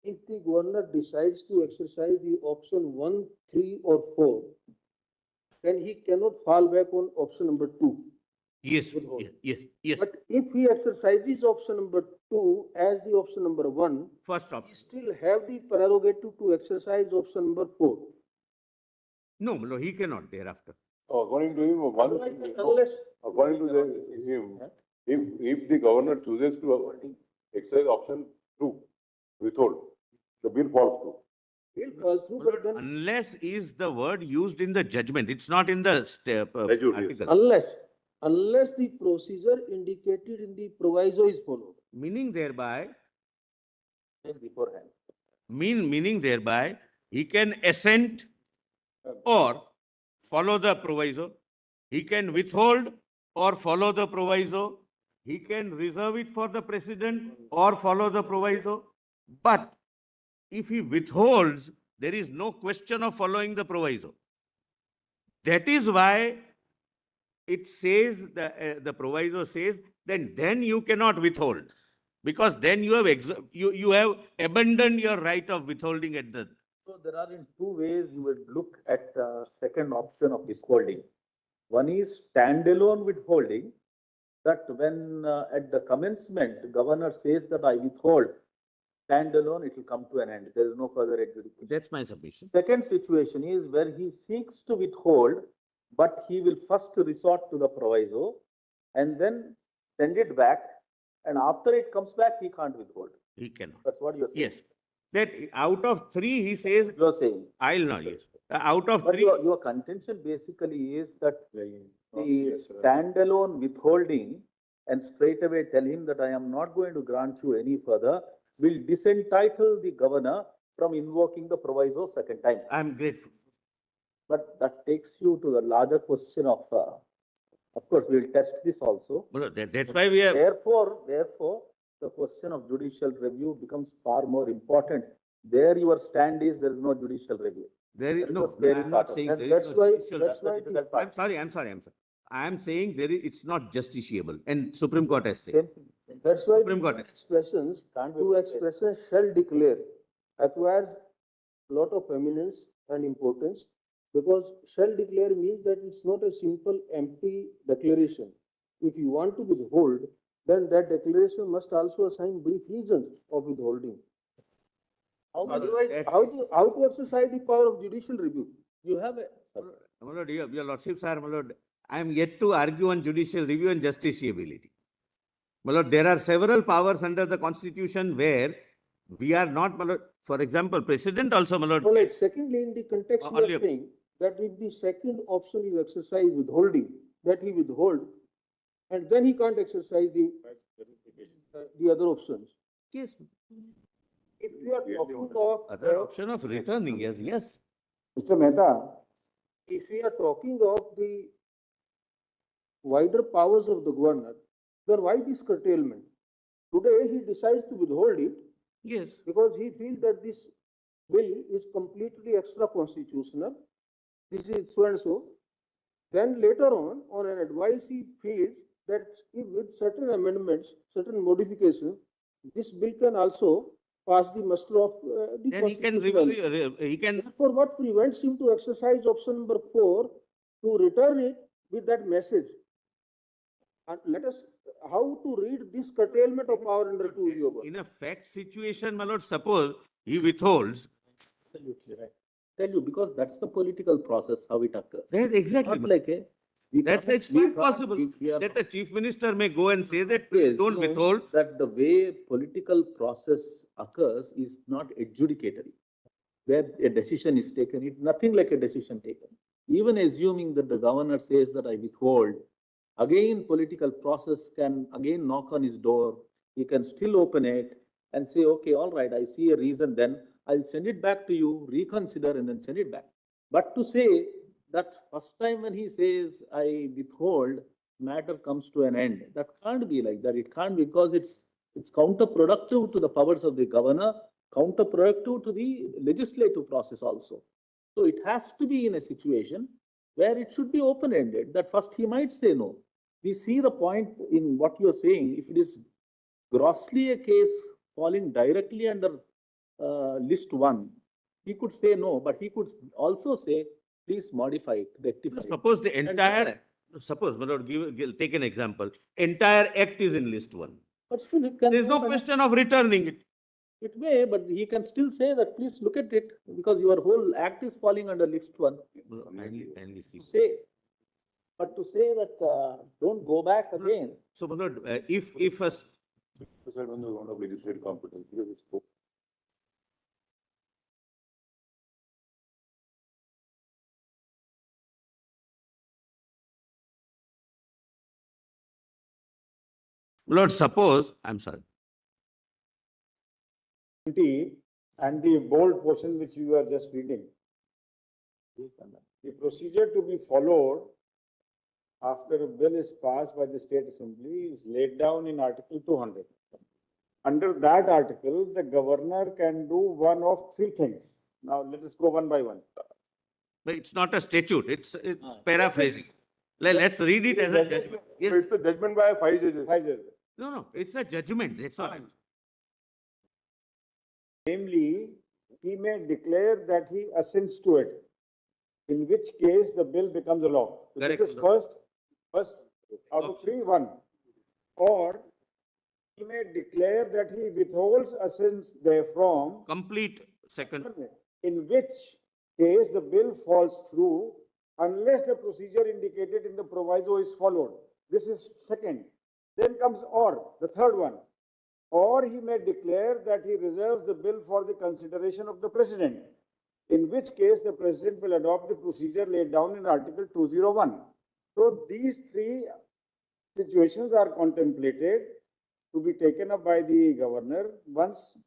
if the governor decides to exercise the option 1, 3 or 4, then he cannot fall back on option number 2.
Yes,
Withhold.
yes.
But if he exercises option number 2 as the option number 1,
First
he
option.
still have the prerogative to exercise option number 4.
No, he cannot thereafter.
According to him,
Unless
according to him, if the governor chooses to exercise option 2, withhold, the bill falls through.
he'll fall through, but then
Unless is the word used in the judgment. It's not in the
Prejudice.
article.
unless the procedure indicated in the proviso is followed.
Meaning thereby,
Beforehand.
meaning thereby, he can assent or follow the proviso. He can withhold or follow the proviso. He can reserve it for the precedent or follow the proviso. But if he withholds, there is no question of following the proviso. That is why it says, the proviso says, then you cannot withhold. Because then you have you have abandoned your right of withholding at the.
So there are in two ways you would look at the second option of withholding. One is standalone withholding, that when at the commencement, governor says that I withhold, standalone, it will come to an end. There is no further adjudication.
That's my submission.
Second situation is where he seeks to withhold, but he will first resort to the proviso and then send it back. And after it comes back, he can't withhold.
He cannot.
That's what you're saying.
Yes. That out of 3, he says,
You're saying.
I'll not, yes. Out of
But
3,
your contention basically is that the standalone withholding and straight away tell him that I am not going to grant you any further will disentitle the governor from invoking the proviso second time.
I'm grateful.
But that takes you to the larger question of course, we will test this also.
Well, that's why we have.
Therefore, the question of judicial review becomes far more important. There your stand is there is no judicial review.
There is
That
no,
is the scary
I'm
part
not
of
saying
it.
there
That's
is
why-
no judicial.
that's why
difficult part.
I'm sorry. I am saying it's not justiciable, and Supreme Court has said.
Same thing.
That's why
Supreme Court.
expressions,
Can't be
two
replaced.
expressions shall declare acquires lot of eminence and importance, because shall declare means that it's not a simple empty declaration. If you want to withhold, then that declaration must also assign brief reasons of withholding. Otherwise,
that
how to exercise the power of judicial review?
You have a.
My lord, your lordship, sir, my lord, I am yet to argue on judicial review and justiciability. My lord, there are several powers under the constitution where we are not, my lord, for example, precedent also, my lord.
Well, like, secondly, in the context you
Only
are saying that if the second option is exercise withholding, that he withhold, and then he can't exercise the other options.
Yes.
If you are talking of
Other option of returning, yes.
Mr. Mehta,
if we are talking of the wider powers of the governor, then why this curtailment? Today, he decides to withhold it
Yes.
because he feels that this bill is completely extra constitutional. This is so and so. Then later on an advice, he feels that if with certain amendments, certain modifications, this bill can also pass the muster of the
Then he can,
constitutionality.
he can,
Therefore, what prevents him to exercise option number 4 to return it with that message? And let us, how to read this curtailment of power under 2
in a fact situation, my lord, suppose he withholds.
Absolutely right. Tell you, because that's the political process, how it occurs.
That's exactly.
Not like a.
It's quite possible that the chief minister may go and say that please don't withhold.
That the way political process occurs is not adjudicatory. where a decision is taken, it's nothing like a decision taken. Even assuming that the governor says that I withhold, again, political process can again knock on his door. He can still open it and say, okay, all right, I see a reason, then I'll send it back to you, reconsider, and then send it back. But to say that first time when he says I withhold, matter comes to an end, that can't be like that. It can't, because it's counterproductive to the powers of the governor, counterproductive to the legislative process also. So it has to be in a situation where it should be open-ended, that first he might say no. We see the point in what you are saying. If it is grossly a case falling directly under list one, he could say no, but he could also say, please modify it, rectify it.
Suppose the entire, suppose, my lord, take an example. Entire act is in list one.
But still it can.
There is no question of returning it.
It may, but he can still say that, please look at it, because your whole act is falling under list one.
Kindly see.
To say, but to say that, don't go back again.
So, my lord, if a
Sir, on the ground of legislative competence, because it's spoke.
Lord, suppose, I'm sorry.
And the bold portion which you are just reading. The procedure to be followed after a bill is passed by the state assembly is laid down in Article 200. Under that article, the governor can do one of three things. Now, let us go one by one.
But it's not a statute, it's paraphrasing. Let's read it as a judgment. Yes.
So it's a judgment by 5 judges.
No, it's a judgment, that's all.
Namely, he may declare that he assents to it, in which case the bill becomes a law. So
Correct.
this is first out of three, one. Or he may declare that he withholds assents therefrom,
Complete second.
in which case the bill falls through unless the procedure indicated in the proviso is followed. This is second. Then comes or, the third one. Or he may declare that he reserves the bill for the consideration of the President, in which case the President will adopt the procedure laid down in Article 201. So these three situations are contemplated to be taken up by the governor once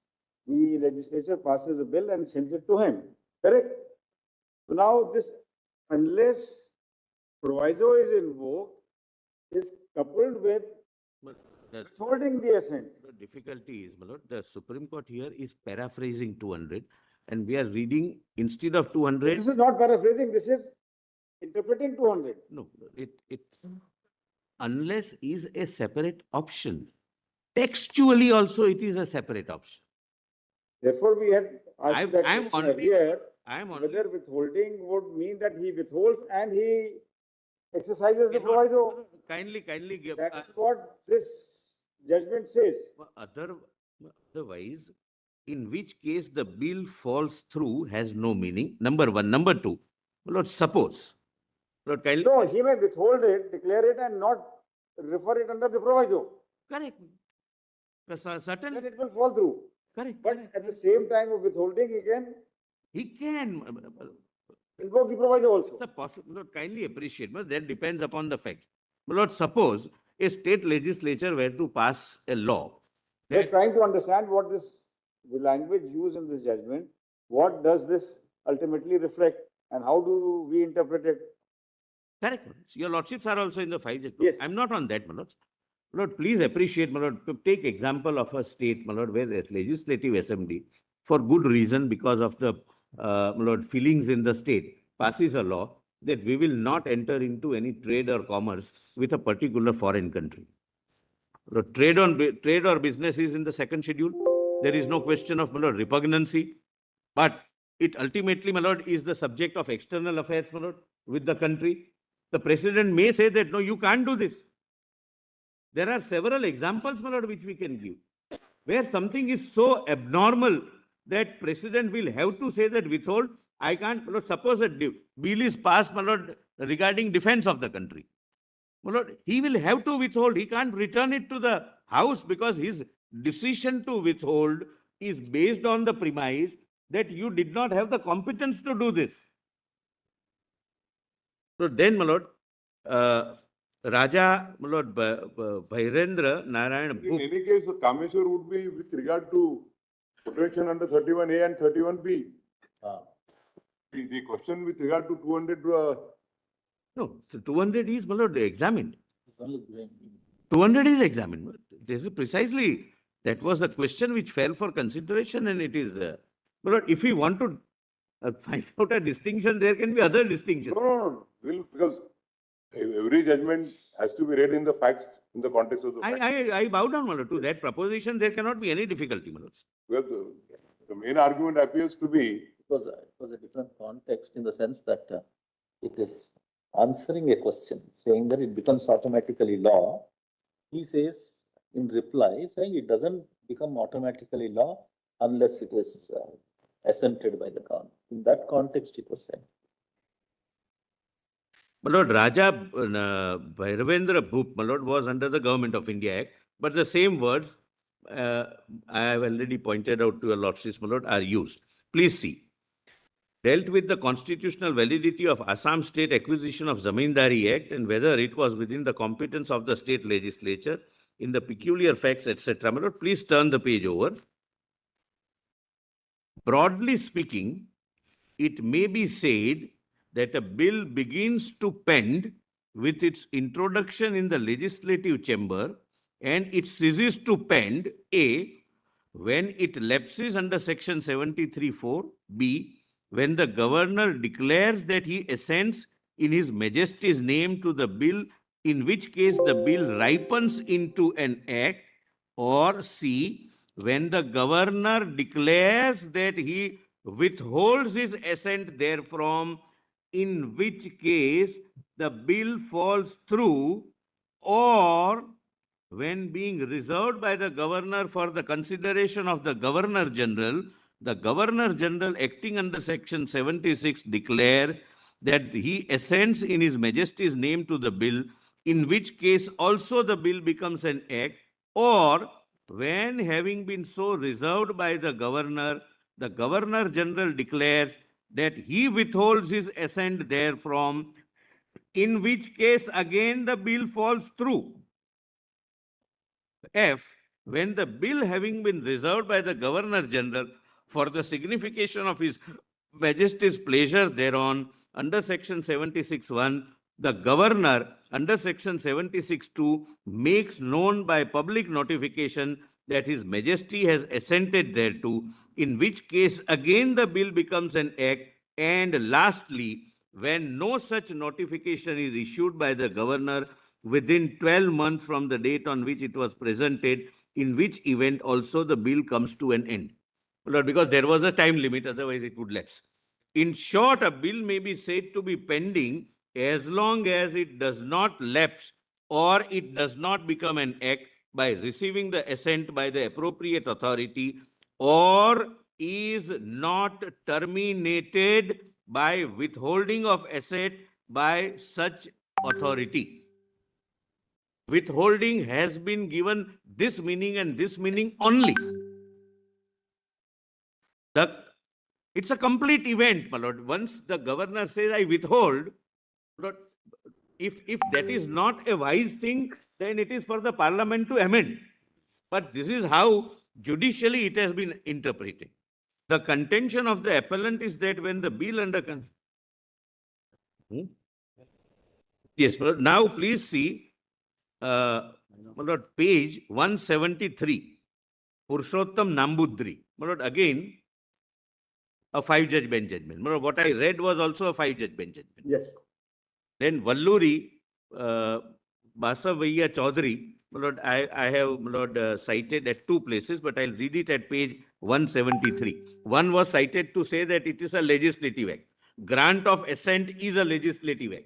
the legislature passes a bill and sends it to him. Correct? So now this, unless proviso is invoked, is coupled with withholding the assent.
The difficulty is, my lord, the Supreme Court here is paraphrasing 200 and we are reading instead of 200.
This is not paraphrasing, this is interpreting 200.
No, it unless is a separate option. Textually also it is a separate option.
Therefore, we had asked that
I'm
question
only-
earlier,
I am on.
whether withholding would mean that he withholds and he exercises the proviso.
Kindly give.
That is what this judgment says.
Otherwise, in which case the bill falls through has no meaning. Number one. Number two, Lord, suppose. Lord, kindly.
No, he may withhold it, declare it and not refer it under the proviso.
Correct. Certain.
Then it will fall through.
Correct.
But at the same time of withholding,
He can.
invoke the proviso also.
Sir, Lord, kindly appreciate, but that depends upon the facts. Lord, suppose a state legislature were to pass a law.
Just trying to understand what the language used in this judgment, what does this ultimately reflect and how do we interpret it?
Correct. Your lordships are also in the 5 judges.
Yes.
I'm not on that, my lords. Lord, please appreciate, my lord, to take example of a state, my lord, where the legislative assembly, for good reason, because of the, my lord, feelings in the state, passes a law that we will not enter into any trade or commerce with a particular foreign country. The trade or business is in the second schedule. There is no question of, my lord, repugnancy, but it ultimately, my lord, is the subject of external affairs, my lord, with the country. The president may say that, no, you can't do this. There are several examples, my lord, which we can give, where something is so abnormal that president will have to say that withhold. I can't, my lord, suppose a bill is passed, my lord, regarding defense of the country. My lord, he will have to withhold. He can't return it to the house because his decision to withhold is based on the premise that you did not have the competence to do this. So then, my lord, Raja, my lord, Bhairendra Narayan
In
Bhup,
any case, the Kameswar would be with regard to protection under 31A and 31B.
Ah.
The question with regard to 200,
no, so 200 is, my lord, examined.
It's only going.
200 is examined. This is precisely, that was the question which fell for consideration, and it is, my lord, if we want to find out a distinction, there can be other distinctions.
no, because every judgment has to be read in the facts, in the context of the facts.
I bow down, my lord, to that proposition. There cannot be any difficulty, my lord.
Well, the main argument appears to be,
It was a different context in the sense that it is answering a question, saying that it becomes automatically law. He says in reply, saying it doesn't become automatically law unless it is assented by the court. In that context, it was said.
My lord, Raja Bhairavendra Bhup, my lord, was under the Government of India Act, but the same words I have already pointed out to your lordships, my lord, are used. Please see. Dealt with the constitutional validity of Assam State Acquisition of Zamindari Act and whether it was within the competence of the state legislature in the peculiar facts, etc. My lord, please turn the page over. Broadly speaking, it may be said that a bill begins to pend with its introduction in the legislative chamber and it ceases to pend, A, when it lapses under section 73(4), B, when the governor declares that he assents in his majesty's name to the bill, in which case the bill ripens into an act, or C, when the governor declares that he withholds his assent therefrom, in which case the bill falls through, or when being reserved by the governor for the consideration of the governor general acting under section 76 declare that he assents in his majesty's name to the bill, in which case also the bill becomes an act, or when having been so reserved by the governor general declares that he withholds his assent therefrom, in which case again the bill falls through. F, when the bill having been reserved by the Governor General for the signification of his Majesty's pleasure thereon under section 76(1), the Governor under section 76(2) makes known by public notification that his Majesty has assented thereto, in which case again the bill becomes an act, and lastly, when no such notification is issued by the Governor within 12 months from the date on which it was presented, in which event also the bill comes to an end. Lord, because there was a time limit, otherwise it would lapse. In short, a bill may be said to be pending as long as it does not lapse or it does not become an act by receiving the assent by the appropriate authority, or is not terminated by withholding of assent by such authority. Withholding has been given this meaning and this meaning only. It's a complete event, my lord. Once the governor says, I withhold, lord, if that is not a wise thing, then it is for the parliament to amend. But this is how judicially it has been interpreted. The contention of the appellant is that when the bill under... Yes, but now please see page 173, Purushottam Nambudri. Again, a 5-judge bench judgment. What I read was also a 5-judge bench judgment.
Yes.
Then Valluri, Basavaiya Chaudhary, I have cited at 2 places, but I'll read it at page 173. One was cited to say that it is a legislative act. Grant of assent is a legislative act.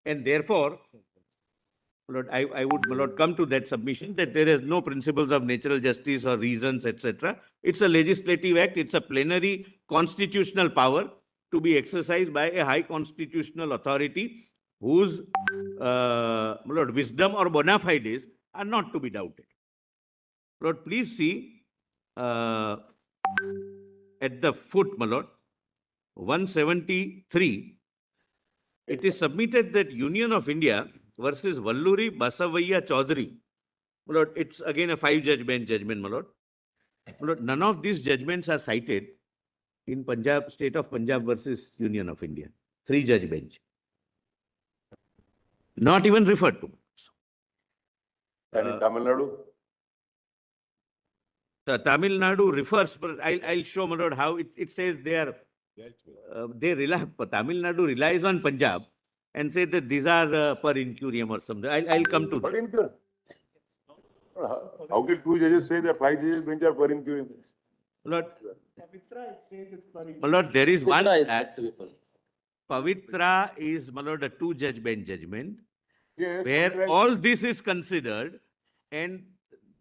And therefore, I would come to that submission that there is no principles of natural justice or reasons, etc. It's a legislative act. It's a plenary constitutional power to be exercised by a high constitutional authority whose wisdom or bona fides are not to be doubted. Lord, please see at the foot, my lord, 173, it is submitted that Union of India versus Valluri Basavaiya Chaudhary. My lord, it's again a 5-judge bench judgment, my lord. My lord, none of these judgments are cited in Punjab, state of Punjab versus Union of India. 3-judge bench. Not even referred to.
And in Tamil Nadu?
The Tamil Nadu refers, but I'll show, my lord, how it says they are, they rely, Tamil Nadu relies on Punjab and say that these are per incurium or something. I'll come to
Per
that.
incurium. How can 2 judges say that 5 judges bench are per incurium?
Lord,
Pavitra, it says it's for.
my lord, there is one,
Pavitra is not to be followed.
Pavitra is, my lord, a 2-judge bench judgment,
Yes.
where
Pavitra is-
all this is considered, and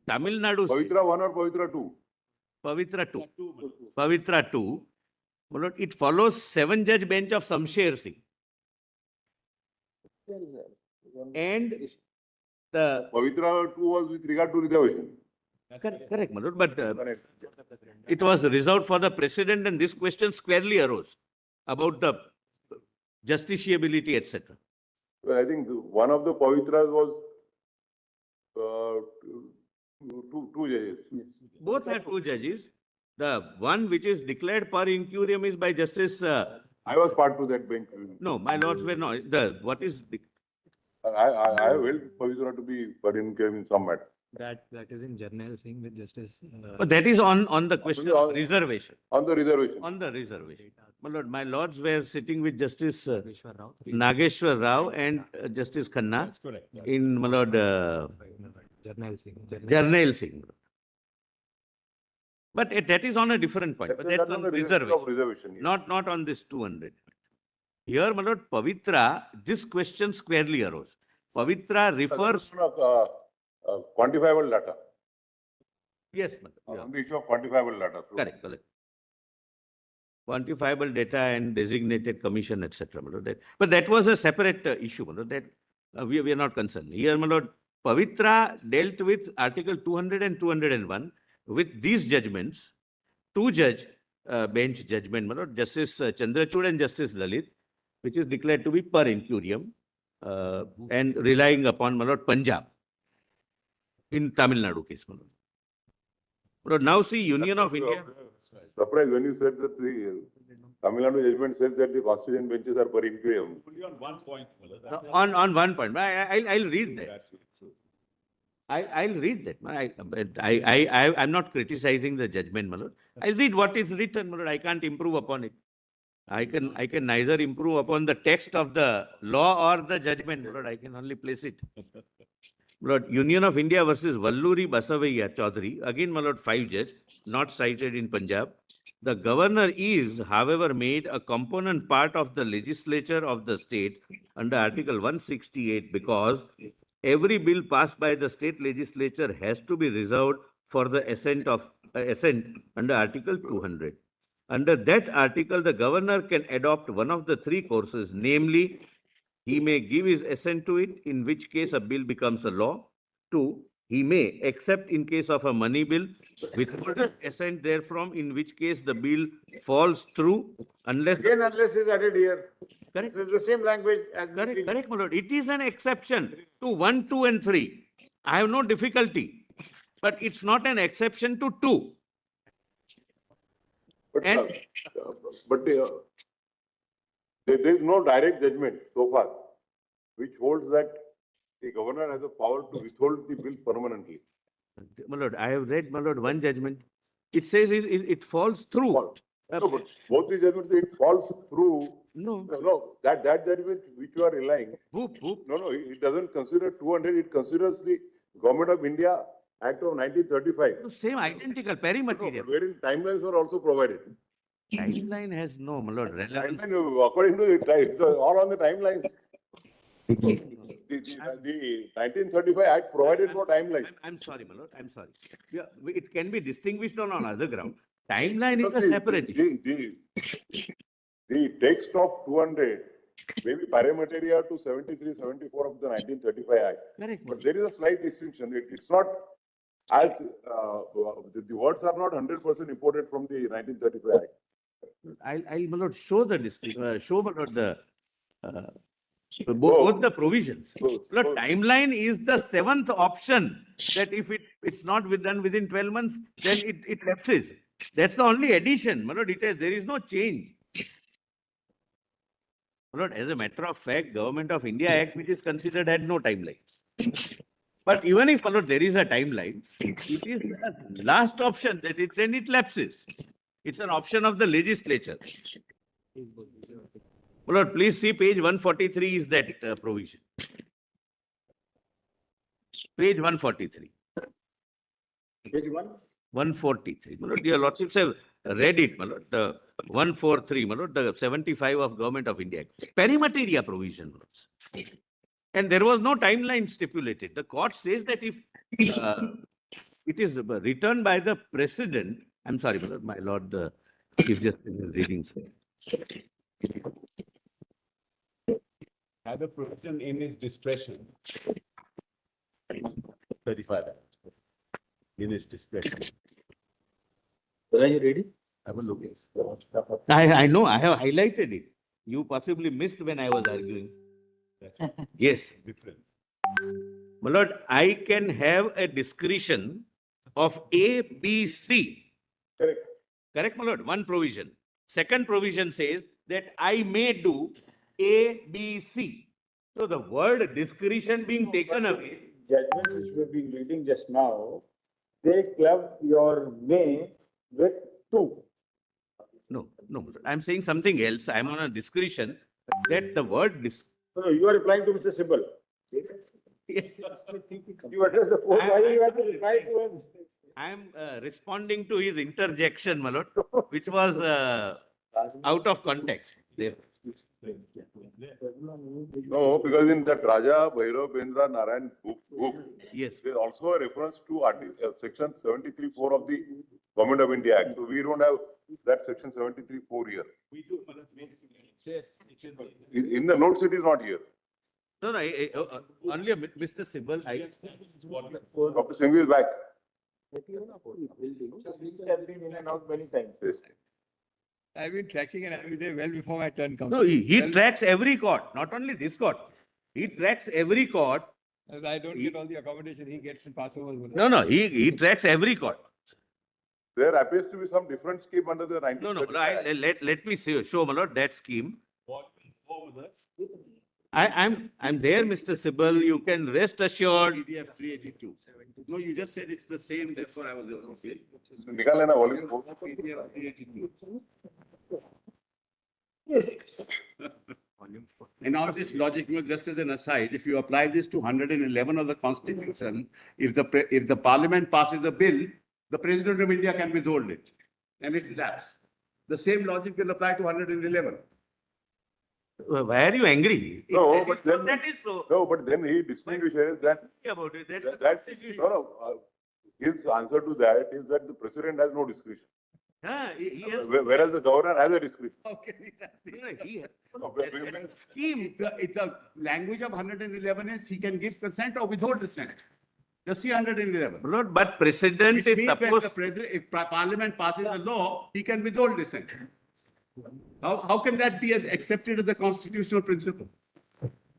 Tamil Nadu says,
Pavitra 1 or Pavitra 2?
Pavitra 2. Pavitra 2. My lord, it follows 7-judge bench of Samsher Singh. And the
Pavitra 2 was with regard to reservation.
correct, my lord, but it was reserved for the precedent, and this question squarely arose about the justiciability, etc.
Well, I think one of the Pavitras was two judges.
Both are 2 judges. The one which is declared per incurium is by Justice.
I was part to that bench.
No, my lords were not. The what is
I have held Pavitra to be per incurium in some matter.
That is in Journal Singh with Justice.
but that is on the question of reservation.
On the reservation.
On the reservation. My lords were sitting with Justice
Vishwa Rao.
Nageshwar Rao and Justice Khanna
That's correct.
in my lord
Journal Singh.
Jarnail Singh. But that is on a different point. But that's on
the reservation of
reservation.
reservation.
Not on this 200. Here, my lord, Pavitra, this question squarely arose. Pavitra refers.
Quantifiable data.
Yes, my lord.
On the issue of quantifiable data. So
Correct. Quantifiable data and designated commission, etc. But that was a separate issue, my lord, that we are not concerned. Here, my lord, Pavitra dealt with Article 200 and 201 with these judgments, 2-judge bench judgment, my lord, Justice Chandrachud and Justice Lalit, which is declared to be per incurium and relying upon, my lord, Punjab in Tamil Nadu case, my lord. But now see, Union of India.
Surprised when you said that the Tamil Nadu judgment says that the constitution benches are per incurium.
Only on one point.
On one point, I'll read that. I'll read that. I'm not criticizing the judgment, my lord. I'll read what is written, my lord. I can't improve upon it. I can neither improve upon the text of the law or the judgment, my lord. I can only place it. My lord, Union of India versus Valluri Basavaiya Chaudhary, again, my lord, 5-judge, not cited in Punjab. The governor is, however, made a component part of the legislature of the state under Article 168 because every bill passed by the state legislature has to be reserved for the assent under Article 200. Under that article, the governor can adopt one of the 3 courses, namely, he may give his assent to it, in which case a bill becomes a law. 2, he may, except in case of a money bill, withhold assent therefrom, in which case the bill falls through unless.
Again, unless is added here.
Correct.
It's the same language as.
Correct, my lord. It is an exception to 1, 2, and 3. I have no difficulty, but it's not an exception to 2.
But,
And-
there is no direct judgment so far which holds that the governor has the power to withhold the bill permanently.
My lord, I have read, my lord, one judgment. It says it falls through.
No, but both the judgments, it falls through.
No.
No, that judgment which you are relying,
Whoop.
no, it doesn't consider 200, it considers the Government of India Act of 1935.
Same identical, perimaterial.
Wherein timelines are also provided.
Timeline has no, my lord, relevance.
Timeline, according to the time, it's all on the timelines. The 1935 Act provided no timeline.
I'm sorry, my lord, I'm sorry. Yeah, it can be distinguished on other ground. Timeline is a separate issue.
The text of 200 may be paramateria to 73, 74 of the 1935 Act.
Correct.
But there is a slight distinction. It's not as, the words are not 100% imported from the 1935 Act.
I'll, my lord, show the, show, my lord, the,
So-
both the provisions.
so-
Lord,
so-
timeline is the seventh option, that if it's not done within 12 months, then it lapses. That's the only addition, my lord, there is no change. My lord, as a matter of fact, Government of India Act, which is considered, had no timelines. But even if, my lord, there is a timeline, it is a last option that then it lapses. It's an option of the legislature. My lord, please see page 143 is that provision. Page 143.
Page one.
143. My lord, your lordships have read it, my lord. 143, my lord, the 75 of Government of India. Perimeteria provision, my lords. And there was no timeline stipulated. The court says that if it is returned by the President, I'm sorry, my lord, the Chief Justice is reading.
Have a provision in his discretion. 35 Act. In his discretion.
Where are you reading?
Have a look.
I know, I have highlighted it. You possibly missed when I was arguing. Yes.
Difference.
My lord, I can have a discretion of A, B, C.
Correct.
Correct, my lord? One provision. Second provision says that I may do A, B, C. So the word discretion being taken away.
Judgment which we've been reading just now, they club your may with two.
No, no, my lord. I'm saying something else. I'm on a discretion that the word
No, you are replying to Mr. Sibal.
Yes.
You address the point, why you have to reply to him?
I'm responding to his interjection, my lord, which was out of context. There.
No, because in that Raja Bhairav Bendra Narayan book,
Yes.
there is also a reference to section 73(4) of the Government of India Act. So we don't have that section 73(4) here.
We do, but it says it should be.
In the notes, it is not here.
No, no, only Mr. Sibal,
Dr. Singh is back.
This has been in and out many times.
Yes.
I've been tracking and I'll be there well before my turn comes.
No, he tracks every court, not only this court. He tracks every court.
As I don't get all the accommodation he gets in Passovers.
No, he tracks every court.
There appears to be some different scheme under the
No,
1935 Act.
let me show, my lord, that scheme.
What form is that?
I'm there, Mr. Sibal. You can rest assured.
PDF 382. No, you just said it's the same, therefore I was okay.
निकाल लेना volume को.
PDF 382. And now this logic, just as an aside, if you apply this to 111 of the Constitution, if the Parliament passes a bill, the President of India can withhold it, and it lapses. The same logic will apply to 111.
Why are you angry? If
No,
that
but
is so,
then-
that is so.
No, but then he distinguishes that,
About it. That's the
that,
Constitution.
his answer to that is that the President has no discretion.
He has.
Whereas the Governor has a discretion.
How can we that be?
No, he-
when-
that's the scheme.
If the language of 111 is he can give consent or withhold consent. Just see 111.
Lord, but precedent
Which
is
means when the
supposed.
president, if Parliament passes a law, he can withhold dissent. How can that be as accepted as the constitutional principle?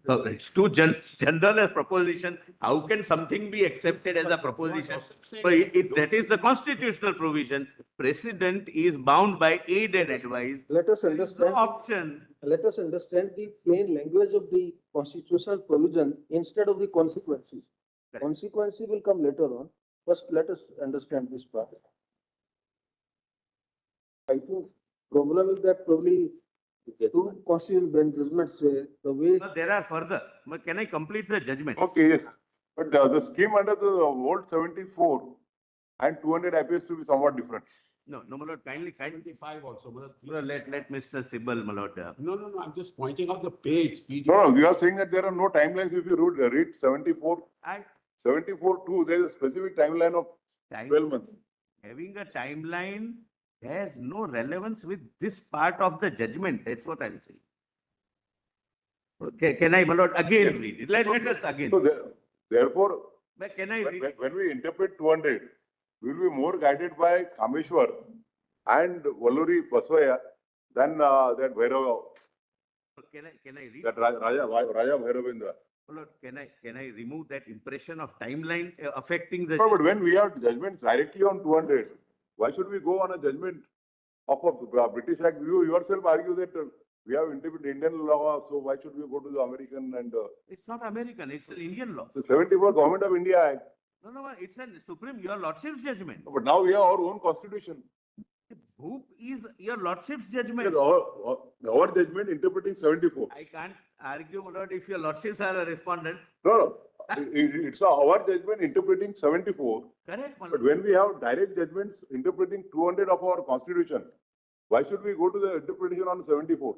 No, it's too general a proposition. How can something be accepted as a proposition? But that is the constitutional provision. Precedent is bound by aid and advice.
Let us
No
understand,
option.
let us understand the plain language of the constitutional provision instead of the consequences.
Correct.
Consequences will come later on. First, let us understand this part. I think problem is that probably two constitutional bench judgments say the way.
No, there are further. But can I complete the judgment?
Okay, yes. But the scheme under the old 74 and 200 appears to be somewhat different.
No, my lord, kindly.
75 also.
Let Mr. Sibal, my lord.
No, I'm just pointing out the page. PDF.
No, you are saying that there are no timelines. If you read 74,
I,
74(2), there is a specific timeline of 12 months.
having a timeline has no relevance with this part of the judgment. That's what I'm saying. Okay, can I, my lord, again read it? Let us again.
So therefore,
But can I read?
When we interpret 200, we will be more guided by Kameshwar and Valluri Baswaya than that Bhairava,
Can I read?
that Raja Bhairavendra.
Lord, can I remove that impression of timeline affecting the?
No, but when we have judgments directly on 200, why should we go on a judgment of a British Act? You yourself argue that we have Indian law, so why should we go to the American and
It's not American, it's an Indian law.
the 74 Government of India Act?
No, it's a Supreme, your Lordship's judgment.
But now we have our own constitution.
Who is your Lordship's judgment?
Because our judgment interpreting 74.
I can't argue, my Lord, if your Lordships are a respondent.
No, it's our judgment interpreting 74.
Correct, my
But
Lord.
when we have direct judgments interpreting 200 of our constitution, why should we go to the interpretation on 74?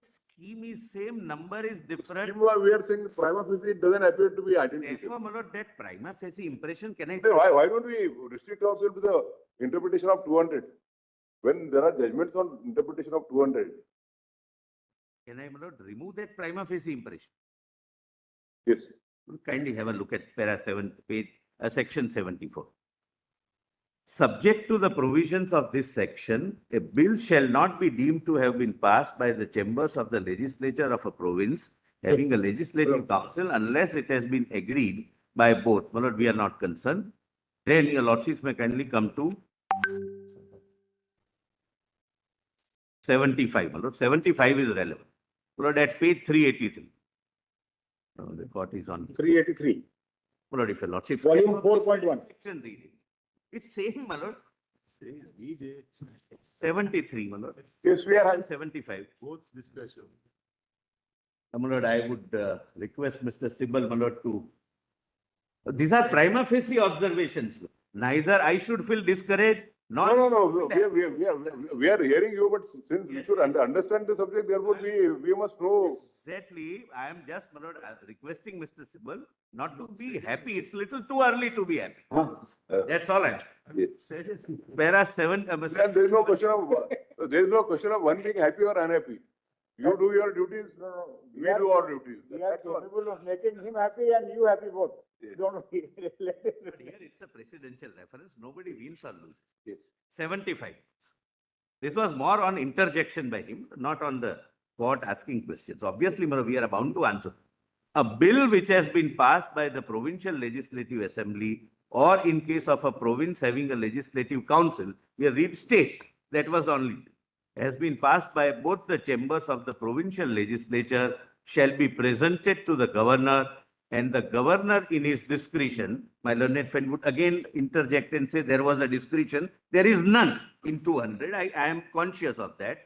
Scheme is same, number is different.
Scheme, we are saying prima facie it doesn't appear to be identical.
Therefore, my Lord, that prima facie impression, can I?
Then why don't we restrict ourselves to the interpretation of 200? When there are judgments on interpretation of 200.
Can I, my Lord, remove that prima facie impression?
Yes.
Kindly have a look at section 74. Subject to the provisions of this section, a bill shall not be deemed to have been passed by the chambers of the legislature of a province having a legislative council unless it has been agreed by both. My Lord, we are not concerned. Then your Lordships may kindly come to 75. My Lord, 75 is relevant. My Lord, at page 383. The court is on.
383,
My Lord, if your Lordship.
volume 4.1.
Section reading. It's same, my Lord.
Read it.
73, my Lord.
Yes, we are.
Section 75.
Both discretion.
My Lord, I would request Mr. Sibal, my Lord, to. These are prima facie observations. Neither I should feel discouraged, nor.
No. We are hearing you, but since we should understand the subject, therefore we must know.
Exactly. I am just, my Lord, requesting Mr. Sibal not to be happy. It's little too early to be happy. That's all I'm saying. Whereas 7.
And there is no question of one being happy or unhappy. You do your duties, we do our duties.
We are
That's all.
capable of making him happy and you happy both.
Yes.
Don't
But here it's a presidential reference. Nobody wins or loses.
Yes.
75. This was more on interjection by him, not on the court asking questions. Obviously, we are bound to answer. A bill which has been passed by the provincial legislative assembly or in case of a province having a legislative council, we read state. That was the only. Has been passed by both the chambers of the provincial legislature shall be presented to the governor, and the governor in his discretion, my learned friend would again interject and say there was a discretion. There is none in 200. I am conscious of that.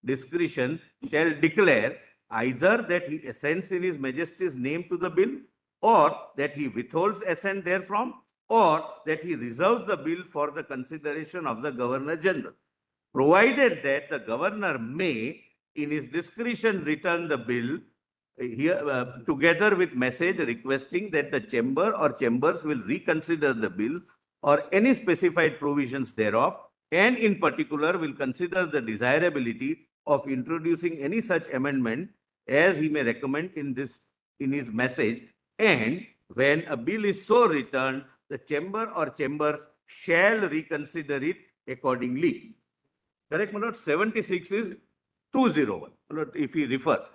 Discretion shall declare either that he assents in his majesty's name to the bill, or that he withholds assent therefrom, or that he reserves the bill for the consideration of the governor general, provided that the governor may, in his discretion, return the bill here together with message requesting that the chamber or chambers will reconsider the bill or any specified provisions thereof, and in particular will consider the desirability of introducing any such amendment as he may recommend in his message. And when a bill is so returned, the chamber or chambers shall reconsider it accordingly. Correct, my Lord? 76 is 201. My Lord, if he refers.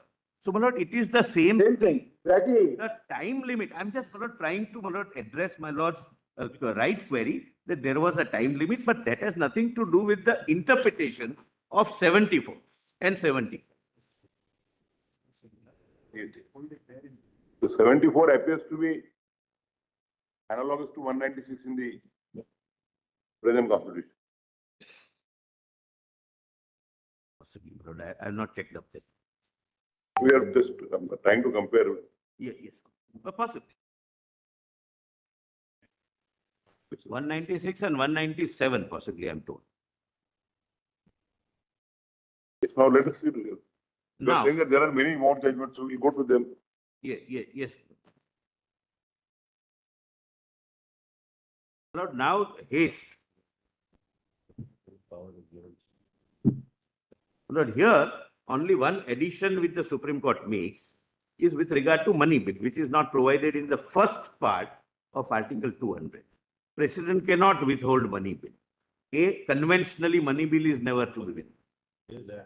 So, my Lord, it is the same
thing. Exactly.
the time limit. I'm just, my Lord, trying to, my Lord, address my Lord's right query that there was a time limit, but that has nothing to do with the interpretation of 74 and 70.
The 74 appears to be analogous to 196 in the present constitution.
Possibly, my Lord, I have not checked up this.
We are just trying to compare.
Yes, possibly. 196 and 197, possibly, I'm told.
Now let us see. You are
Now,
saying that there are many more judgments, so we'll go to them.
yes. Lord, now haste. Lord, here only one addition which the Supreme Court makes is with regard to money bill, which is not provided in the first part of Article 200. President cannot withhold money bill. A, conventionally money bill is never to be withheld.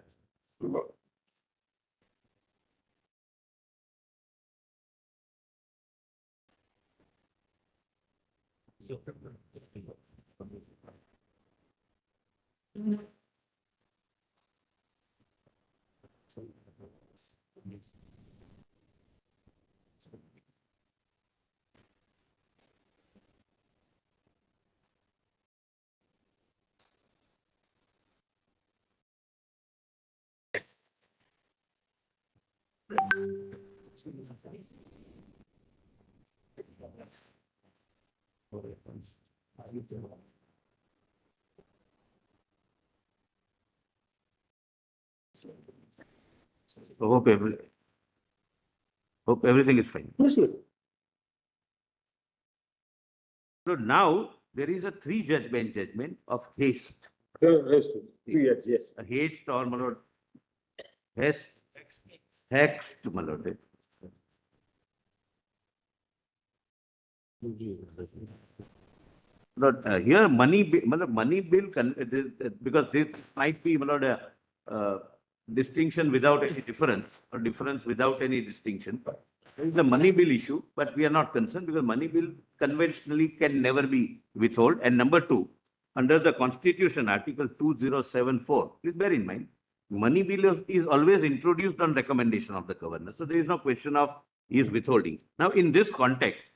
Hope everything is fine.
Yes, sir.
So now there is a three judgment of haste.
Yes.
A haste or my lord, haste, my lord. But here money bill because this might be my lord, distinction without any difference or difference without any distinction. There is a money bill issue, but we are not concerned because money bill conventionally can never be withhold. And number two, under the Constitution, Article 2074, please bear in mind, money bill is always introduced on recommendation of the governor. So there is no question of is withholding. Now, in this context,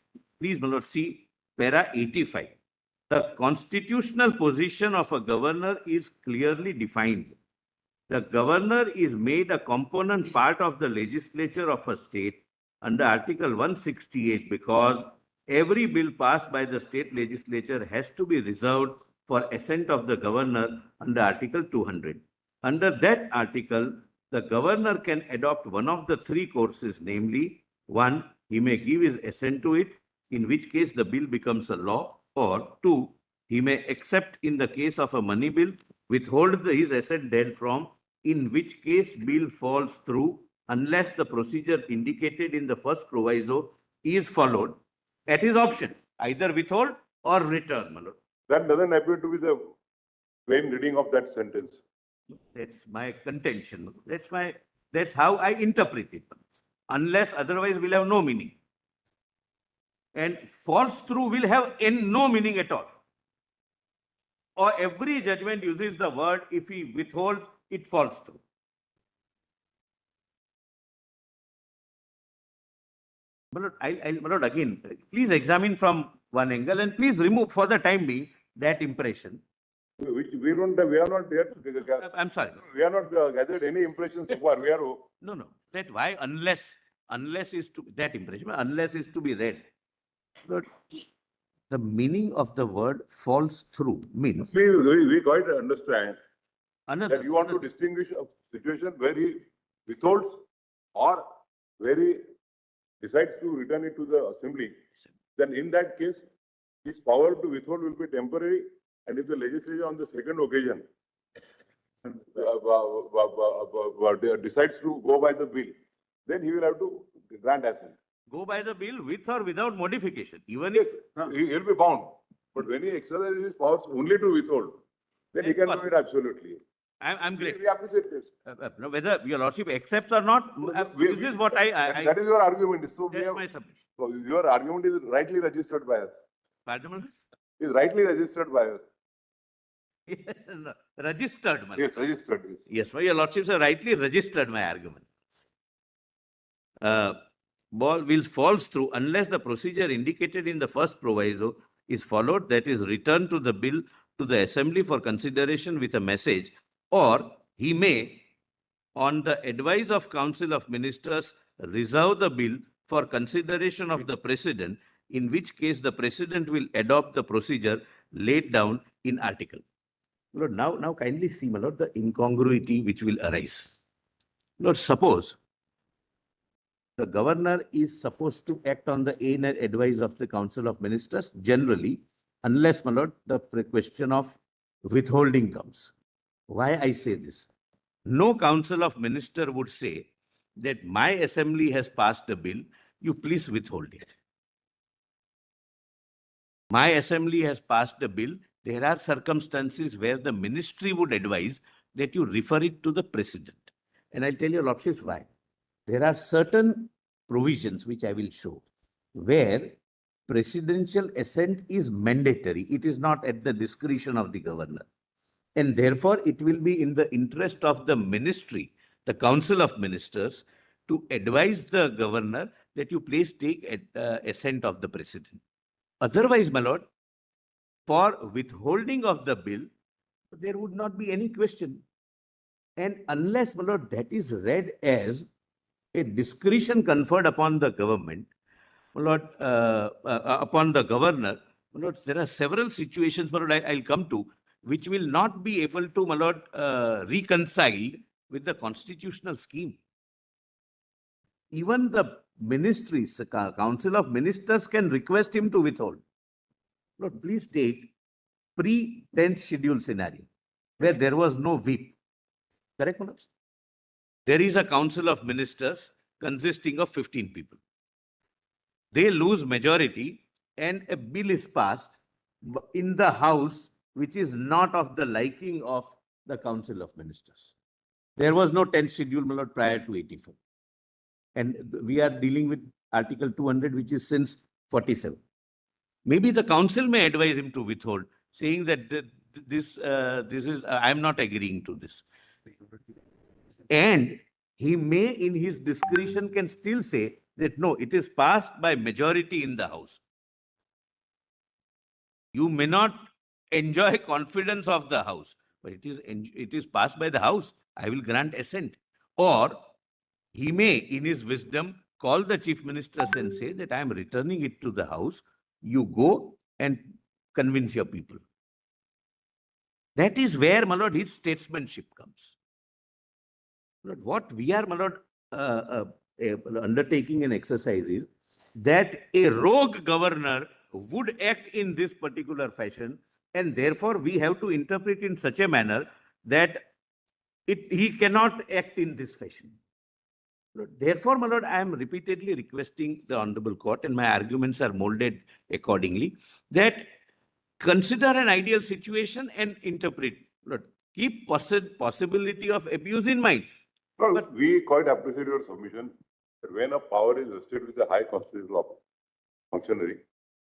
please, my lord, see para 85. The constitutional position of a governor is clearly defined. The governor is made a component part of the legislature of a state under Article 168 because every bill passed by the state legislature has to be reserved for assent of the governor under Article 200. Under that article, the governor can adopt one of the three courses, namely, one, he may give his assent to it, in which case the bill becomes a law, or two, he may accept in the case of a money bill, withhold his assent therefrom, in which case bill falls through unless the procedure indicated in the first proviso is followed at his option, either withhold or return, my lord.
That doesn't appear to be the plain reading of that sentence.
That's my contention. That's how I interpret it. Unless otherwise will have no meaning. And falls through will have no meaning at all. Or every judgment uses the word, if he withholds, it falls through. But again, please examine from one angle and please remove for the time being that impression.
Which we are not there.
I'm sorry.
We are not gathered any impressions so far. We are.
No. That why unless is to that impression, unless is to be read. But the meaning of the word falls through means.
We quite understand that you want to distinguish a situation where he withholds or where he decides to return it to the assembly. Then in that case, his power to withhold will be temporary. And if the legislature on the second occasion decides to go by the bill, then he will have to grant assent.
Go by the bill with or without modification. Even
Yes,
if
he will be bound. But when he exercises his powers only to withhold, then he can do it absolutely.
I'm great.
We appreciate this.
Whether your lordship accepts or not, this is what
that is your argument. So
that's my submission.
So your argument is rightly registered by us.
Pardon?
Is rightly registered by us.
No, registered.
Yes, registered.
Yes, your lordships have rightly registered my argument. Ball will falls through unless the procedure indicated in the first proviso is followed, that is returned to the bill to the assembly for consideration with a message, or he may, on the advice of council of ministers, reserve the bill for consideration of the president, in which case the president will adopt the procedure laid down in article. Lord, now kindly see, my lord, the incongruity which will arise. Lord, suppose the governor is supposed to act on the aid and advice of the council of ministers generally, unless, my lord, the question of withholding comes. Why I say this? No council of minister would say that my assembly has passed a bill, you please withhold it. My assembly has passed a bill. There are circumstances where the ministry would advise that you refer it to the president. And I'll tell your lordships why. There are certain provisions which I will show where presidential assent is mandatory. It is not at the discretion of the governor. And therefore, it will be in the interest of the ministry, the council of ministers, to advise the governor that you please take assent of the president. Otherwise, my lord, for withholding of the bill, there would not be any question. And unless, my lord, that is read as a discretion conferred upon the government, my lord, upon the governor, my lord, there are several situations, my lord, I'll come to, which will not be able to, my lord, reconcile with the constitutional scheme. Even the ministries, the council of ministers can request him to withhold. Lord, please take pre-10th schedule scenario where there was no whip. Correct, Manoj? There is a council of ministers consisting of 15 people. They lose majority and a bill is passed in the house which is not of the liking of the council of ministers. There was no 10th schedule, my lord, prior to 84. And we are dealing with Article 200, which is since 47. Maybe the council may advise him to withhold, saying that this is, I'm not agreeing to this. And he may, in his discretion, can still say that no, it is passed by majority in the house. You may not enjoy confidence of the house, but it is passed by the house. I will grant assent. Or he may, in his wisdom, call the chief ministers and say that I am returning it to the house. You go and convince your people. That is where, my lord, his statesmanship comes. Lord, what we are, my lord, undertaking an exercise is that a rogue governor would act in this particular fashion, and therefore we have to interpret in such a manner that he cannot act in this fashion. Therefore, my lord, I am repeatedly requesting the honorable court, and my arguments are molded accordingly, that consider an ideal situation and interpret. Lord, keep possibility of abuse in mind.
No, but we quite appreciate your submission that when a power is vested with a high constitutional functionary,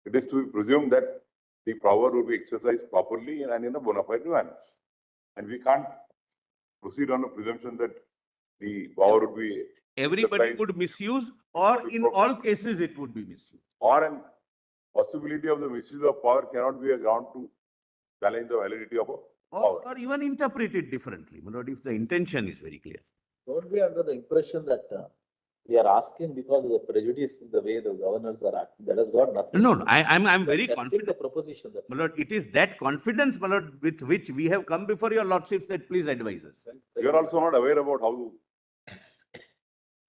it is to be presumed that the power will be exercised properly and in a bona fide manner. And we can't proceed on a presumption that the power would be
everybody would misuse, or in all cases it would be misused.
Or an possibility of the misuse of power cannot be a ground to challenge the validity of a power.
Or even interpret it differently, my lord, if the intention is very clear.
Don't be under the impression that we are asking because of the prejudice in the way the governors are acting. That has got nothing.
No, I'm very confident.
The proposition,
my lord, it is that confidence, my lord, with which we have come before your lordships, that please advise us.
You are also not aware about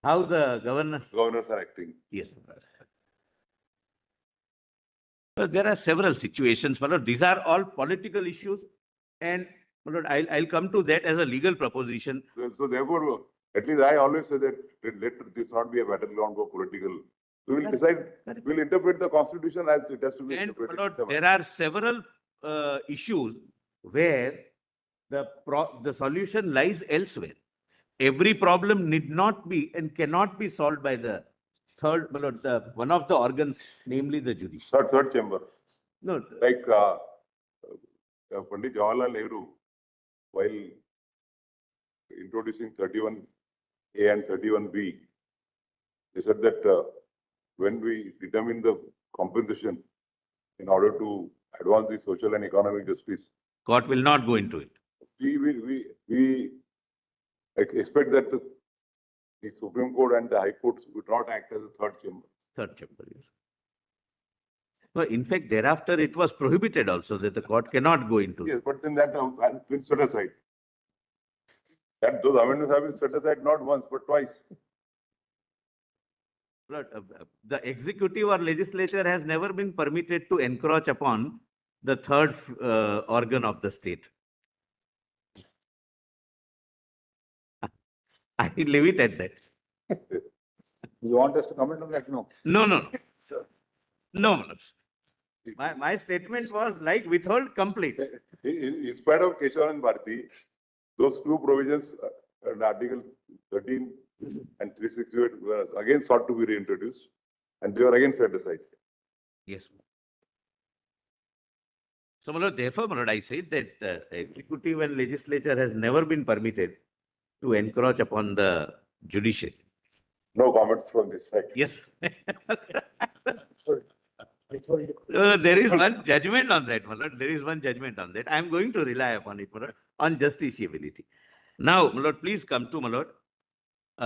how the
governors are acting.
Yes. Well, there are several situations, my lord. These are all political issues, and my lord, I'll come to that as a legal proposition.
So therefore, at least I always say that let this not be a battleground for political. We will decide. We'll interpret the constitution as it has to be interpreted.
And my lord, there are several issues where the solution lies elsewhere. Every problem need not be and cannot be solved by the third, my lord, one of the organs, namely the judicial.
Third chamber.
No,
like Pandit Jawaharlal Nehru, while introducing 31A and 31B, they said that when we determine the compensation in order to advance the social and economic justice,
court will not go into it.
We expect that the Supreme Court and the High Courts would not act as a third chamber.
Third chamber, yes. No, in fact, thereafter it was prohibited also that the court cannot go into.
Yes, but then that has been set aside. That those amendments have been set aside not once but twice.
The executive or legislature has never been permitted to encroach upon the third organ of the state. I leave it at that.
You want us to comment on that? No.
No. No. My statement was like withhold complete.
In spite of Keshav and Bharti, those two provisions, in Article 13 and 368 were again sought to be reintroduced, and they were again set aside.
Yes. So, my lord, therefore, my lord, I said that executive and legislature has never been permitted to encroach upon the judiciary.
No comments from this side.
Yes. There is one judgment on that, my lord. There is one judgment on that. I am going to rely upon it, my lord, on justiciability. Now, my lord, please come to, my lord,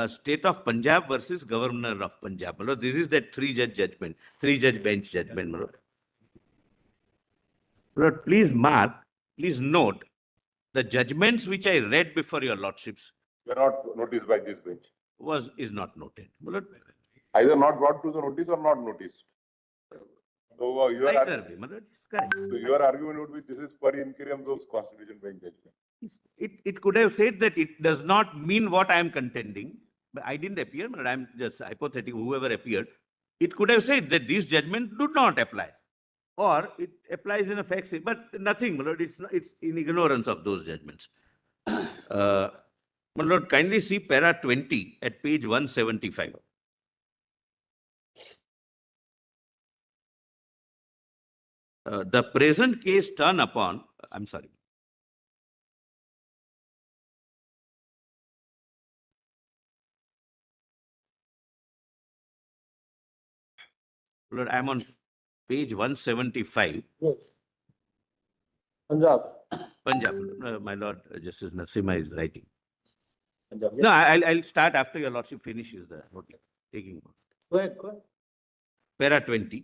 State of Punjab versus Governor of Punjab. My lord, this is that three-judge judgment, three-judge bench judgment, my lord. My lord, please mark, please note the judgments which I read before your lordships
Were not noticed by this bench.
is not noted. My lord,
Either not brought to the notice or not noticed. So
either way, my lord, it's correct.
so your argument would be this is per incuriam those constitution bench judgment.
It could have said that it does not mean what I am contending, but I didn't appear, but I'm just hypothetical, whoever appeared. It could have said that these judgments do not apply, or it applies in a fact, but nothing, my lord, it's in ignorance of those judgments. My lord, kindly see para 20 at page 175. The present case turn upon, I'm sorry. Lord, I'm on page 175.
Yes. Punjab.
Punjab, my lord, Justice Narasimha is writing.
Punjab,
No, I'll start after your lordship finishes the notice. Taking.
Go ahead, go ahead.
Para 20.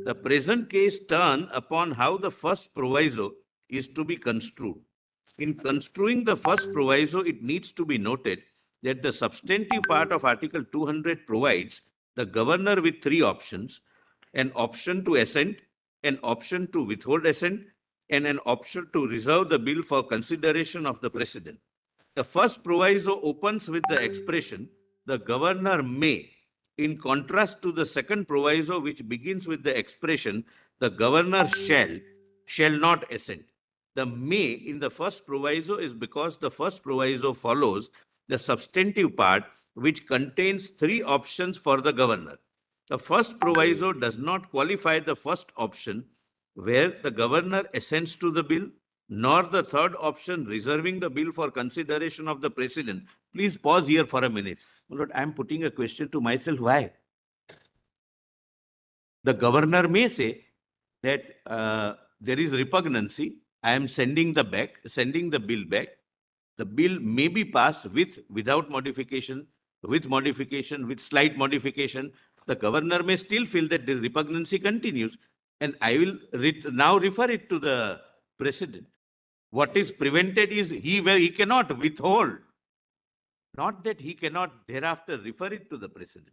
The present case turn upon how the first proviso is to be construed. In construing the first proviso, it needs to be noted that the substantive part of Article 200 provides the governor with three options: an option to assent, an option to withhold assent, and an option to reserve the bill for consideration of the President. The first proviso opens with the expression, the governor may, in contrast to the second proviso, which begins with the expression, the governor shall not assent. The may in the first proviso is because the first proviso follows the substantive part, which contains three options for the governor. The first proviso does not qualify the first option, where the governor assents to the bill, nor the third option, reserving the bill for consideration of the President. Please pause here for a minute. My lord, I am putting a question to myself. Why? The governor may say that there is repugnancy. I am sending the bill back. The bill may be passed without modification, with slight modification. The governor may still feel that the repugnancy continues, and I will now refer it to the President. What is prevented is he cannot withhold, not that he cannot thereafter refer it to the President.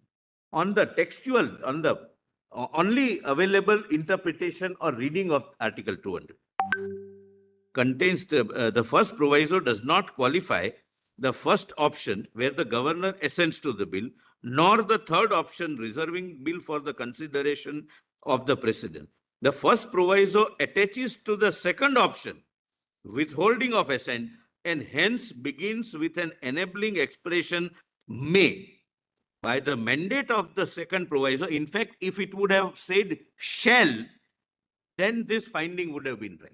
On the textual, on the only available interpretation or reading of Article 200 contains the first proviso does not qualify the first option where the governor assents to the bill, nor the third option reserving bill for the consideration of the President. The first proviso attaches to the second option, withholding of assent, and hence begins with an enabling expression may. By the mandate of the second proviso, in fact, if it would have said shall, then this finding would have been right.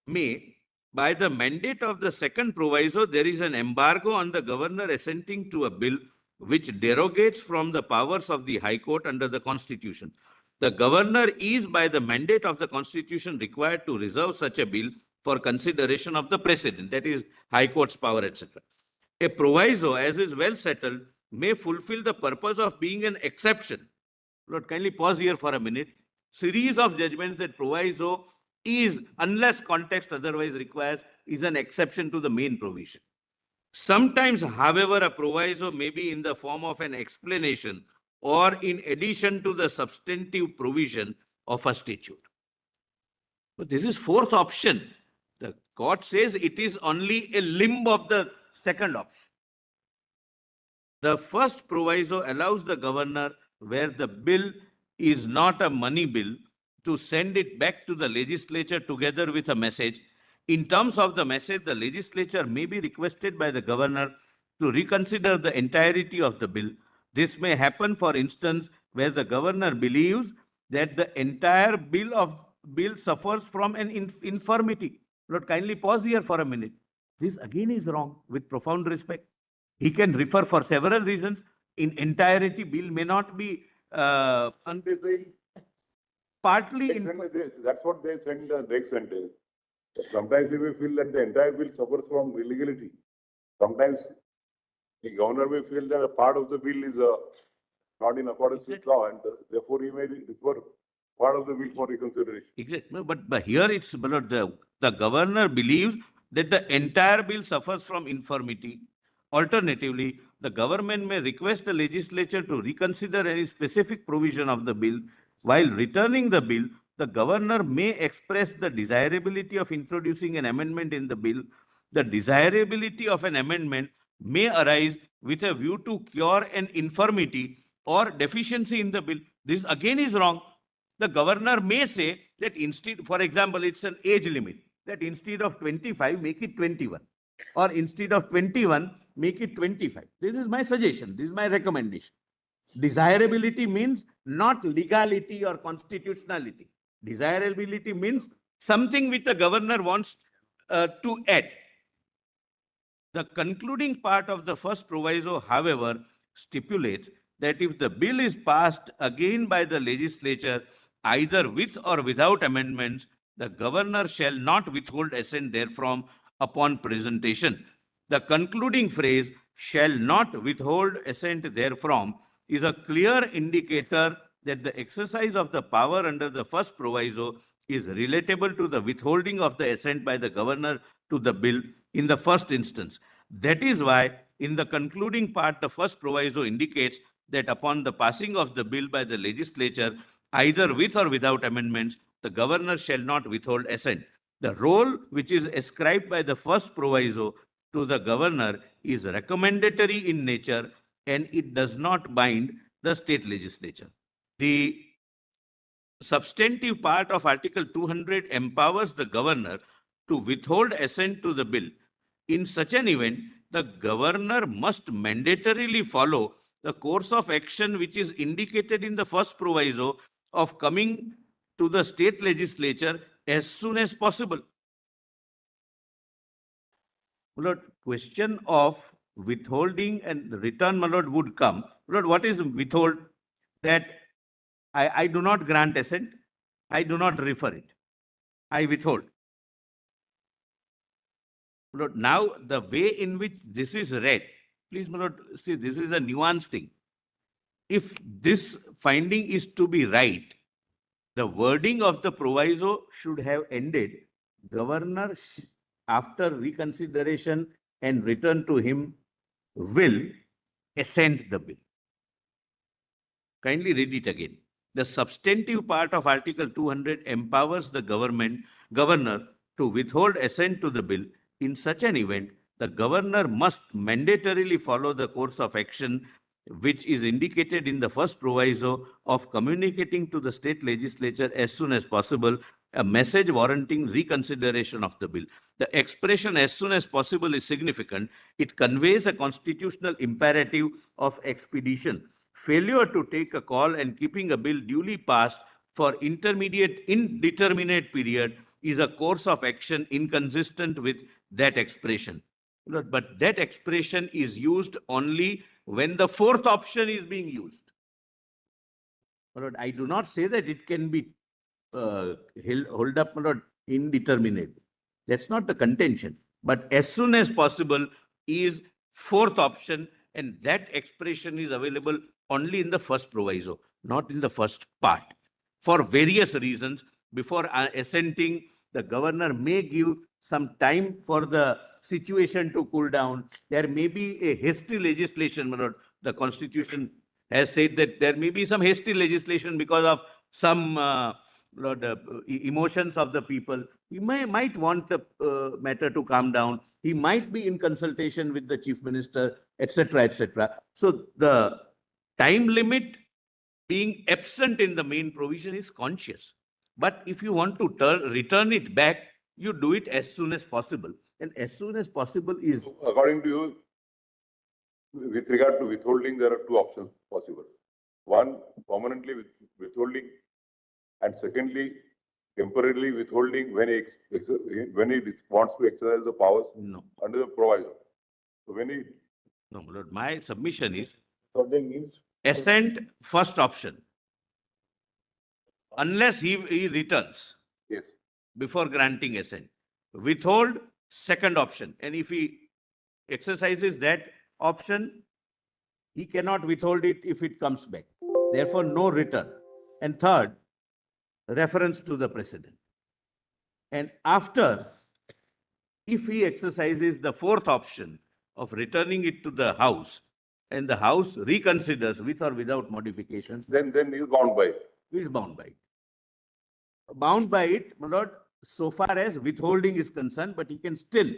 May, by the mandate of the second proviso, there is an embargo on the governor assenting to a bill which derogates from the powers of the High Court under the Constitution. The governor is, by the mandate of the Constitution, required to reserve such a bill for consideration of the President, that is, High Court's power, etc. A proviso, as is well settled, may fulfill the purpose of being an exception. Lord, kindly pause here for a minute. Series of judgments that proviso is, unless context otherwise requires, is an exception to the main provision. Sometimes, however, a proviso may be in the form of an explanation or in addition to the substantive provision of a statute. But this is fourth option. The court says it is only a limb of the second option. The first proviso allows the governor, where the bill is not a money bill, to send it back to the legislature together with a message. In terms of the message, the legislature may be requested by the governor to reconsider the entirety of the bill. This may happen, for instance, where the governor believes that the entire bill suffers from an infirmity. Lord, kindly pause here for a minute. This again is wrong, with profound respect. He can refer for several reasons. In entirety, bill may not be partly.
That's what they send the next sentence. Sometimes we may feel that the entire bill suffers from illegality. Sometimes the governor may feel that a part of the bill is not in accordance with law, and therefore he may refer part of the bill for reconsideration.
Exactly. No, but here it's the governor believes that the entire bill suffers from infirmity. Alternatively, the government may request the legislature to reconsider any specific provision of the bill. While returning the bill, the governor may express the desirability of introducing an amendment in the bill. The desirability of an amendment may arise with a view to cure an infirmity or deficiency in the bill. This again is wrong. The governor may say that instead, for example, it's an age limit, that instead of 25, make it 21. Or instead of 21, make it 25. This is my suggestion. This is my recommendation. Desirability means not legality or constitutionality. Desirability means something which the governor wants to add. The concluding part of the first proviso, however, stipulates that if the bill is passed again by the legislature, either with or without amendments, the governor shall not withhold assent therefrom upon presentation. The concluding phrase, shall not withhold assent therefrom, is a clear indicator that the exercise of the power under the first proviso is relatable to the withholding of the assent by the governor to the bill in the first instance. That is why, in the concluding part, the first proviso indicates that upon the passing of the bill by the legislature, either with or without amendments, the governor shall not withhold assent. The role which is ascribed by the first proviso to the governor is recommendatory in nature, and it does not bind the state legislature. The substantive part of Article 200 empowers the governor to withhold assent to the bill. In such an event, the governor must mandatorily follow the course of action which is indicated in the first proviso of coming to the state legislature as soon as possible. My lord, question of withholding and return, my lord, would come. My lord, what is withhold? That I do not grant assent, I do not refer it, I withhold. My lord, now the way in which this is read, please, my lord, see, this is a nuanced thing. If this finding is to be right, the wording of the proviso should have ended, governor after reconsideration and return to him will assent the bill. Kindly read it again. The substantive part of Article 200 empowers the governor to withhold assent to the bill. In such an event, the governor must mandatorily follow the course of action which is indicated in the first proviso of communicating to the state legislature as soon as possible a message warranting reconsideration of the bill. The expression as soon as possible is significant. It conveys a constitutional imperative of expedition. Failure to take a call and keeping a bill duly passed for indeterminate period is a course of action inconsistent with that expression. But that expression is used only when the fourth option is being used. I do not say that it can be held up indeterminate. That's not the contention. But as soon as possible is fourth option, and that expression is available only in the first proviso, not in the first part. For various reasons, before assenting, the governor may give some time for the situation to cool down. There may be a hasty legislation. The Constitution has said that there may be some hasty legislation because of some emotions of the people. He might want the matter to calm down. He might be in consultation with the chief minister, etc., etc. So the time limit being absent in the main provision is conscious. But if you want to return it back, you do it as soon as possible. And as soon as possible is,
So according to you, with regard to withholding, there are two options possible. One, permanently withholding, and secondly, temporarily withholding when he wants to exercise the powers
no,
under the proviso. So when he
no, my lord, my submission is
Withholding means
assent, first option. Unless he returns
yes,
before granting assent. Withhold, second option. And if he exercises that option, he cannot withhold it if it comes back. Therefore, no return. And third, reference to the precedent. And after, if he exercises the fourth option of returning it to the House, and the House reconsiders with or without modifications,
then he is bound by it.
he is bound by it. Bound by it, my lord, so far as withholding is concerned, but he can still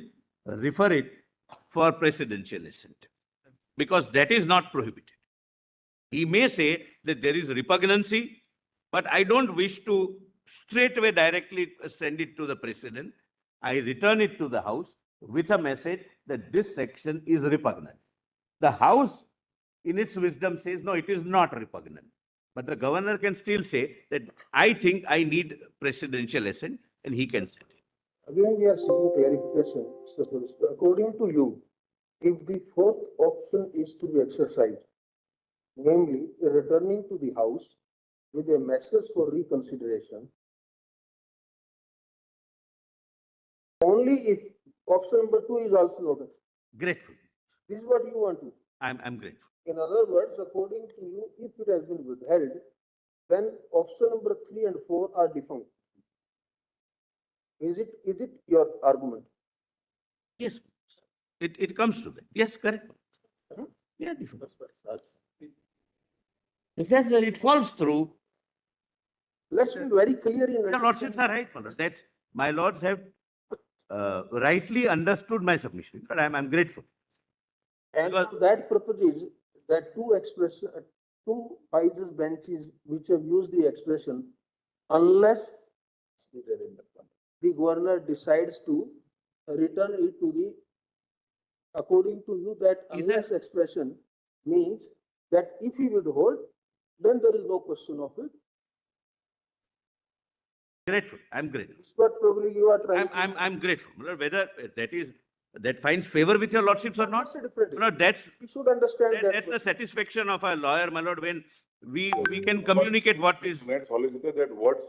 refer it for presidential assent, because that is not prohibited. He may say that there is repugnancy, but I don't wish to straightaway directly send it to the president. I return it to the House with a message that this section is repugnant. The House, in its wisdom, says, no, it is not repugnant. But the governor can still say that I think I need presidential assent, and he can send it.
Again, we are seeking clarification, Mr. Solicitor. According to you, if the fourth option is to be exercised, namely returning to the House with a message for reconsideration, only if option number 2 is also noted.
Grateful.
This is what you want to.
I'm grateful.
In other words, according to you, if it has been withheld, then option number 3 and 4 are defunct. Is it your argument?
Yes, it comes to that. Yes, correct. Yeah, defunct. Exactly, it falls through.
Let's be very clear in
The lordships are right, my lord. That's, my lords have rightly understood my submission, but I'm grateful.
And for that purpose is that two IJS benches which have used the expression, unless the governor decides to return it to the, according to you, that
Is that-
unless expression means that if he withhold, then there is no question of it.
Grateful, I'm grateful.
But probably you are trying.
I'm grateful. My lord, whether that finds favor with your lordships or not,
That's a different
my lord, that's
We should understand that.
that's the satisfaction of a lawyer, my lord, when we can communicate what is.
Net solicitor, that words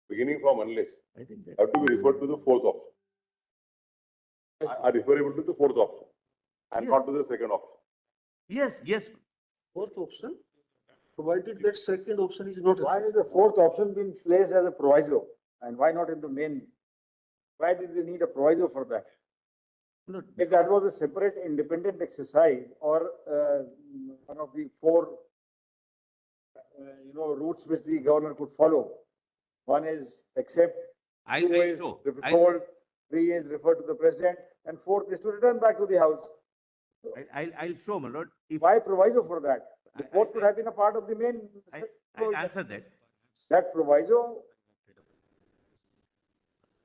beginning from unless
I think that.
have to be referred to the fourth option. Are referable to the fourth option and not to the second option.
Yes, yes.
Fourth option, provided that second option is not.
why is the fourth option being placed as a proviso? And why not in the main? Why did they need a proviso for that?
Look,
If that was a separate independent exercise or one of the four, routes which the governor could follow. One is accept, two is
know.
withhold, three is refer to the president, and fourth is to return back to the house.
I'll show, my lord. If
Why proviso for that? The
I-
fourth could have been a part of the main.
I'll answer that.
That proviso,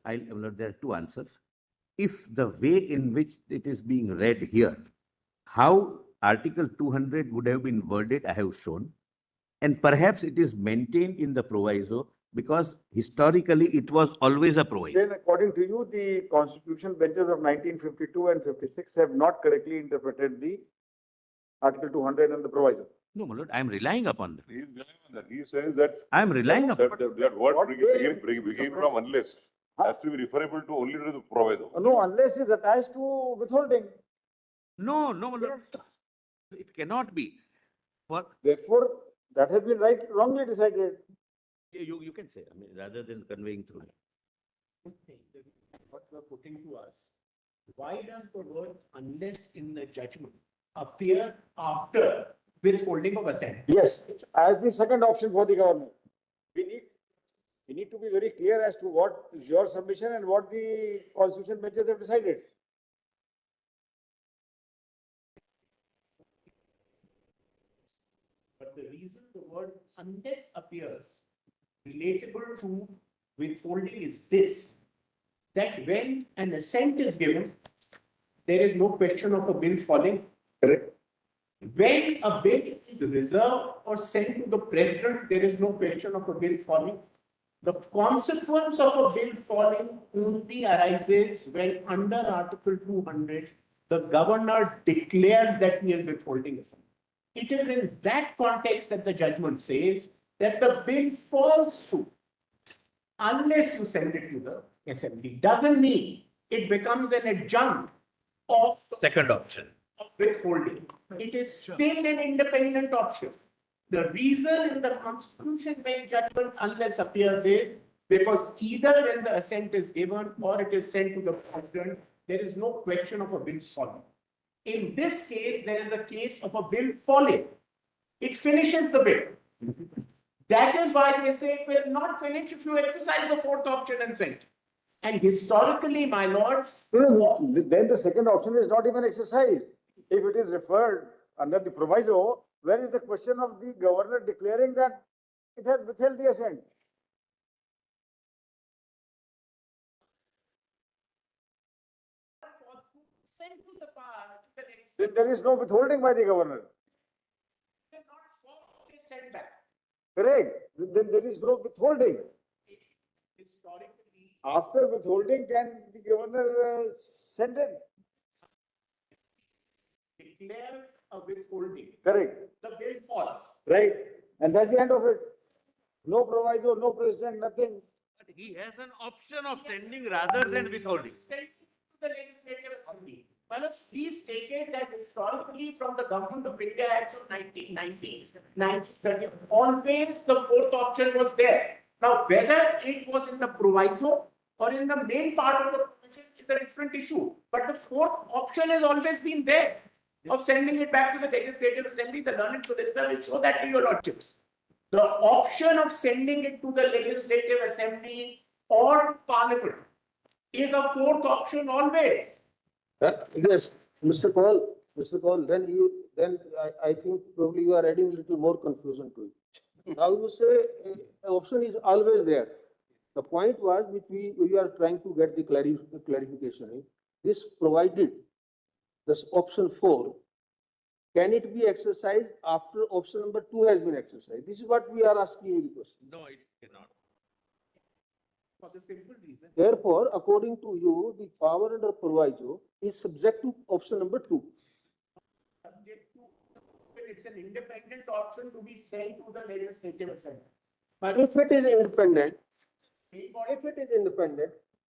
My lord, there are two answers. If the way in which it is being read here, how Article 200 would have been worded, I have shown. And perhaps it is maintained in the proviso because historically it was always a proviso.
then according to you, the constitutional benches of 1952 and 56 have not correctly interpreted the Article 200 and the proviso.
No, my lord, I'm relying upon that.
He is relying on that. He says that
I'm relying upon.
that word
What
beginning from unless has to be referable to only to the proviso.
No, unless it's attached to withholding.
No, my lord.
Yes.
It cannot be. For,
Therefore, that has been wrongly decided.
you can say, I mean, rather than conveying through.
What you are putting to us, why does the word unless in the judgment appear after withholding of assent?
Yes, as the second option for the government. We need to be very clear as to what is your submission and what the constitution benches have decided.
But the reason the word unless appears relatable to withholding is this, that when an assent is given, there is no question of a bill falling.
Correct.
When a bill is reserved or sent to the president, there is no question of a bill falling. The consequence of a bill falling only arises when under Article 200, the governor declares that he is withholding assent. It is in that context that the judgment says that the bill falls through unless you send it to the assembly. Doesn't mean it becomes an adjunct of
Second option.
of withholding. It is still an independent option. The reason in the Constitution when judgment unless appears is because either when the assent is given or it is sent to the president, there is no question of a bill falling. In this case, there is a case of a bill falling. It finishes the bill. That is why they say it will not finish if you exercise the fourth option and send. And historically, my lords,
Then the second option is not even exercised. If it is referred under the proviso, where is the question of the governor declaring that it has withheld the assent?
sent to the
Then
legislature,
there is no withholding by the governor.
not for a setback.
Correct. Then there is no withholding.
Historically,
After withholding, can the governor send it?
declares a withholding.
Correct.
The bill falls.
Right. And that's the end of it. No proviso, no precedent, nothing.
But he has an option of sending rather than withholding.
Sent to the legislative assembly. Well, please take it that historically from the Government of India Act of 1930, always the fourth option was there. Now, whether it was in the proviso or in the main part of the provision is a different issue. But the fourth option has always been there of sending it back to the legislative assembly. The learned solicitor will show that to your lordships. The option of sending it to the legislative assembly or parliament is a fourth option always.
Yes, Mr. Kaul, then I think probably you are adding a little more confusion to it. Now you say option is always there. The point was which we are trying to get the clarification in. This provided, this option 4, can it be exercised after option number 2 has been exercised? This is what we are asking you the question.
No, it cannot.
For the simple reason.
Therefore, according to you, the power under proviso is subject to option number 2.
Subject to, it's an independent option to be sent to the legislative assembly. But
If it is independent,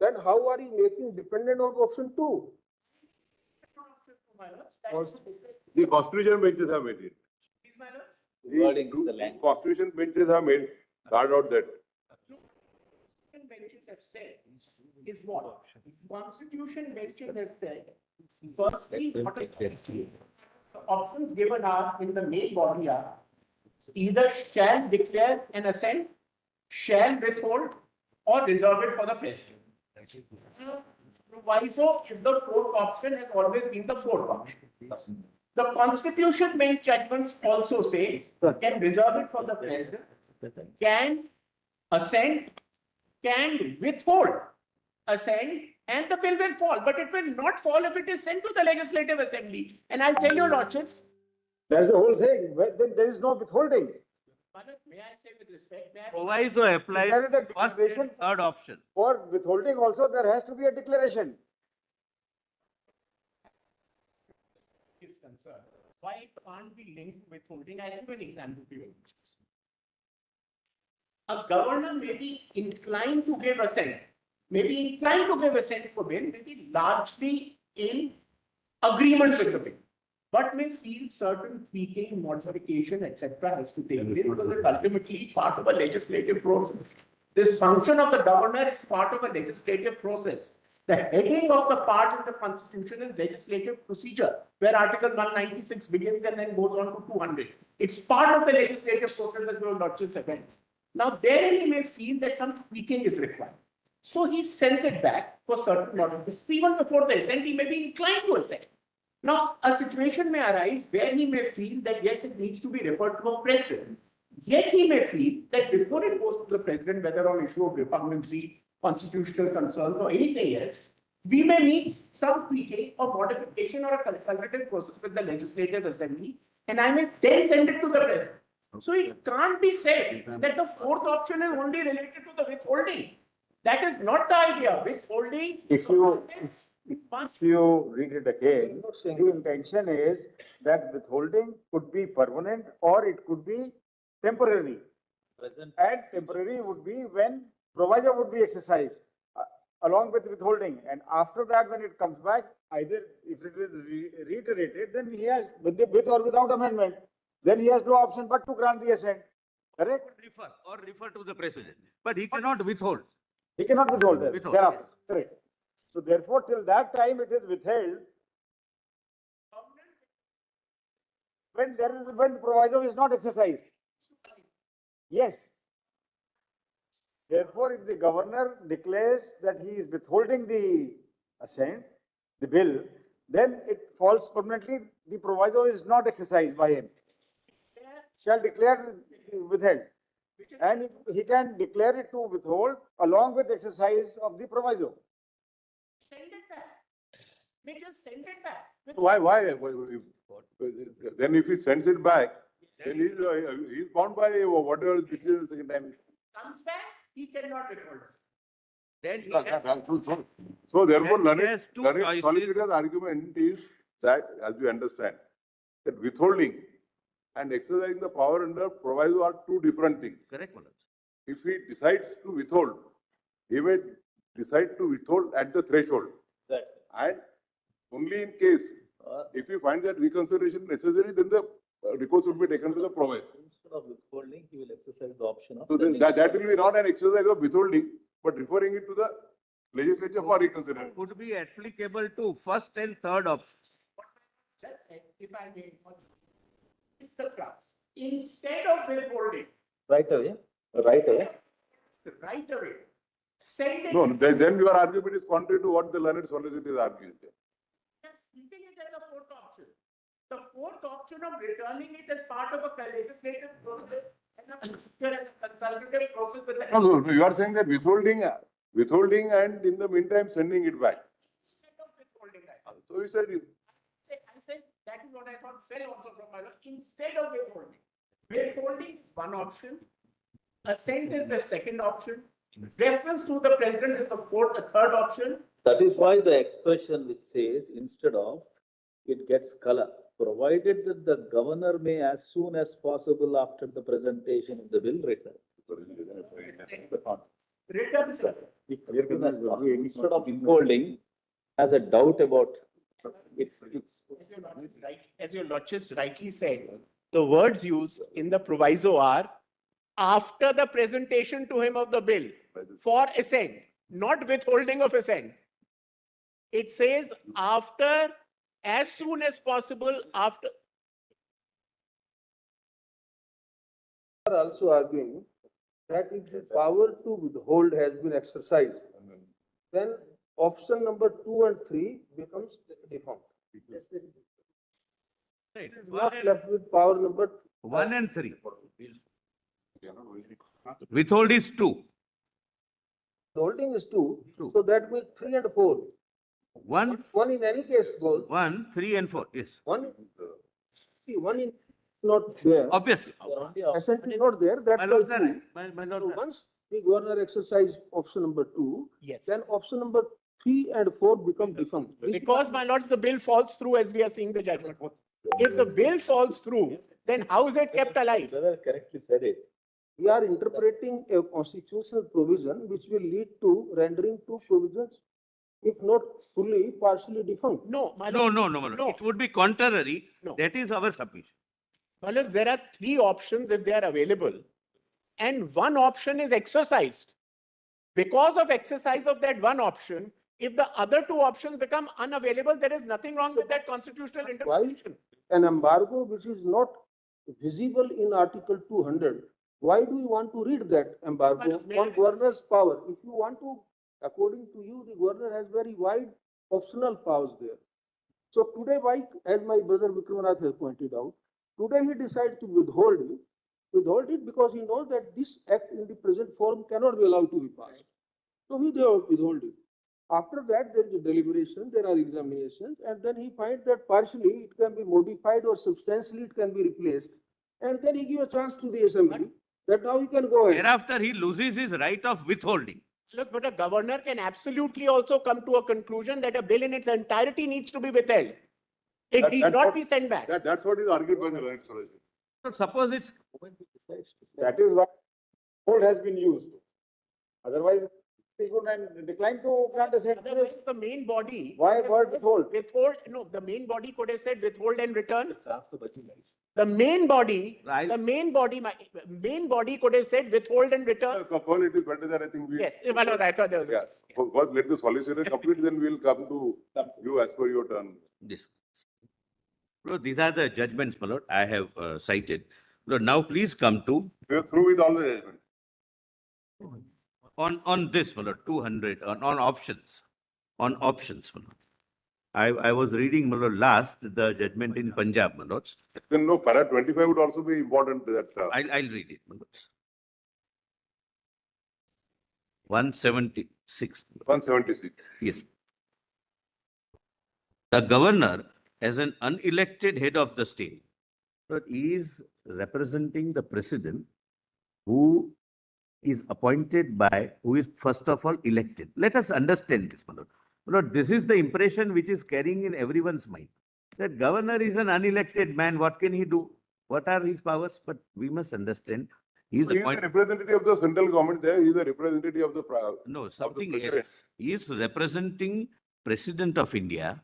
then how are you making dependent on option 2?
The constitution benches have made it.
Wording is the language.
Constitution benches have made, carved out that.
Benches have said is what? Constitution benches have said, firstly, what the options given are in the main body are either shall declare an assent, shall withhold, or reserve it for the president. Proviso is the fourth option, has always been the fourth option. The Constitution bench judgments also says can reserve it for the president, can assent, can withhold assent, and the bill will fall. But it will not fall if it is sent to the legislative assembly. And I'll tell you, lordships.
That's the whole thing. Then there is no withholding.
May I say with respect, may I?
Proviso applies
There is a
first
declaration.
and third option.
For withholding also, there has to be a declaration.
Is concerned, why it can't be linked to withholding? I'll give an example to you. A governor may be inclined to give assent, for bill, may be largely in agreement with the bill, but may feel certain tweaking, modification, etc. has to take place because it's ultimately part of a legislative process. This function of the governor is part of a legislative process. The heading of the part in the Constitution is legislative procedure, where Article 196 begins and then goes on to 200. It's part of the legislative process that your lordships have. Now, therein he may feel that some tweaking is required. So he sends it back for certain modifications. Even before the assent, he may be inclined to assent. Now, a situation may arise where he may feel that yes, it needs to be referred to a president. Yet he may feel that before it goes to the president, whether on issue of repugnancy, constitutional concerns, or anything else, we may need some tweaking or modification or a consultative process with the legislative assembly, and I may then send it to the president. So it can't be said that the fourth option is only related to the withholding. That is not the idea. Withholding.
If you read it again, the intention is that withholding could be permanent or it could be temporary.
Present.
And temporary would be when proviso would be exercised along with withholding. And after that, when it comes back, either if it is reiterated, then he has, with or without amendment, then he has no option but to grant the assent. Correct?
Refer to the president, but he cannot withhold.
He cannot withhold that.
Withhold.
Thereafter. Correct. So therefore, till that time, it is withheld when when proviso is not exercised. Yes. Therefore, if the governor declares that he is withholding the assent, the bill, then it falls permanently. The proviso is not exercised by him. Shall declare withheld. And he can declare it to withhold along with exercise of the proviso.
Send it back. We just send it back.
Why? Then if he sends it back, then he's bound by whatever this is the second time.
Comes back, he cannot withhold.
Then he has,
So therefore,
Then he has two choices.
solicitor's argument is that, as we understand, that withholding and exercising the power under proviso are two different things.
correct, Manoj.
If he decides to withhold, he may decide to withhold at the threshold.
Exactly.
And only in case, if he finds that reconsideration necessary, then the recourse will be taken to the proviso.
Instead of withholding, he will exercise the option of.
So then that will be not an exercise of withholding, but referring it to the legislature for reconsideration.
Could be applicable to first and third options.
Just say, if I may, is the crux. Instead of withholding,
Right away. Right away.
right away, send it.
No, then your argument is contrary to what the learned solicitor is arguing.
Just treating it as a fourth option. The fourth option of returning it as part of a legislative process and a consultative process with the.
No, you are saying that withholding and in the meantime sending it back.
Instead of withholding, I said.
So you said,
I said that is what I thought fell also from my law. Instead of withholding. Withholding is one option. Assent is the second option. Reference to the president is the third option.
That is why the expression which says instead of, it gets color, provided that the governor may as soon as possible after the presentation of the bill return.
Return, sir.
Instead of withholding, has a doubt about it's.
As your lordships rightly said, the words used in the proviso are after the presentation to him of the bill for assent, not withholding of assent. It says after, as soon as possible after.
Are also arguing that if the power to withhold has been exercised, then option number 2 and 3 becomes defunct.
Right.
Not left with power number
1 and 3. Withhold is 2.
holding is 2,
Two.
so that means 3 and 4.
1,
One in any case goes.
1, 3 and 4. Yes.
One is not there.
Obviously.
Assent is not there. That's
My
why
lords are
2.
right. My lords
So
are right.
once the governor exercise option number 2,
Yes.
then option number 3 and 4 become defunct. This
Because, my lords, the bill falls through as we are seeing the judgment. If the bill falls through, then how is it kept alive?
Brother correctly said it.
we are interpreting a constitutional provision which will lead to rendering two provisions, if not fully, partially defunct.
No, my
No,
lord.
no, no, no. It would be contrary.
No.
That is our submission.
My lord, there are three options if they are available, and one option is exercised. Because of exercise of that one option, if the other two options become unavailable, there is nothing wrong with that constitutional interpretation.
An embargo which is not visible in Article 200, why do you want to read that embargo on governor's power? If you want to, according to you, the governor has very wide optional powers there. So today, why, as my brother Vikram has pointed out, today he decided to withhold it because he knows that this act in the present form cannot be allowed to be passed. So he withhold it. After that, there is a deliberation, there are examinations, and then he finds that partially it can be modified or substantially it can be replaced. And then he gives a chance to the assembly that now he can go ahead.
Thereafter, he loses his right of withholding.
Look, but a governor can absolutely also come to a conclusion that a bill in its entirety needs to be withheld. It need not be sent back.
That's what is argued by the learned scholars.
So suppose it's
That is why withhold has been used. Otherwise, he would have declined to grant assent.
Otherwise, the main body.
Why word withhold?
Withhold, no, the main body could have said withhold and return. The main body,
Right.
the main body could have said withhold and return.
Call it is better than I think we.
Yes, well, no, I thought there was.
Yeah. First, let the solicitor complete, then we'll come to you as per your turn.
this. So these are the judgments, my lord, I have cited. Lord, now please come to
We are through with all the judgment.
on this, my lord, 200 on options, my lord. I was reading, my lord, last the judgment in Punjab, my lords.
Then no, para 25 would also be important that.
I'll read it, my lords. 176.
176.
Yes. The governor, as an unelected head of the state, but is representing the president who is appointed by, who is first of all elected. Let us understand this, my lord. My lord, this is the impression which is carrying in everyone's mind. That governor is an unelected man. What can he do? What are his powers? But we must understand. He is
He is the representative of the central government there. He is the representative of the.
No, something
president.
else. He is representing President of India.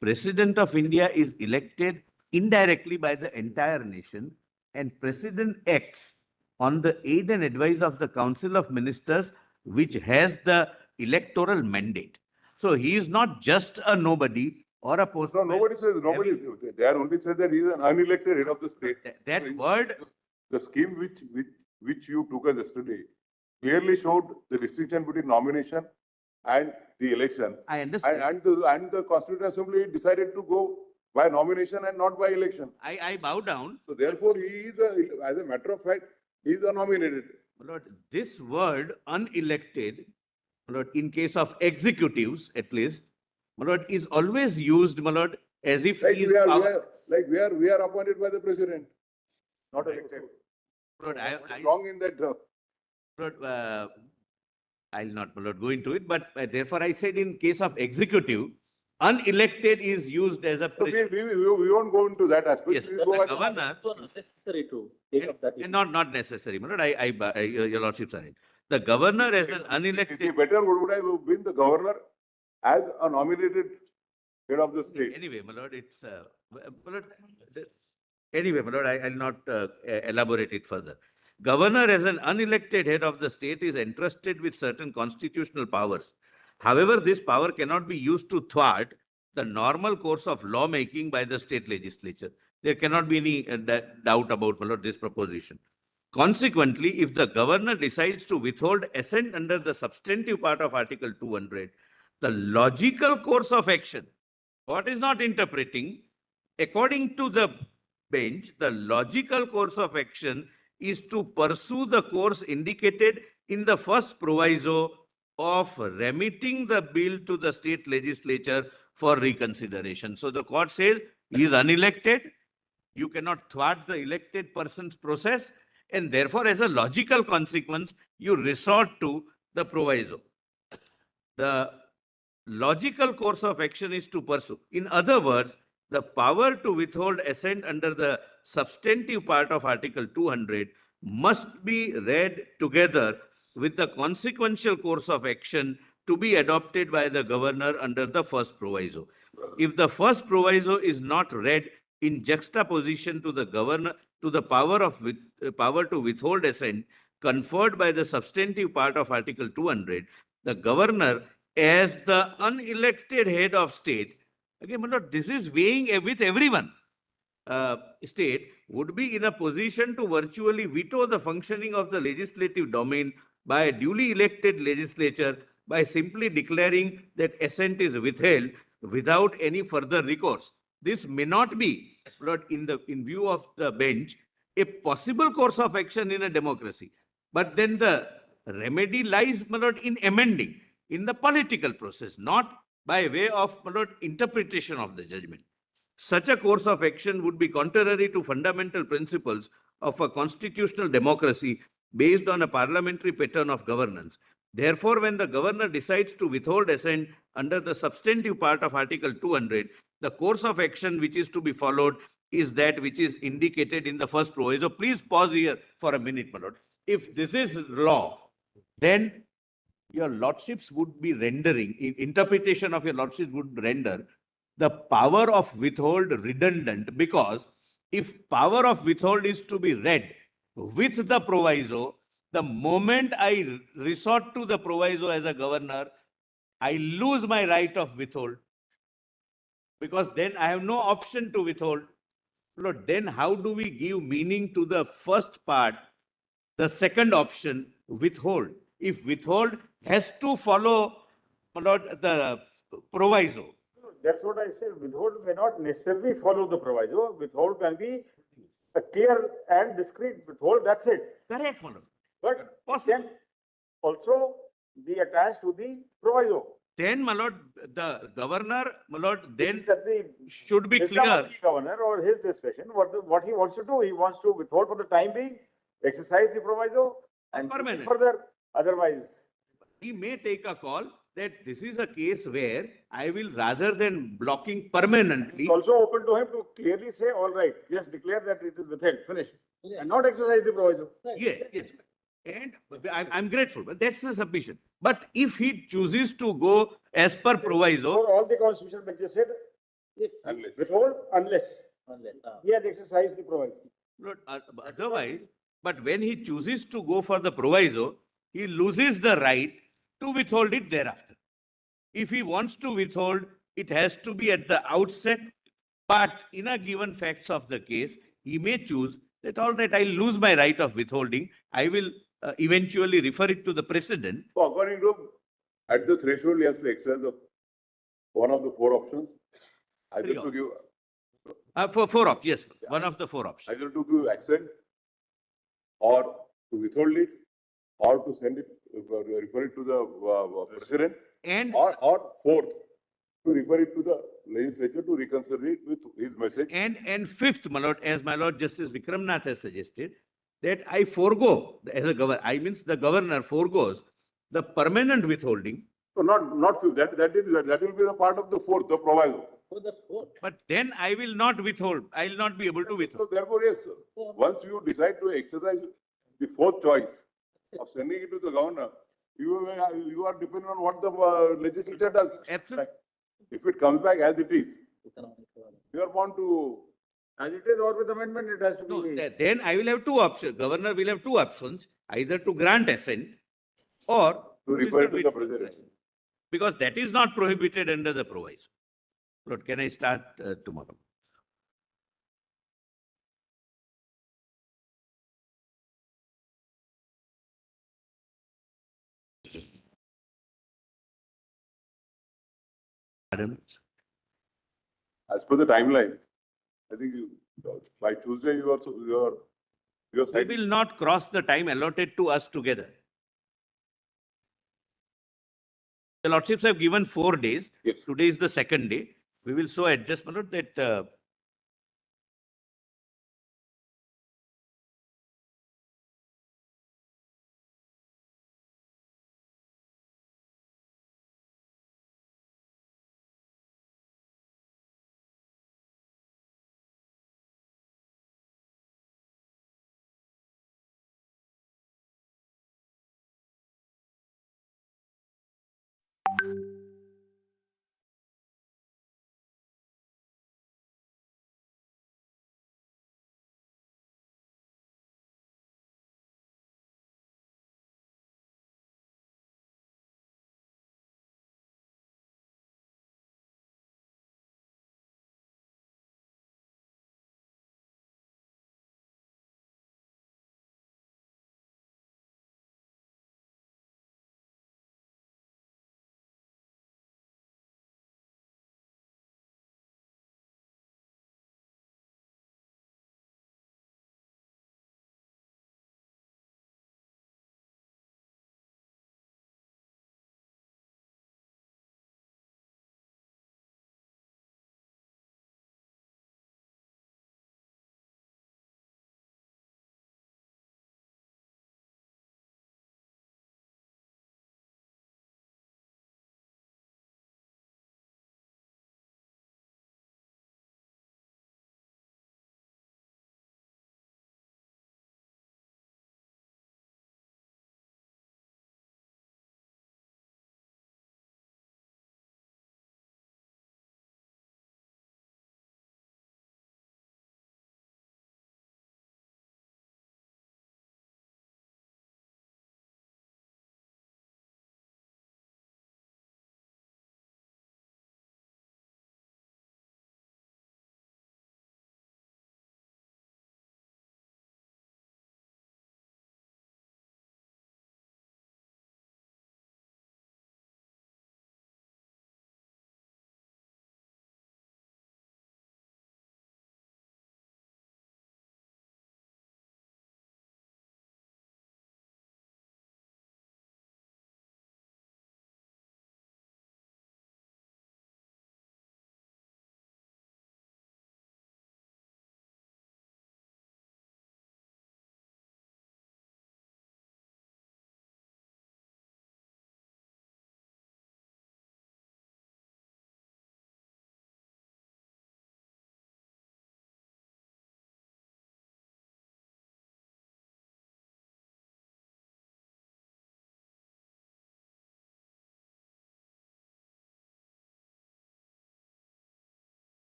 President of India is elected indirectly by the entire nation, and President acts on the aid and advice of the Council of Ministers, which has the electoral mandate. So he is not just a nobody or a
No,
postman.
nobody says, nobody, they are only said that he is an unelected head of the state.
That word,
The scheme which you took us yesterday clearly showed the distinction between nomination and the election.
I understand.
And the Constituent Assembly decided to go by nomination and not by election.
I bow down.
So therefore, he is, as a matter of fact, he is a nominated.
My lord, this word unelected, my lord, in case of executives at least, my lord, is always used, my lord, as if
Like
he is
we
power-
are appointed by the president, not elected.
My lord,
Wrong in that.
Lord, I'll not, my lord, go into it, but therefore I said in case of executive, unelected is used as a.
So we won't go into that aspect.
Yes,
We
but
go
the
as-
governor,
So necessary to take up that.
not necessary, my lord, your lordship, sorry. The governor as an
The
unelected,
better would have been the governor as a nominated head of the state.
anyway, my lord, it's, my lord, anyway, my lord, I'll not elaborate it further. Governor as an unelected head of the state is entrusted with certain constitutional powers. However, this power cannot be used to thwart the normal course of lawmaking by the state legislature. There cannot be any doubt about, my lord, this proposition. Consequently, if the governor decides to withhold assent under the substantive part of Article 200, the logical course of action, what is not interpreting, according to the bench, the logical course of action is to pursue the course indicated in the first proviso of remitting the bill to the state legislature for reconsideration. So the court says he is unelected. You cannot thwart the elected person's process, and therefore, as a logical consequence, you resort to the proviso. The logical course of action is to pursue. In other words, the power to withhold assent under the substantive part of Article 200 must be read together with the consequential course of action to be adopted by the governor under the first proviso. If the first proviso is not read in juxtaposition to the governor, to the power to withhold assent conferred by the substantive part of Article 200, the governor as the unelected head of state, again, my lord, this is weighing with everyone. State would be in a position to virtually veto the functioning of the legislative domain by a duly elected legislature by simply declaring that assent is withheld without any further recourse. This may not be, my lord, in view of the bench, a possible course of action in a democracy. But then the remedy lies, my lord, in amending in the political process, not by way of, my lord, interpretation of the judgment. Such a course of action would be contrary to fundamental principles of a constitutional democracy based on a parliamentary pattern of governance. Therefore, when the governor decides to withhold assent under the substantive part of Article 200, the course of action which is to be followed is that which is indicated in the first proviso. Please pause here for a minute, my lord. If this is law, then your lordships would be rendering, interpretation of your lordships would render the power of withhold redundant, because if power of withhold is to be read with the proviso, the moment I resort to the proviso as a governor, I lose my right of withhold, because then I have no option to withhold. Lord, then how do we give meaning to the first part, the second option, withhold? If withhold has to follow, Lord, the proviso.
That's what I said. Withhold may not necessarily follow the proviso. Withhold can be a clear and discrete withhold. That's it.
Correct, my lord.
But
Possible.
can also be attached to the proviso.
Then, my lord, the governor, my lord, then
It's at the
should be
wisdom
clear.
of the governor or his discretion, what he wants to do. He wants to withhold for the time being, exercise the proviso and proceed
Permanent.
further. Otherwise,
He may take a call that this is a case where I will, rather than blocking permanently,
it's also open to him to clearly say, all right, just declare that it is withheld, finished, and not exercise the proviso.
yes, yes. And I'm grateful, but that's the submission. But if he chooses to go as per proviso,
For all the constitutional benches said,
Unless.
withhold unless he had exercised the proviso.
Lord, otherwise, but when he chooses to go for the proviso, he loses the right to withhold it thereafter. If he wants to withhold, it has to be at the outset, but in a given facts of the case, he may choose that, all right, I lose my right of withholding. I will eventually refer it to the precedent.
So according to, at the threshold, you have to exercise one of the four options. Either
Three
to give,
For four options, yes, one of the four options.
either to give assent, or to withhold it, or to send it, refer it to the president,
And
or fourth, to refer it to the legislature to reconsider it with his message.
And fifth, my lord, as my lord Justice Vikram Nath has suggested, that I forego as a governor, I means the governor forgoes the permanent withholding,
So not fifth, that will be the part of the fourth, the proviso.
but then I will not withhold. I will not be able to
So
withhold.
therefore, yes, once you decide to exercise the fourth choice of sending it to the governor, you are dependent on what the legislature does.
Absolutely.
If it comes back as it is, you are bound to.
As it is or with amendment, it has to
No,
be.
then I will have two options. Governor will have two options, either to grant assent or
To refer it to the
withhold.
president.
Because that is not prohibited under the proviso. Lord, can I start tomorrow? Madam,
As per the timeline, I think by Tuesday, your
we
side.
will not cross the time allotted to us together. The lordships have given 4 days.
Yes.
Today is the second day. We will so adjust, my lord, that